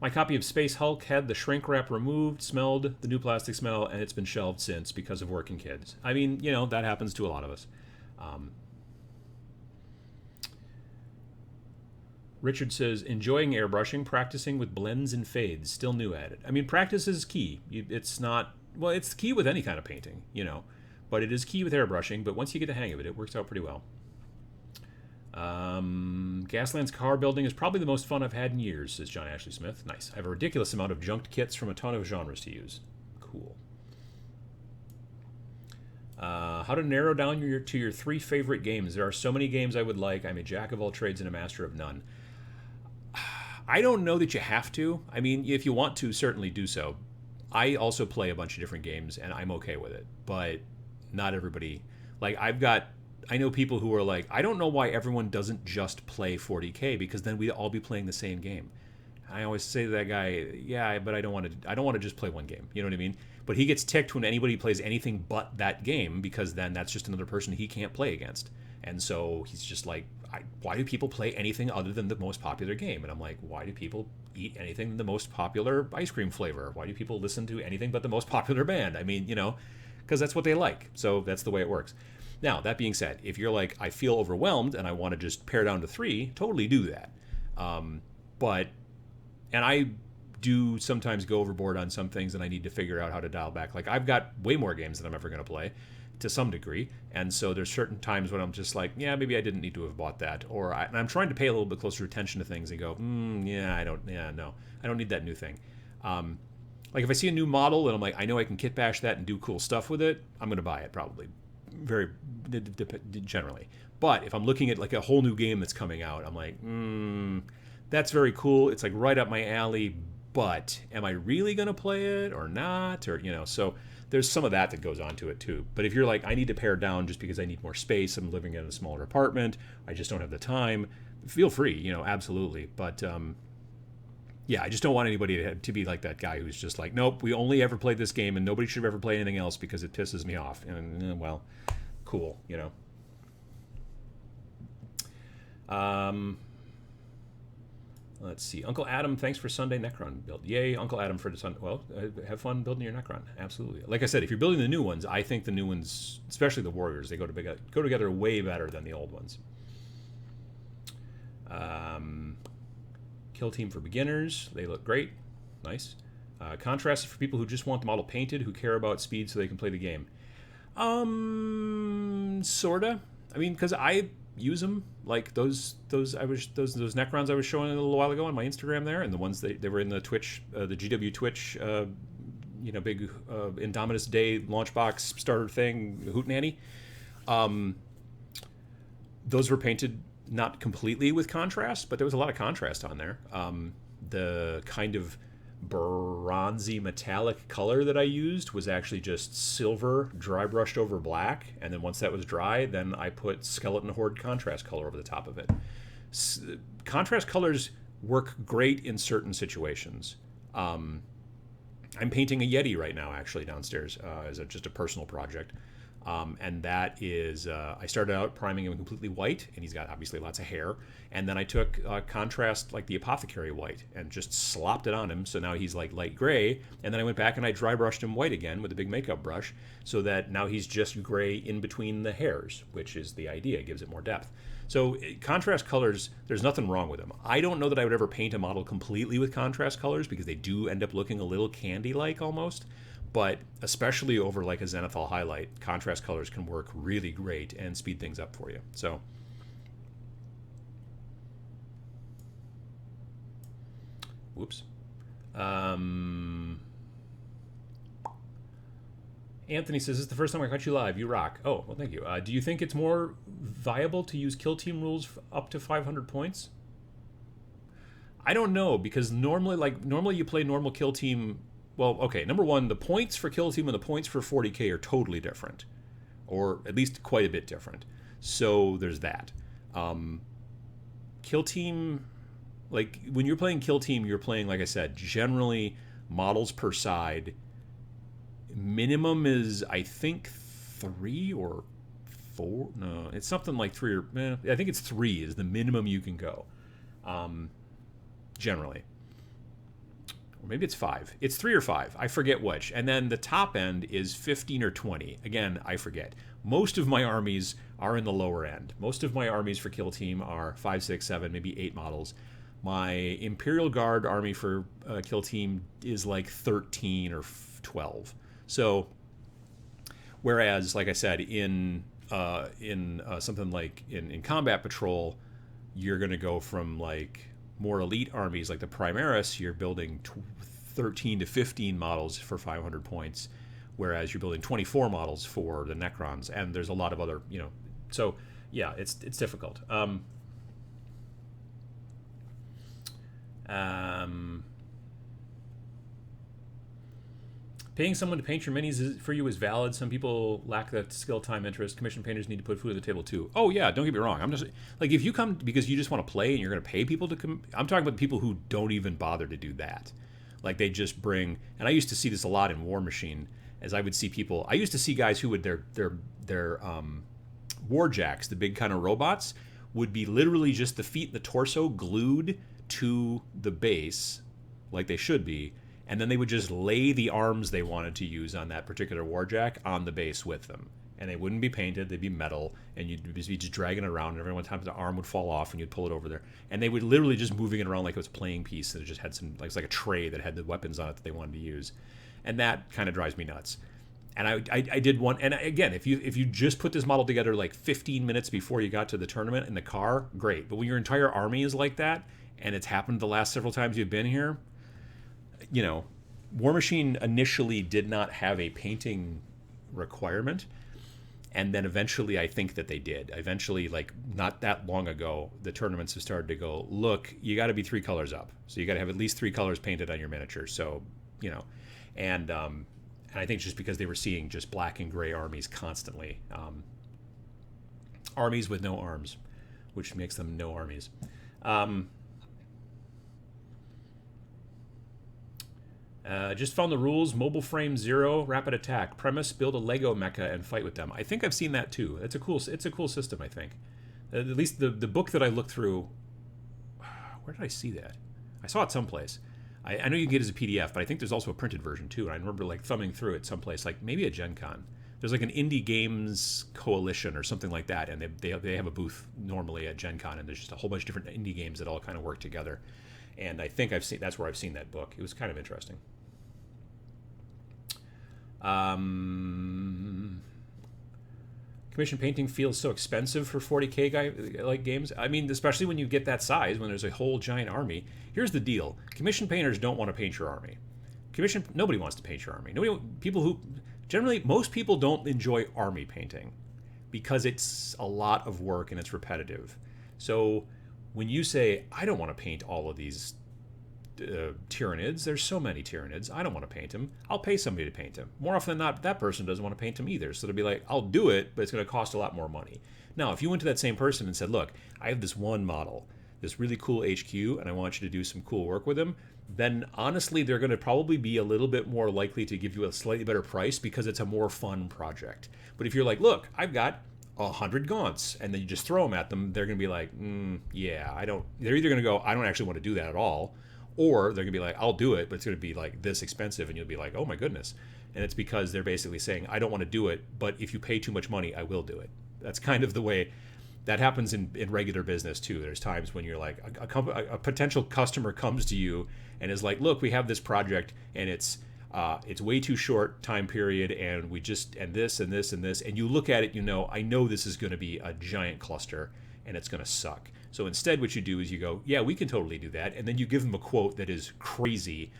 My copy of Space Hulk had the shrink wrap removed, smelled the new plastic smell, and it's been shelved since because of working kids. I mean, that happens to a lot of us. Richard says, enjoying airbrushing, practicing with blends and fades, still new at it. I mean, practice is key. It's key with any kind of painting, but it is key with airbrushing, but once you get the hang of it, it works out pretty well. Gaslands car building is probably the most fun I've had in years, says John Ashley Smith. Nice. I have a ridiculous amount of junked kits from a ton of genres to use. Cool. How to narrow down to your 3 favorite games. There are so many games I would like. I'm a jack of all trades and a master of none. I don't know that you have to. I mean, if you want to, certainly do so. I also play a bunch of different games, and I'm okay with it. But not everybody. Like, I know people who are like, I don't know why everyone doesn't just play 40K, because then we'd all be playing the same game. I always say to that guy, yeah, but I don't want to just play one game. You know what I mean? But he gets ticked when anybody plays anything but that game, because then that's just another person he can't play against. And so he's just like, why do people play anything other than the most popular game? And I'm like, why do people eat anything than the most popular ice cream flavor? Why do people listen to anything but the most popular band? I mean, because that's what they like. So that's the way it works. Now, that being said, if you're like, I feel overwhelmed and I want to just pare down to 3, totally do that. And I do sometimes go overboard on some things, and I need to figure out how to dial back. Like, I've got way more games than I'm ever going to play to some degree, and so there's certain times when I'm just like, yeah, maybe I didn't need to have bought that, and I'm trying to pay a little bit closer attention to things and go, no, I don't need that new thing. Like, if I see a new model and I'm like, I know I can kit bash that and do cool stuff with it, I'm going to buy it probably, very generally. But if I'm looking at like a whole new game that's coming out, I'm like, that's very cool. It's like right up my alley, but am I really going to play it or not? Or, so there's some of that goes on to it too. But if you're like, I need to pare down just because I need more space, I'm living in a smaller apartment, I just don't have the time, feel free, absolutely. But, yeah, I just don't want anybody to be like that guy who's just like, nope, we only ever played this game and nobody should ever play anything else because it pisses me off. And, well, cool, Let's see. Uncle Adam, thanks for Sunday Necron build. Yay, Uncle Adam for the Sunday. Well, have fun building your Necron. Absolutely. Like I said, if you're building the new ones, I think the new ones, especially the Warriors, they go together way better than the old ones. Kill team for beginners. They look great. Nice. Contrast for people who just want the model painted, who care about speed so they can play the game. Sorta. I mean, because I use them, like those Necrons I was showing a little while ago on my Instagram there, and the ones they were in the Twitch, the GW Twitch, big Indomitus Day launch box starter thing, hootenanny. Those were painted not completely with contrast, but there was a lot of contrast on there. The kind of bronzy metallic color that I used was actually just silver dry brushed over black, and then once that was dry, then I put Skeleton Horde contrast color over the top of it. Contrast colors work great in certain situations. I'm painting a Yeti right now, actually, downstairs as just a personal project. And that is, I started out priming him completely white, and he's got obviously lots of hair. And then I took contrast, like the Apothecary white, and just slopped it on him. So now he's like light gray. And then I went back and I dry brushed him white again with a big makeup brush, so that now he's just gray in between the hairs, which is the idea. It gives it more depth. So contrast colors, there's nothing wrong with them. I don't know that I would ever paint a model completely with contrast colors, because they do end up looking a little candy-like almost. But especially over like a Zenithal highlight, contrast colors can work really great and speed things up for you. So, whoops. Anthony says, this is the first time I caught you live. You rock. Oh, well, thank you. Do you think it's more viable to use kill team rules up to 500 points? I don't know, because normally you play normal kill team. Well, okay, number one, the points for Kill Team and the points for 40k are totally different. Or at least quite a bit different. So there's that. Kill Team, like, when you're playing Kill Team, you're playing, like I said, generally models per side. Minimum is, I think, 3 or 4. No, it's something like 3 or... I think it's 3 is the minimum you can go. Generally. Or maybe it's 5. It's 3 or 5. I forget which. And then the top end is 15 or 20. Again, I forget. Most of my armies are in the lower end. Most of my armies for Kill Team are 5, 6, 7, maybe 8 models. My Imperial Guard army for Kill Team is like 13 or 12. So, whereas, like I said, in something like in Combat Patrol, you're going to go from like more elite armies like the Primaris, you're building 13 to 15 models for 500 points, whereas you're building 24 models for the Necrons, and there's a lot of other, so yeah, it's difficult. Paying someone to paint your minis for you is valid. Some people lack that skill, time, interest. Commission painters need to put food at the table too. Oh yeah, don't get me wrong. I'm just like, if you come because you just want to play and you're going to pay people to come. I'm talking about people who don't even bother to do that. Like, they just bring. And I used to see this a lot in War Machine, as I would see people. I used to see guys who would their warjacks, the big kind of robots, would be literally just the feet and the torso glued to the base, like they should be. And then they would just lay the arms they wanted to use on that particular warjack on the base with them. and they wouldn't be painted. They'd be metal, and you'd be just dragging it around, and every one time the arm would fall off, and you'd pull it over there. And they would literally just moving it around like it was a playing piece, and it just had some, like, it's like a tray that had the weapons on it that they wanted to use. And that kind of drives me nuts. And I did one, and again, if you just put this model together like 15 minutes before you got to the tournament in the car, great. But when your entire army is like that, and it's happened the last several times you've been here, you know, War Machine initially did not have a painting requirement, and then eventually I think that they did. Eventually, like not that long ago, the tournaments have started to go, look, you got to be 3 colors up, so you got to have at least 3 colors painted on your miniature. So, you know, and I think just because they were seeing just black and gray armies constantly, armies with no arms, which makes them no armies. Just found the rules. Mobile frame 0, rapid attack. Premise: build a Lego mecha and fight with them. I think I've seen that too. It's a cool system, I think. At least the book that I looked through. Where did I see that? I saw it someplace. I know you can get it as a PDF, but I think there's also a printed version too. And I remember like thumbing through it someplace, like maybe at Gen Con. There's like an indie games coalition or something like that, and they have a booth normally at Gen Con, and there's just a whole bunch of different indie games that all kind of work together. And I think that's where I've seen that book. It was kind of interesting. Commission painting feels so expensive for 40K like games. I mean, especially when you get that size, when there's a whole giant army. Here's the deal: commission painters don't want to paint your army. Nobody wants to paint your army. Most people don't enjoy army painting because it's a lot of work and it's repetitive. So when you say, I don't want to paint all of these Tyranids, there's so many Tyranids, I don't want to paint them, I'll pay somebody to paint them. More often than not, that person doesn't want to paint them either. So they'll be like, I'll do it, but it's going to cost a lot more money. Now, if you went to that same person and said, look, I have this one model, this really cool HQ, and I want you to do some cool work with them, then honestly, they're going to probably be a little bit more likely to give you a slightly better price because it's a more fun project. But if you're like, look, I've got 100 gaunts, and then you just throw them at them, they're going to be like, yeah, they're either going to go, I don't actually want to do that at all, or they're going to be like, I'll do it, but it's going to be like this expensive, and you'll be like, oh my goodness. And it's because they're basically saying, I don't want to do it, but if you pay too much money, I will do it. That's kind of the way that happens in regular business too. There's times when you're like, a potential customer comes to you and is like, look, we have this project, and it's way too short time period, and and this and this and this, and you look at it, I know this is going to be a giant cluster, and it's going to suck. So instead, what you do is you go, yeah, we can totally do that, and then you give them a quote that is crazy,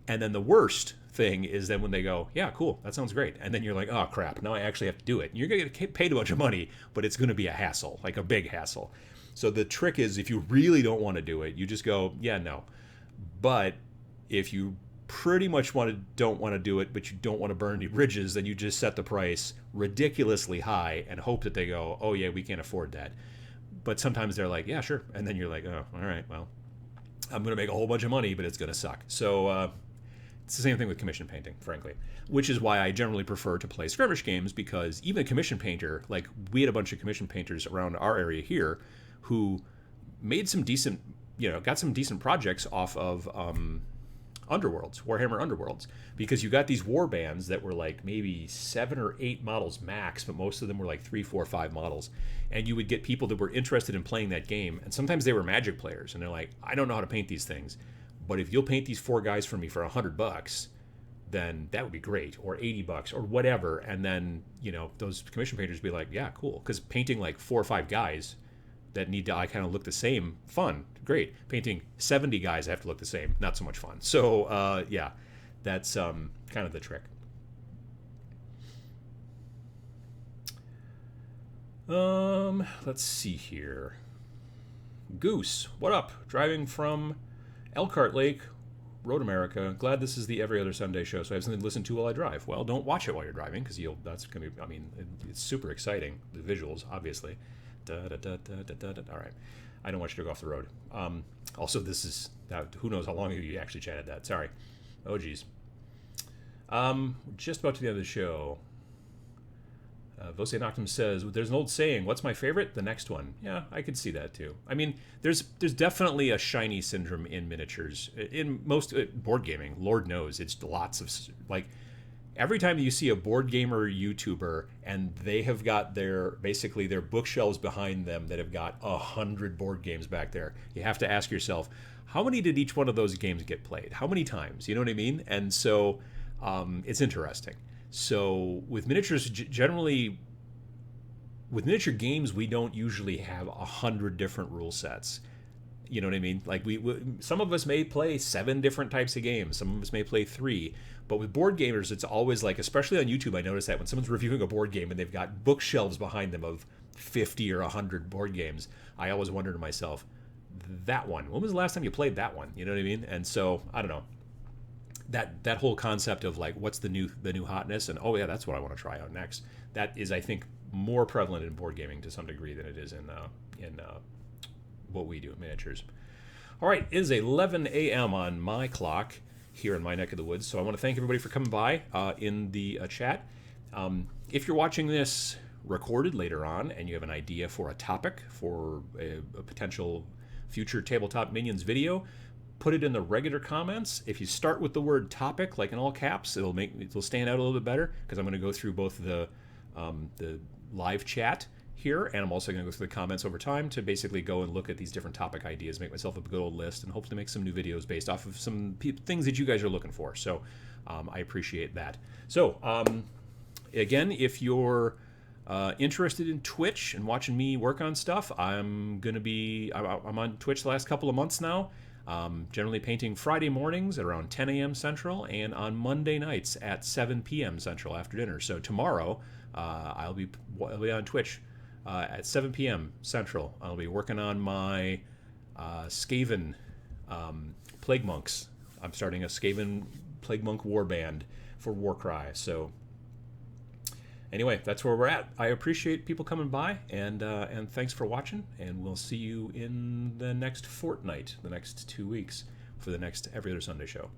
and then the worst thing is then when they go, yeah, cool, that sounds great, and then you're like, oh crap, now I actually have to do it. And you're going to get paid a bunch of money, but it's going to be a hassle, like a big hassle. So the trick is, if you really don't want to do it, you just go, yeah, no. But if you pretty much don't want to do it, but you don't want to burn any bridges, then you just set the price ridiculously high and hope that they go, oh yeah, we can't afford that. But sometimes they're like, yeah, sure. And then you're like, oh, all right, well, I'm going to make a whole bunch of money, but it's going to suck. So it's the same thing with commission painting, frankly, which is why I generally prefer to play skirmish games, because even a commission painter, like we had a bunch of commission painters around our area here who made some decent, got some decent projects off of Underworlds, Warhammer Underworlds, because you got these war bands that were like maybe 7 or 8 models max, but most of them were like 3, 4, 5 models. And you would get people that were interested in playing that game, and sometimes they were Magic players, and they're like, I don't know how to paint these things, but if you'll paint these 4 guys for me for $100, then that would be great, or $80 or whatever. And then those commission painters would be like, yeah, cool, because painting like 4 or 5 guys that need to kind of look the same, fun, great. Painting 70 guys that have to look the same, not so much fun. So yeah, that's kind of the trick. Let's see here. Goose, what up? Driving from Elkhart Lake, Road America. Glad this is the every other Sunday show, so I have something to listen to while I drive. Well, don't watch it while you're driving, because that's gonna be. I mean, it's super exciting. The visuals, obviously. All right, I don't want you to go off the road. Also, this is who knows how long you actually chatted that. Sorry. Oh geez. Just about to the end of the show. Vose Noctum says, there's an old saying, what's my favorite? The next one. Yeah, I could see that too. I mean, there's definitely a shiny syndrome in miniatures. In most board gaming, Lord knows, it's lots of, like, every time you see a board gamer YouTuber and they have got basically their bookshelves behind them that have got 100 board games back there, you have to ask yourself, how many did each one of those games get played? How many times? You know what I mean? And so it's interesting. So with miniatures, generally, with miniature games, we don't usually have 100 different rule sets. You know what I mean? Like some of us may play 7 different types of games. Some of us may play 3. But with board gamers, it's always like, especially on YouTube, I notice that when someone's reviewing a board game and they've got bookshelves behind them of 50 or 100 board games, I always wonder to myself, that one, when was the last time you played that one? You know what I mean? And so, I don't know. That whole concept of like, what's the new hotness, and oh yeah, that's what I want to try out next. That is, I think, more prevalent in board gaming to some degree than it is in what we do in miniatures. All right, it is 11 a.m. on my clock here in my neck of the woods, so I want to thank everybody for coming by in the chat. If you're watching this recorded later on and you have an idea for a topic for a potential future Tabletop Minions video, put it in the regular comments. If you start with the word topic, like in all caps, it'll stand out a little bit better, because I'm going to go through both the live chat here, and I'm also going to go through the comments over time to basically go and look at these different topic ideas, make myself a good old list, and hopefully make some new videos based off of some things that you guys are looking for. So I appreciate that. So again, if you're interested in Twitch and watching me work on stuff, I'm on Twitch the last couple of months now. Generally painting Friday mornings at around 10 a.m. Central, and on Monday nights at 7 p.m. Central after dinner. So tomorrow I'll be on Twitch at 7 p.m. Central. I'll be working on my Skaven Plague Monks. I'm starting a Skaven Plague Monk warband for Warcry. So anyway, that's where we're at. I appreciate people coming by, and thanks for watching, and we'll see you in the next fortnight, the next 2 weeks, for the next Every Other Sunday show.